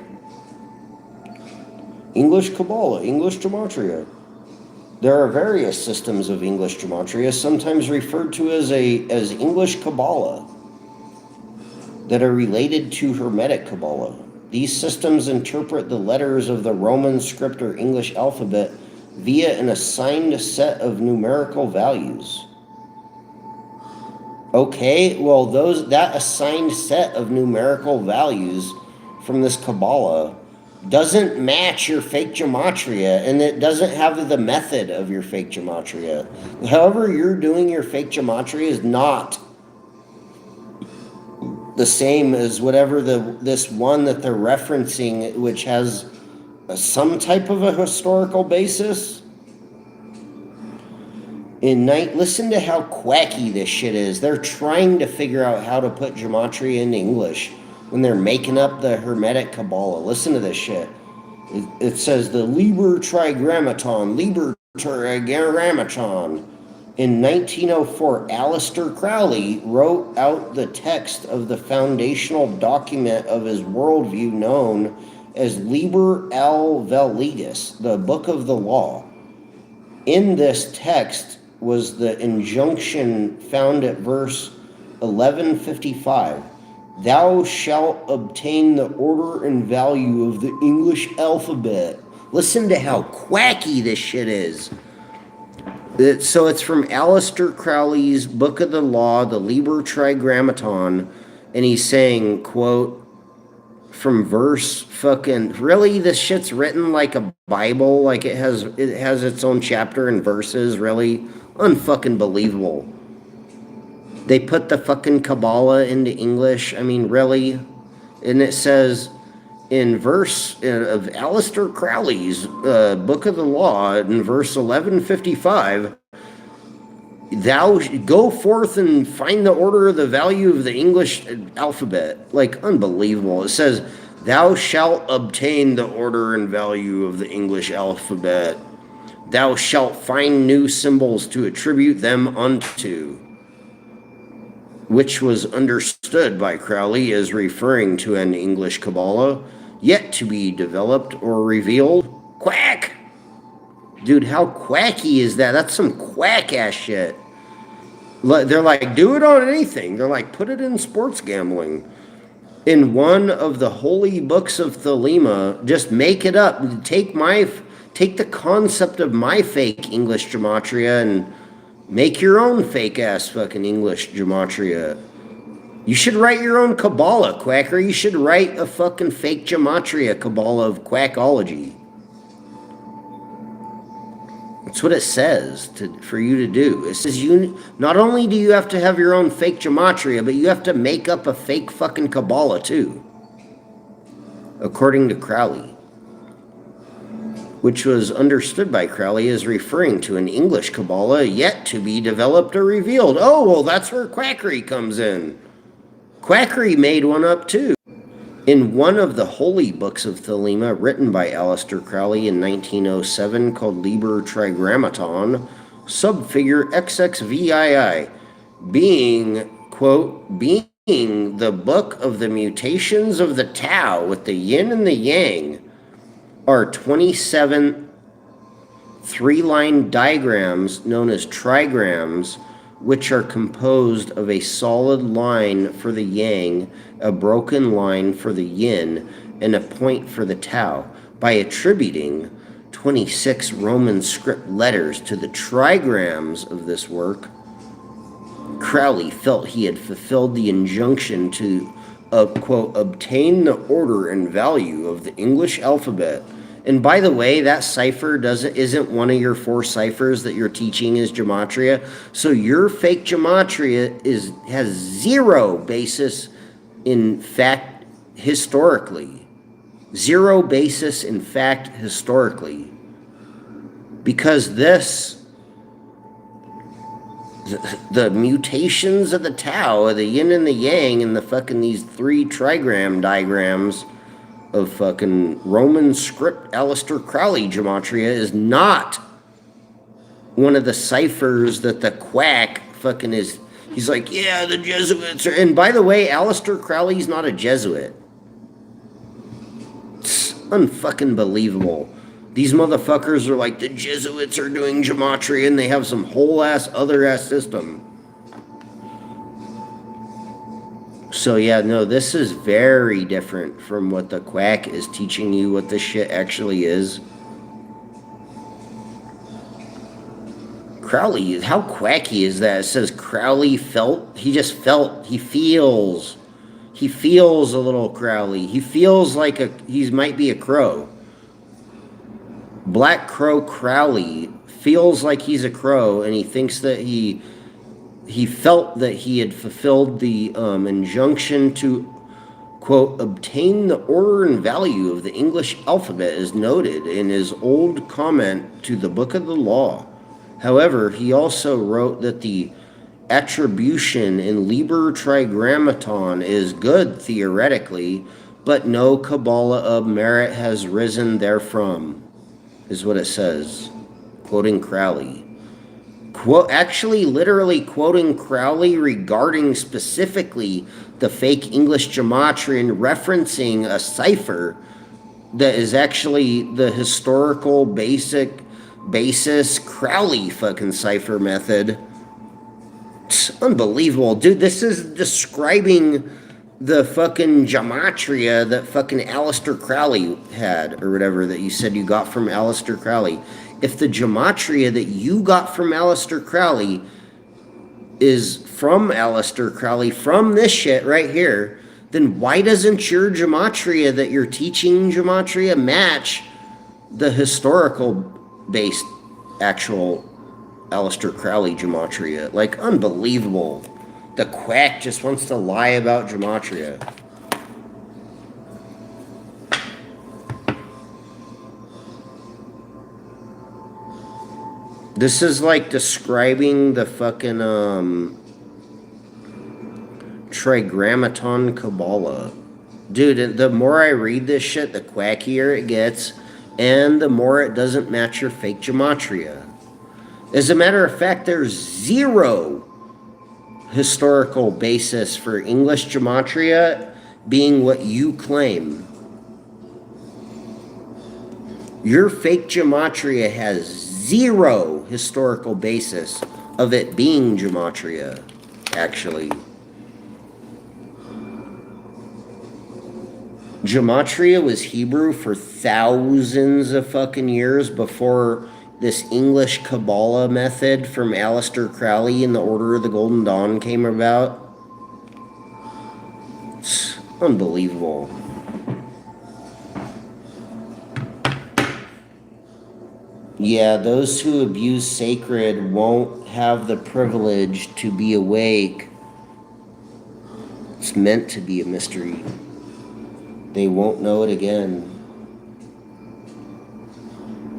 English Kabbalah, English gematria. There are various systems of English gematria, sometimes referred to as English Kabbalah, that are related to Hermetic Kabbalah. These systems interpret the letters of the Roman script or English alphabet via an assigned set of numerical values. Okay, well that assigned set of numerical values from this Kabbalah doesn't match your fake gematria, and it doesn't have the method of your fake gematria. However you're doing your fake gematria is not the same as whatever this one that they're referencing, which has some type of a historical basis. Listen to how quacky this shit is. They're trying to figure out how to put gematria into English when they're making up the Hermetic Kabbalah. Listen to this shit. It says the Liber Trigrammaton. In 1904, Aleister Crowley wrote out the text of the foundational document of his worldview known as Liber Alveligus, the Book of the Law. In this text was the injunction found at verse 1155. Thou shalt obtain the order and value of the English alphabet. Listen to how quacky this shit is. So it's from Aleister Crowley's Book of the Law, the Liber Trigrammaton, and he's saying, quote, from verse fucking, really, this shit's written like a Bible, like it has its own chapter and verses, really? Unfucking believable. They put the fucking Kabbalah into English, I mean, really? And it says in verse of Aleister Crowley's Book of the Law, in verse 1155, thou go forth and find the order of the value of the English alphabet. Like, unbelievable. It says, thou shalt obtain the order and value of the English alphabet. Thou shalt find new symbols to attribute them unto, which was understood by Crowley as referring to an English Kabbalah yet to be developed or revealed. Quack! Dude, how quacky is that? That's some quack-ass shit. They're like, do it on anything. They're like, put it in sports gambling. In one of the holy books of Thelema, just make it up. Take the concept of my fake English gematria and make your own fake-ass fucking English gematria. You should write your own Kabbalah, quacker. You should write a fucking fake gematria Kabbalah of quackology. That's what it says for you to do. It says not only do you have to have your own fake gematria, but you have to make up a fake fucking Kabbalah too, according to Crowley, which was understood by Crowley as referring to an English Kabbalah yet to be developed or revealed. Oh, well, that's where quackery comes in. Quackery made one up too. In one of the holy books of Thelema, written by Aleister Crowley in 1907, called Liber Trigrammaton, subfigure XXVII, being, quote, being the book of the mutations of the Tao with the yin and the yang, are 27 three-line diagrams known as trigrams, which are composed of a solid line for the yang, a broken line for the yin, and a point for the Tao. By attributing 26 Roman script letters to the trigrams of this work, Crowley felt he had fulfilled the injunction to, quote, obtain the order and value of the English alphabet. And by the way, that cipher isn't one of your 4 ciphers that you're teaching is gematria. So your fake gematria has zero basis in fact historically. Zero basis in fact historically. Because the mutations of the Tao, the yin and the yang, and the fucking these 3 trigram diagrams of fucking Roman script Aleister Crowley gematria is not one of the ciphers that the quack fucking is. He's like, yeah, the Jesuits are. And by the way, Aleister Crowley's not a Jesuit. It's unfucking believable. These motherfuckers are like, the Jesuits are doing gematria and they have some whole ass other ass system. So yeah, no, this is very different from what the quack is teaching you what this shit actually is. Crowley, how quacky is that? It says Crowley felt, he just felt, he feels a little Crowley. He feels like he might be a crow. Black Crow Crowley feels like he's a crow, and he thinks that he felt that he had fulfilled the injunction to, quote, obtain the order and value of the English alphabet as noted in his old comment to the Book of the Law. However, he also wrote that the attribution in Liber Trigrammaton is good theoretically, but no Kabbalah of merit has risen therefrom, is what it says, quoting Crowley. Actually, literally quoting Crowley regarding specifically the fake English gematria and referencing a cipher that is actually the historical basis Crowley fucking cipher method. It's unbelievable. Dude, this is describing the fucking gematria that fucking Aleister Crowley had, or whatever, that you said you got from Aleister Crowley. If the gematria that you got from Aleister Crowley is from Aleister Crowley, from this shit right here, then why doesn't your gematria that you're teaching gematria match the historical based actual Aleister Crowley gematria? Like, unbelievable. The quack just wants to lie about gematria. This is like describing the fucking Trigrammaton Kabbalah. Dude, the more I read this shit, the quackier it gets, and the more it doesn't match your fake gematria. As a matter of fact, there's zero historical basis for English gematria being what you claim. Your fake gematria has zero historical basis of it being gematria, actually. Gematria was Hebrew for thousands of fucking years before this English Kabbalah method from Aleister Crowley in the Order of the Golden Dawn came about. It's unbelievable. Yeah, those who abuse sacred won't have the privilege to be awake. It's meant to be a mystery. They won't know it again.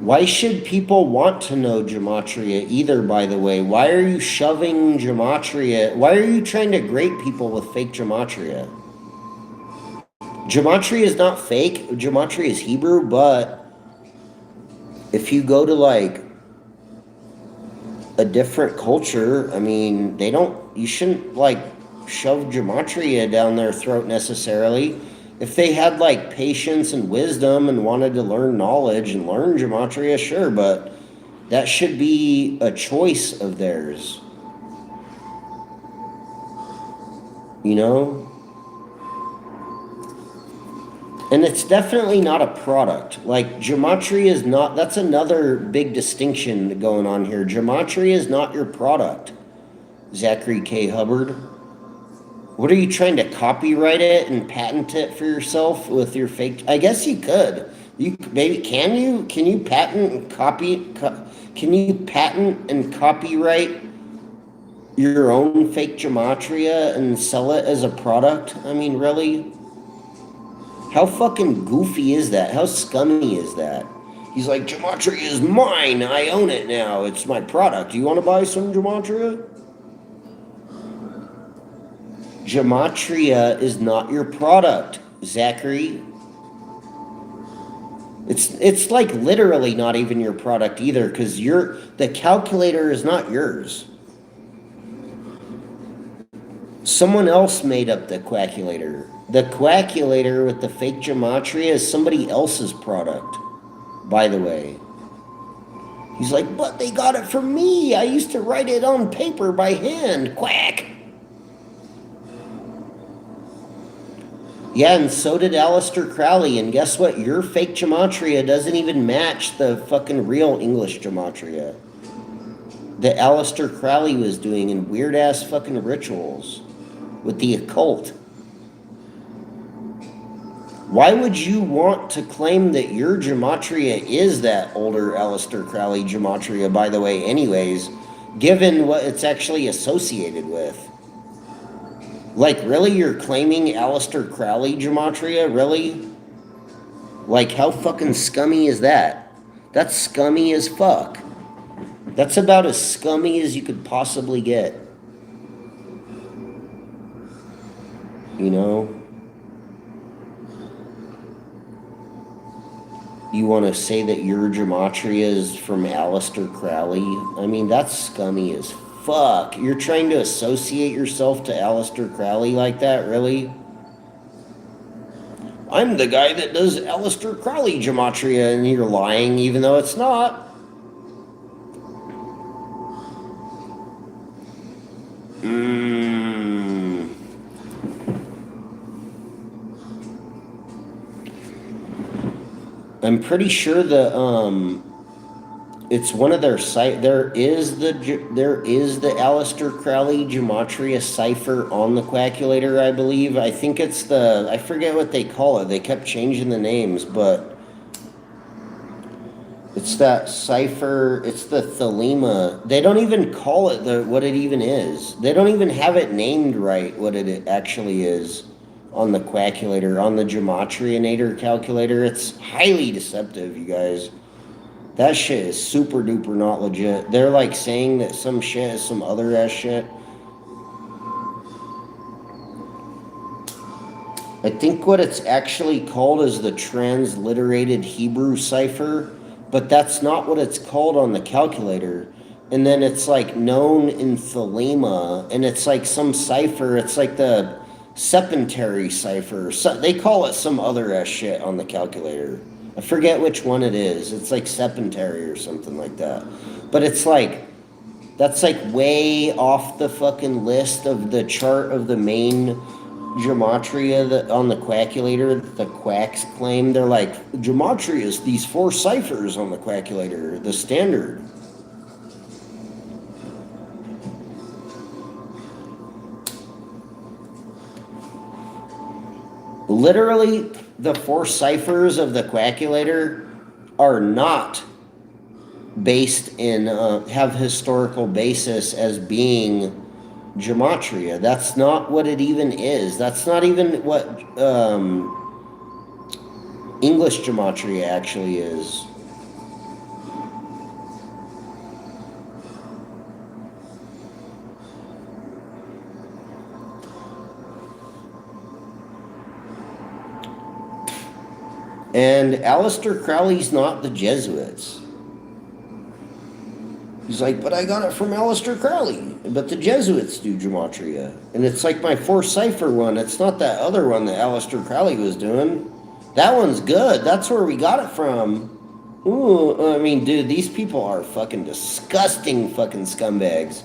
Why should people want to know gematria either, by the way? Why are you shoving gematria? Why are you trying to grate people with fake gematria? Gematria is not fake. Gematria is Hebrew, but if you go to like a different culture, I mean, you shouldn't like shove gematria down their throat necessarily. If they had like patience and wisdom and wanted to learn knowledge and learn gematria, sure, but that should be a choice of theirs. You know? And it's definitely not a product. Like, gematria is not, that's another big distinction going on here. Gematria is not your product, Zachary K. Hubbard. What are you trying to copyright it and patent it for yourself with your fake? I guess you could. Can you patent and can you patent and copyright your own fake gematria and sell it as a product? I mean, really? How fucking goofy is that? How scummy is that? He's like, gematria is mine. I own it now. It's my product. You want to buy some gematria? Gematria is not your product, Zachary. It's like literally not even your product either, because the calculator is not yours. Someone else made up the quackulator. The quackulator with the fake gematria is somebody else's product, by the way. He's like, but they got it from me. I used to write it on paper by hand. Quack. Yeah, and so did Aleister Crowley. And guess what? Your fake gematria doesn't even match the fucking real English gematria that Aleister Crowley was doing in weird-ass fucking rituals with the occult. Why would you want to claim that your gematria is that older Aleister Crowley gematria, by the way, anyways, given what it's actually associated with? Like, really? You're claiming Aleister Crowley gematria? Really? Like, how fucking scummy is that? That's scummy as fuck. That's about as scummy as you could possibly get. You know? You want to say that your gematria is from Aleister Crowley? I mean, that's scummy as fuck. You're trying to associate yourself to Aleister Crowley like that, really? I'm the guy that does Aleister Crowley gematria, and you're lying even though it's not. I'm pretty sure it's one of their site. There is the Aleister Crowley gematria cipher on the quackulator, I believe. I think it's I forget what they call it. They kept changing the names, but it's that cipher. It's the thelema. They don't even call it what it even is. They don't even have it named right what it actually is on the quackulator, on the gematrianator calculator. It's highly deceptive, you guys. That shit is super duper not legit. They're like saying that some shit is some other ass shit. I think what it's actually called is the transliterated Hebrew cipher, but that's not what it's called on the calculator. And then it's like known in thelema, and it's like some cipher. It's like the sepentary cipher. So they call it some other ass shit on the calculator. I forget which one it is. It's like sepentary or something like that. But it's like, that's like way off the fucking list of the chart of the main gematria that on the quackulator that the quacks claim. They're like, gematria is these 4 ciphers on the quackulator, the standard. Literally, the 4 ciphers of the quackulator are not based in, have historical basis as being gematria. That's not what it even is. That's not even what English gematria actually is. And Aleister Crowley's not the Jesuits. He's like, but I got it from Aleister Crowley. But the Jesuits do gematria. And it's like my 4 cipher one. It's not that other one that Aleister Crowley was doing. That one's good. That's where we got it from. Ooh, I mean, dude, these people are fucking disgusting fucking scumbags.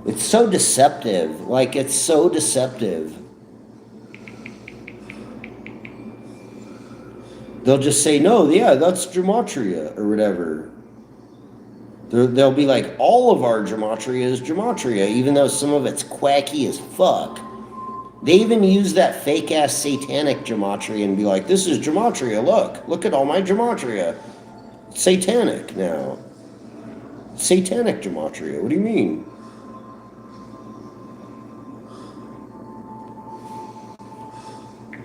It's so deceptive. Like, it's so deceptive. They'll just say, no, yeah, that's gematria, or whatever. They'll be like, all of our gematria is gematria, even though some of it's quacky as fuck. They even use that fake-ass satanic gematria and be like, this is gematria, look at all my gematria. It's satanic now. Satanic gematria, what do you mean?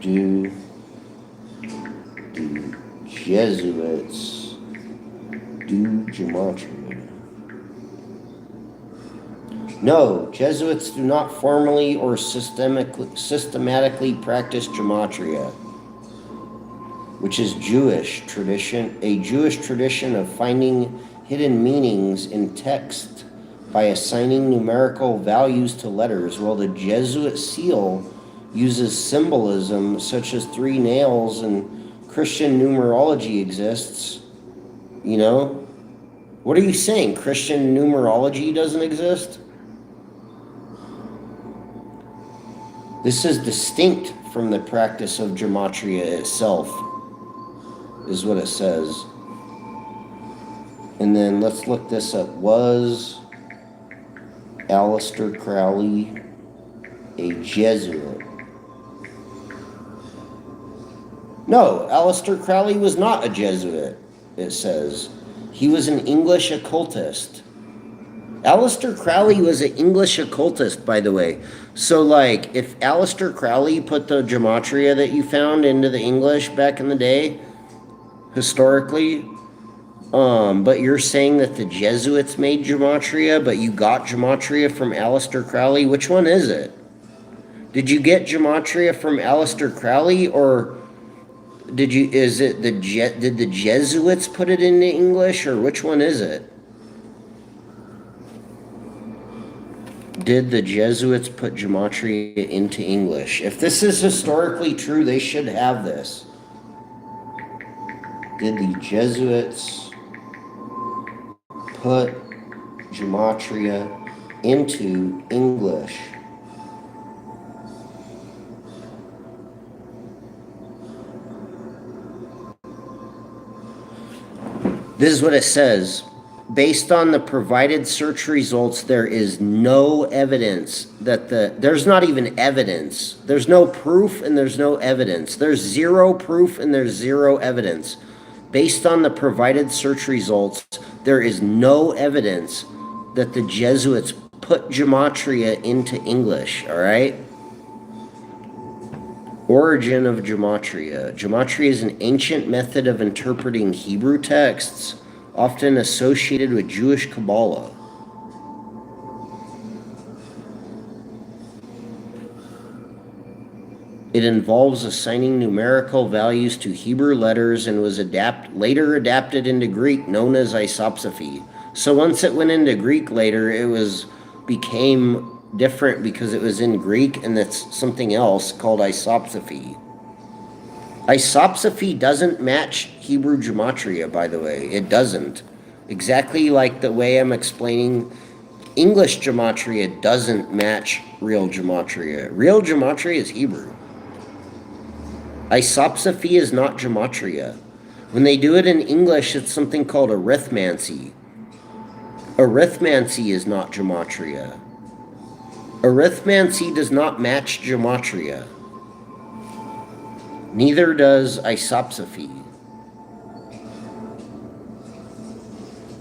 Do Jesuits do gematria? No, Jesuits do not formally or systematically practice gematria, which is Jewish tradition, a Jewish tradition of finding hidden meanings in text by assigning numerical values to letters, while the Jesuit seal uses symbolism such as 3 nails and Christian numerology exists. You know? What are you saying? Christian numerology doesn't exist? This is distinct from the practice of gematria itself, is what it says. And then let's look this up. Was Aleister Crowley a Jesuit? No, Aleister Crowley was not a Jesuit, it says. He was an English occultist. Aleister Crowley was an English occultist, by the way. So, like, if Aleister Crowley put the gematria that you found into the English back in the day, historically, but you're saying that the Jesuits made gematria, but you got gematria from Aleister Crowley, which one is it? Did you get gematria from Aleister Crowley, or did the Jesuits put it into English, or which one is it? Did the Jesuits put gematria into English? If this is historically true, they should have this. Did the Jesuits put gematria into English? This is what it says. Based on the provided search results, there is no evidence that there's not even evidence. There's no proof and there's no evidence. There's zero proof and there's zero evidence. Based on the provided search results, there is no evidence that the Jesuits put gematria into English, all right? Origin of gematria. Gematria is an ancient method of interpreting Hebrew texts, often associated with Jewish Kabbalah. It involves assigning numerical values to Hebrew letters and was later adapted into Greek, known as isopsephy. So once it went into Greek later, it became different because it was in Greek, and that's something else called isopsephy. Isopsephy doesn't match Hebrew gematria, by the way. It doesn't. Exactly like the way I'm explaining English gematria doesn't match real gematria. Real gematria is Hebrew. Isopsephy is not gematria. When they do it in English, it's something called arithmancy. Arithmancy is not gematria. Arithmancy does not match gematria. Neither does isopsephy.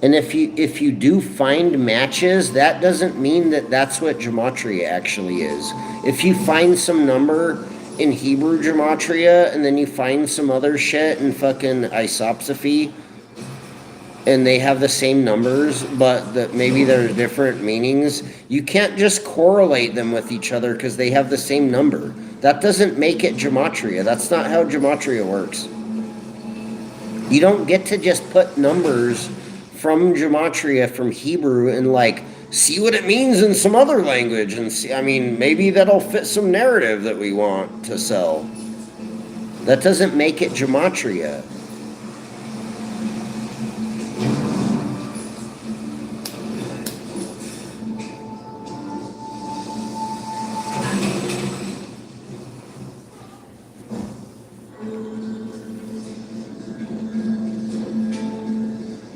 And if you do find matches, that doesn't mean that that's what gematria actually is. If you find some number in Hebrew gematria and then you find some other shit in fucking isopsephy and they have the same numbers, but that maybe they're different meanings, you can't just correlate them with each other because they have the same number. That doesn't make it gematria. That's not how gematria works. You don't get to just put numbers from gematria, from Hebrew, and like see what it means in some other language and see, I mean, maybe that'll fit some narrative that we want to sell. That doesn't make it gematria.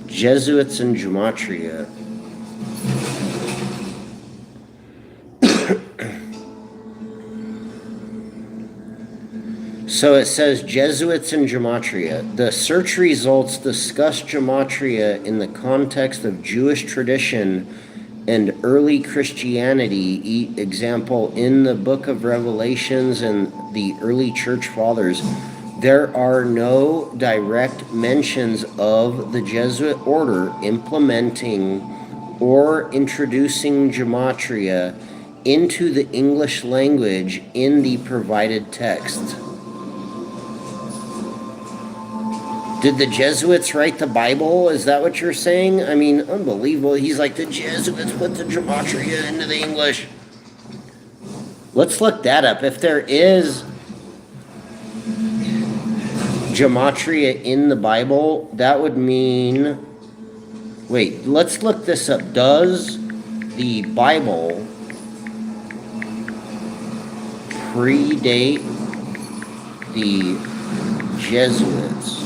Jesuits and gematria. So it says Jesuits and gematria. The search results discuss gematria in the context of Jewish tradition and early Christianity, example, in the book of Revelations and the early church fathers, there are no direct mentions of the Jesuit order implementing or introducing gematria into the English language in the provided text. Did the Jesuits write the Bible? Is that what you're saying? I mean, unbelievable. He's like, the Jesuits put the gematria into the English. Let's look that up. If there is gematria in the Bible, that would mean... Wait, let's look this up. Does the Bible predate the Jesuits?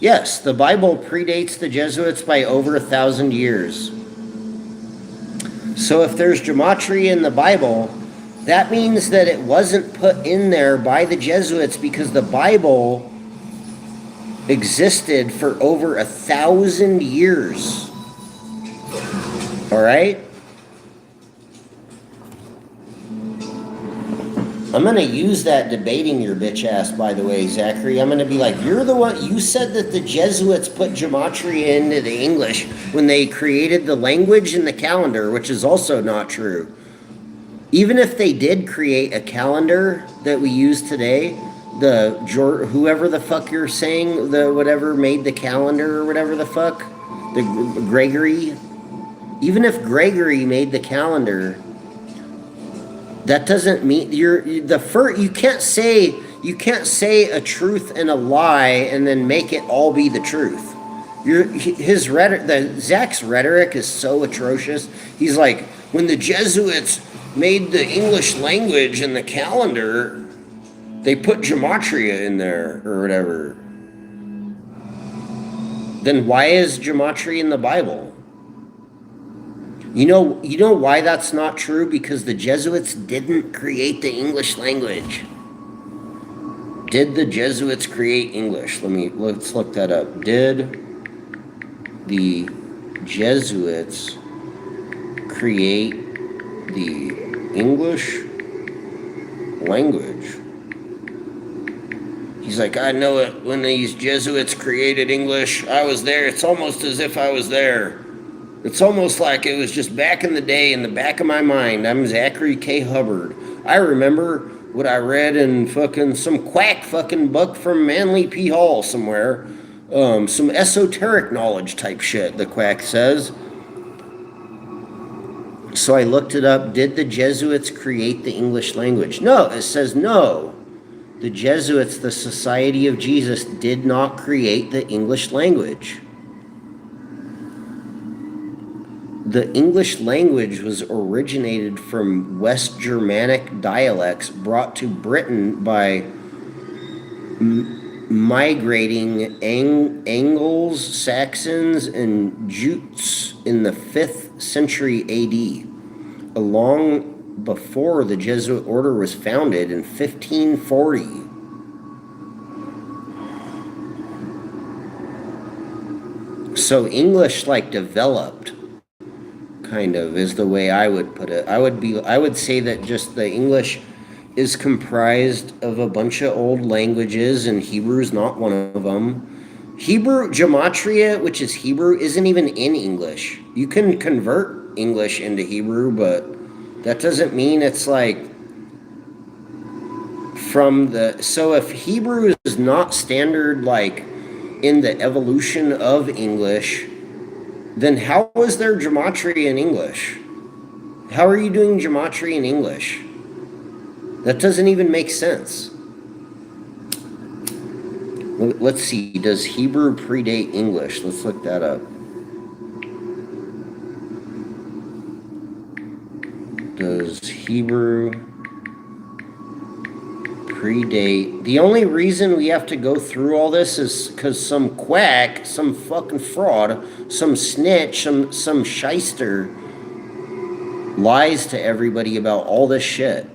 Yes, the Bible predates the Jesuits by over 1,000 years. So if there's gematria in the Bible, that means that it wasn't put in there by the Jesuits because the Bible existed for over 1,000 years. All right? I'm going to use that debating your bitch ass, by the way, Zachary. I'm going to be like, you're the one, you said that the Jesuits put gematria into the English when they created the language and the calendar, which is also not true. Even if they did create a calendar that we use today, whoever the fuck you're saying, the whatever made the calendar or whatever the fuck, the Gregory, even if Gregory made the calendar, that doesn't mean you can't say a truth and a lie and then make it all be the truth. His rhetoric, Zach's rhetoric is so atrocious. He's like, when the Jesuits made the English language and the calendar, they put gematria in there or whatever. Then why is gematria in the Bible? You know why that's not true? Because the Jesuits didn't create the English language. Did the Jesuits create English? Let's look that up. Did the Jesuits create the English language? He's like, I know it. When these Jesuits created English, I was there. It's almost as if I was there. It's almost like it was just back in the day in the back of my mind. I'm Zachary K. Hubbard. I remember what I read in fucking some quack fucking book from Manly P. Hall somewhere. Some esoteric knowledge type shit, the quack says. So I looked it up. Did the Jesuits create the English language? No, it says no. The Jesuits, the Society of Jesus, did not create the English language. The English language was originated from West Germanic dialects brought to Britain by migrating Angles, Saxons, and Jutes in the 5th century AD, long before the Jesuit order was founded in 1540. So English developed, kind of, is the way I would put it. I would say that just the English is comprised of a bunch of old languages, and Hebrew is not one of them. Hebrew, gematria, which is Hebrew, isn't even in English. You can convert English into Hebrew, but that doesn't mean it's so if Hebrew is not standard, in the evolution of English, then how is there gematria in English? How are you doing gematria in English? That doesn't even make sense. Let's see. Does Hebrew predate English? Let's look that up. Does Hebrew predate? The only reason we have to go through all this is because some quack, some fucking fraud, some snitch, some shyster lies to everybody about all this shit.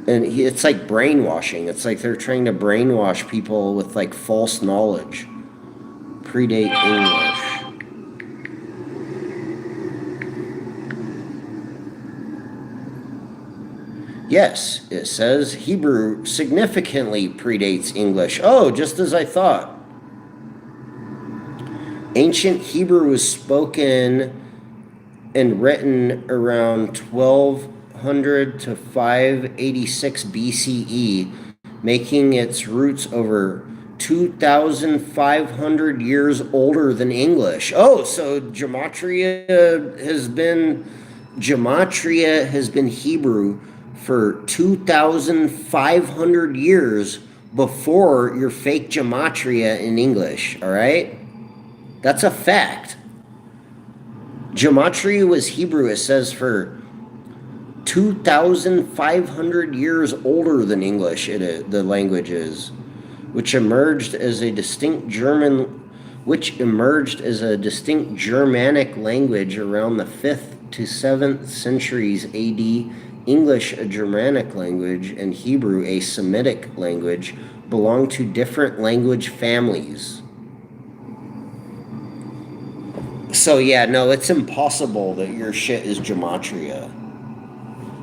And it's like brainwashing. It's like they're trying to brainwash people with false knowledge. Predate English. Yes, it says Hebrew significantly predates English. Oh, just as I thought. Ancient Hebrew was spoken and written around 1200 to 586 BCE, making its roots over 2,500 years older than English. Oh, so gematria has been Hebrew for 2,500 years before your fake gematria in English, all right? That's a fact. Gematria was Hebrew, it says, for 2,500 years older than English, the language is, which emerged as a distinct Germanic language around the 5th to 7th centuries AD. English, a Germanic language, and Hebrew, a Semitic language, belong to different language families. So yeah, no, it's impossible that your shit is gematria.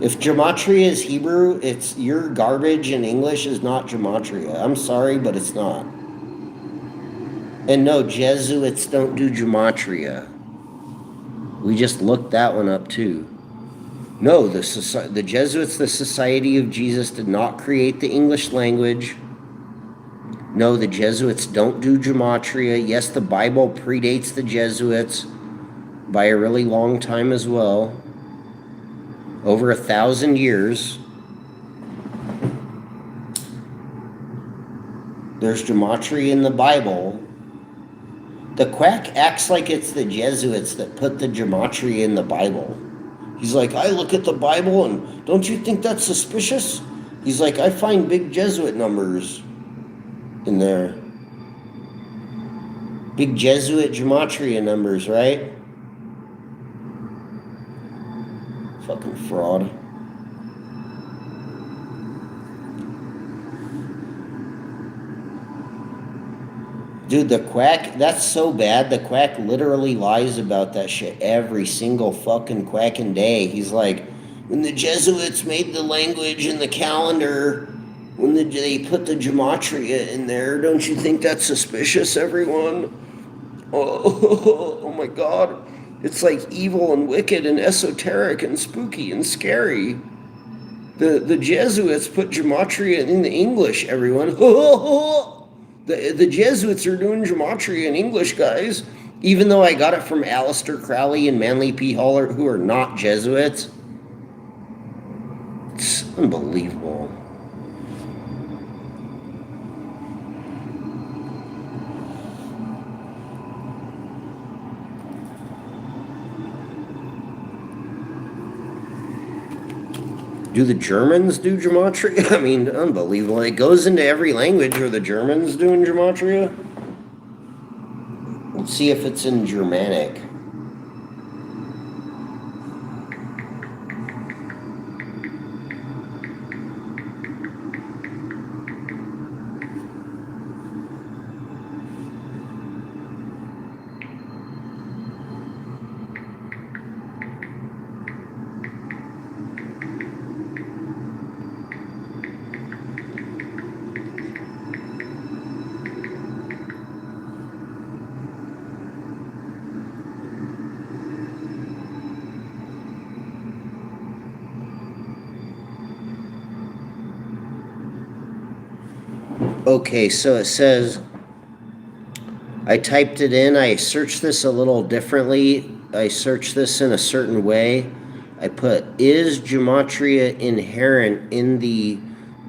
If gematria is Hebrew, it's your garbage in English is not gematria. I'm sorry, but it's not. And no, Jesuits don't do gematria. We just looked that one up too. No, the Jesuits, the Society of Jesus, did not create the English language. No, the Jesuits don't do gematria. Yes, the Bible predates the Jesuits by a really long time as well. Over 1,000 years. There's gematria in the Bible. The quack acts like it's the Jesuits that put the gematria in the Bible. He's like, I look at the Bible and don't you think that's suspicious? He's like, I find big Jesuit numbers in there. Big Jesuit gematria numbers, right? Fucking fraud. Dude, the quack, that's so bad. The quack literally lies about that shit every single fucking quacking day. He's like, when the Jesuits made the language and the calendar, when they put the gematria in there, don't you think that's suspicious, everyone? Oh my God. It's like evil and wicked and esoteric and spooky and scary. The Jesuits put gematria in the English, everyone. The Jesuits are doing gematria in English, guys. Even though I got it from Aleister Crowley and Manly P. Haller, who are not Jesuits. It's unbelievable. Do the Germans do gematria? I mean, unbelievable. It goes into every language. Are the Germans doing gematria? Let's see if it's in Germanic. Okay, so it says, I typed it in, I searched this a little differently. I searched this in a certain way. I put, is gematria inherent in the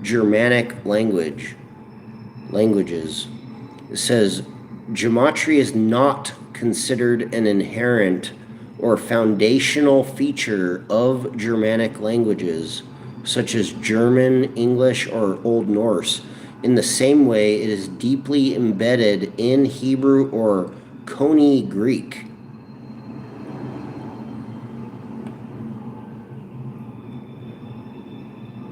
Germanic languages? It says, gematria is not considered an inherent or foundational feature of Germanic languages, such as German, English, or Old Norse. In the same way, it is deeply embedded in Hebrew or Koine Greek.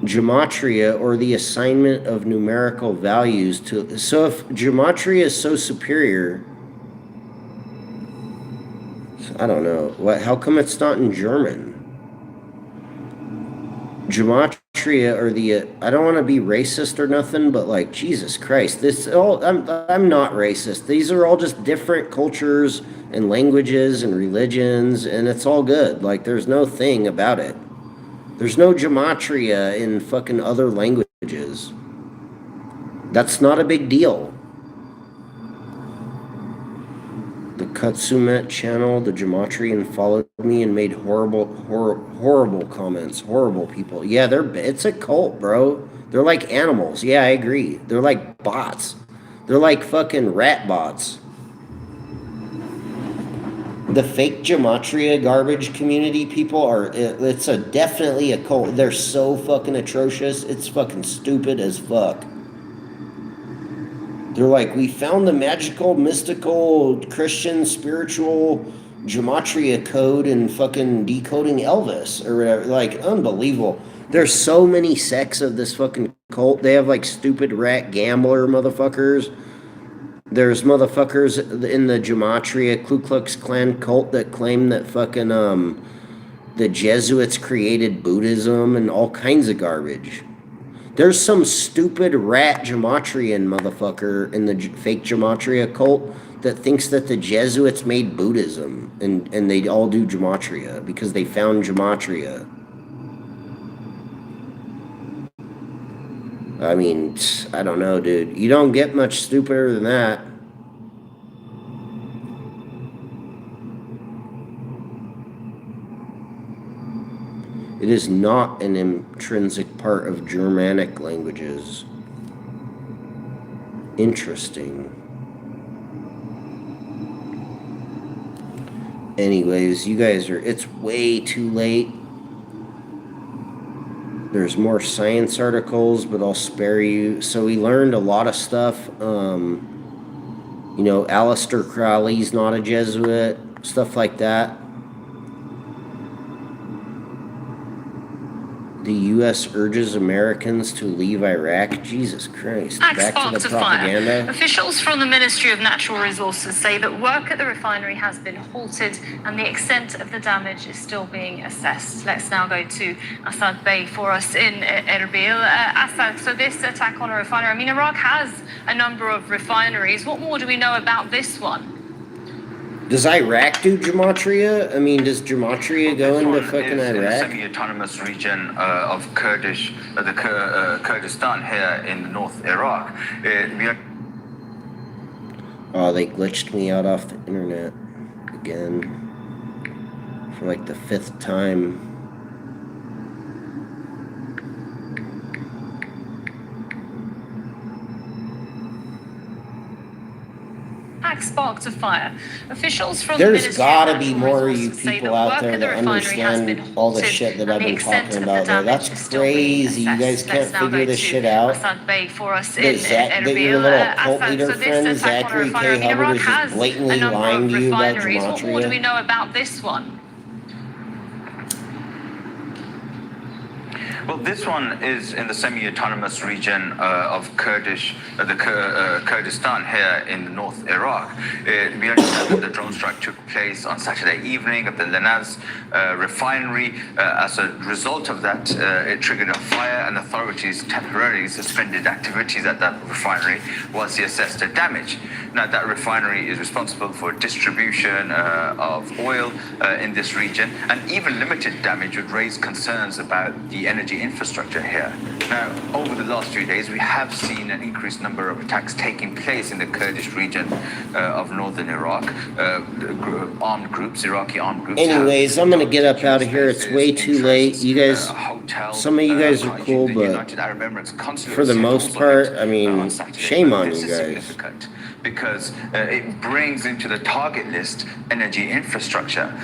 Gematria, or the assignment of numerical values to... So if gematria is so superior, I don't know. How come it's not in German? Gematria gematria or the I don't want to be racist or nothing, but like Jesus Christ, this all I'm not racist. These are all just different cultures and languages and religions, and it's all good. Like there's no thing about it. There's no gematria in fucking other languages. That's not a big deal. The Katsumet channel, the Gematrian followed me and made horrible comments. Horrible people. Yeah, it's a cult, bro. They're like animals. Yeah, I agree. They're like bots. They're like fucking rat bots. The fake Gematria garbage community people are, it's definitely a cult. They're so fucking atrocious. It's fucking stupid as fuck. They're like, we found the magical, mystical, Christian, spiritual gematria code and fucking decoding Elvis or whatever. Like, unbelievable. There's so many sects of this fucking cult. They have like stupid rat gambler motherfuckers. There's motherfuckers in the gematria Ku Klux Klan cult that claim that fucking the Jesuits created Buddhism and all kinds of garbage. There's some stupid rat gematrian motherfucker in the fake gematria cult that thinks that the Jesuits made Buddhism and they all do gematria because they found gematria. I mean, I don't know, dude. You don't get much stupider than that. It is not an intrinsic part of Germanic languages. Interesting. Anyways, you guys it's way too late. There's more science articles, but I'll spare you. So we learned a lot of stuff. You know, Aleister Crowley's not a Jesuit, stuff like that. The U.S. urges Americans to leave Iraq. Jesus Christ. Back to the propaganda. Officials from the Ministry of Natural Resources say that work at the refinery has been halted and the extent of the damage is still being assessed. Let's now go to Assad Bey for us in Erbil. Assad, so this attack on a refinery, I mean, Iraq has a number of refineries. What more do we know about this one? Does Iraq do gematria? I mean, does gematria go into fucking Iraq? In the semi-autonomous region of Kurdistan here in North Iraq. Oh, they glitched me out off the internet again for like the 5th time. Sparked a fire. Officials from There's gotta be more of you people out there that understand all the shit that I've been talking about, though. That's crazy. You guys can't figure this shit out. That your little cult leader friend, Zachary K. Hubbard, is just blatantly lying to you about gematria. What more do we know about this one? Well, this one is in the semi-autonomous region of Kurdistan here in North Iraq. We understand that the drone strike took place on Saturday evening at the Lenaz refinery. As a result of that, it triggered a fire, and authorities temporarily suspended activities at that refinery whilst they assessed the damage. Now, that refinery is responsible for distribution of oil in this region, and even limited damage would raise concerns about the energy infrastructure here. Now, over the last few days, we have seen an increased number of attacks taking place in the Kurdish region of northern Iraq. Armed groups, Iraqi armed groups. Anyways, I'm gonna get up out of here. It's way too late. You guys, some of you guys are cool, but for the most part, I mean, shame on you guys. Because it brings into the target list energy infrastructure.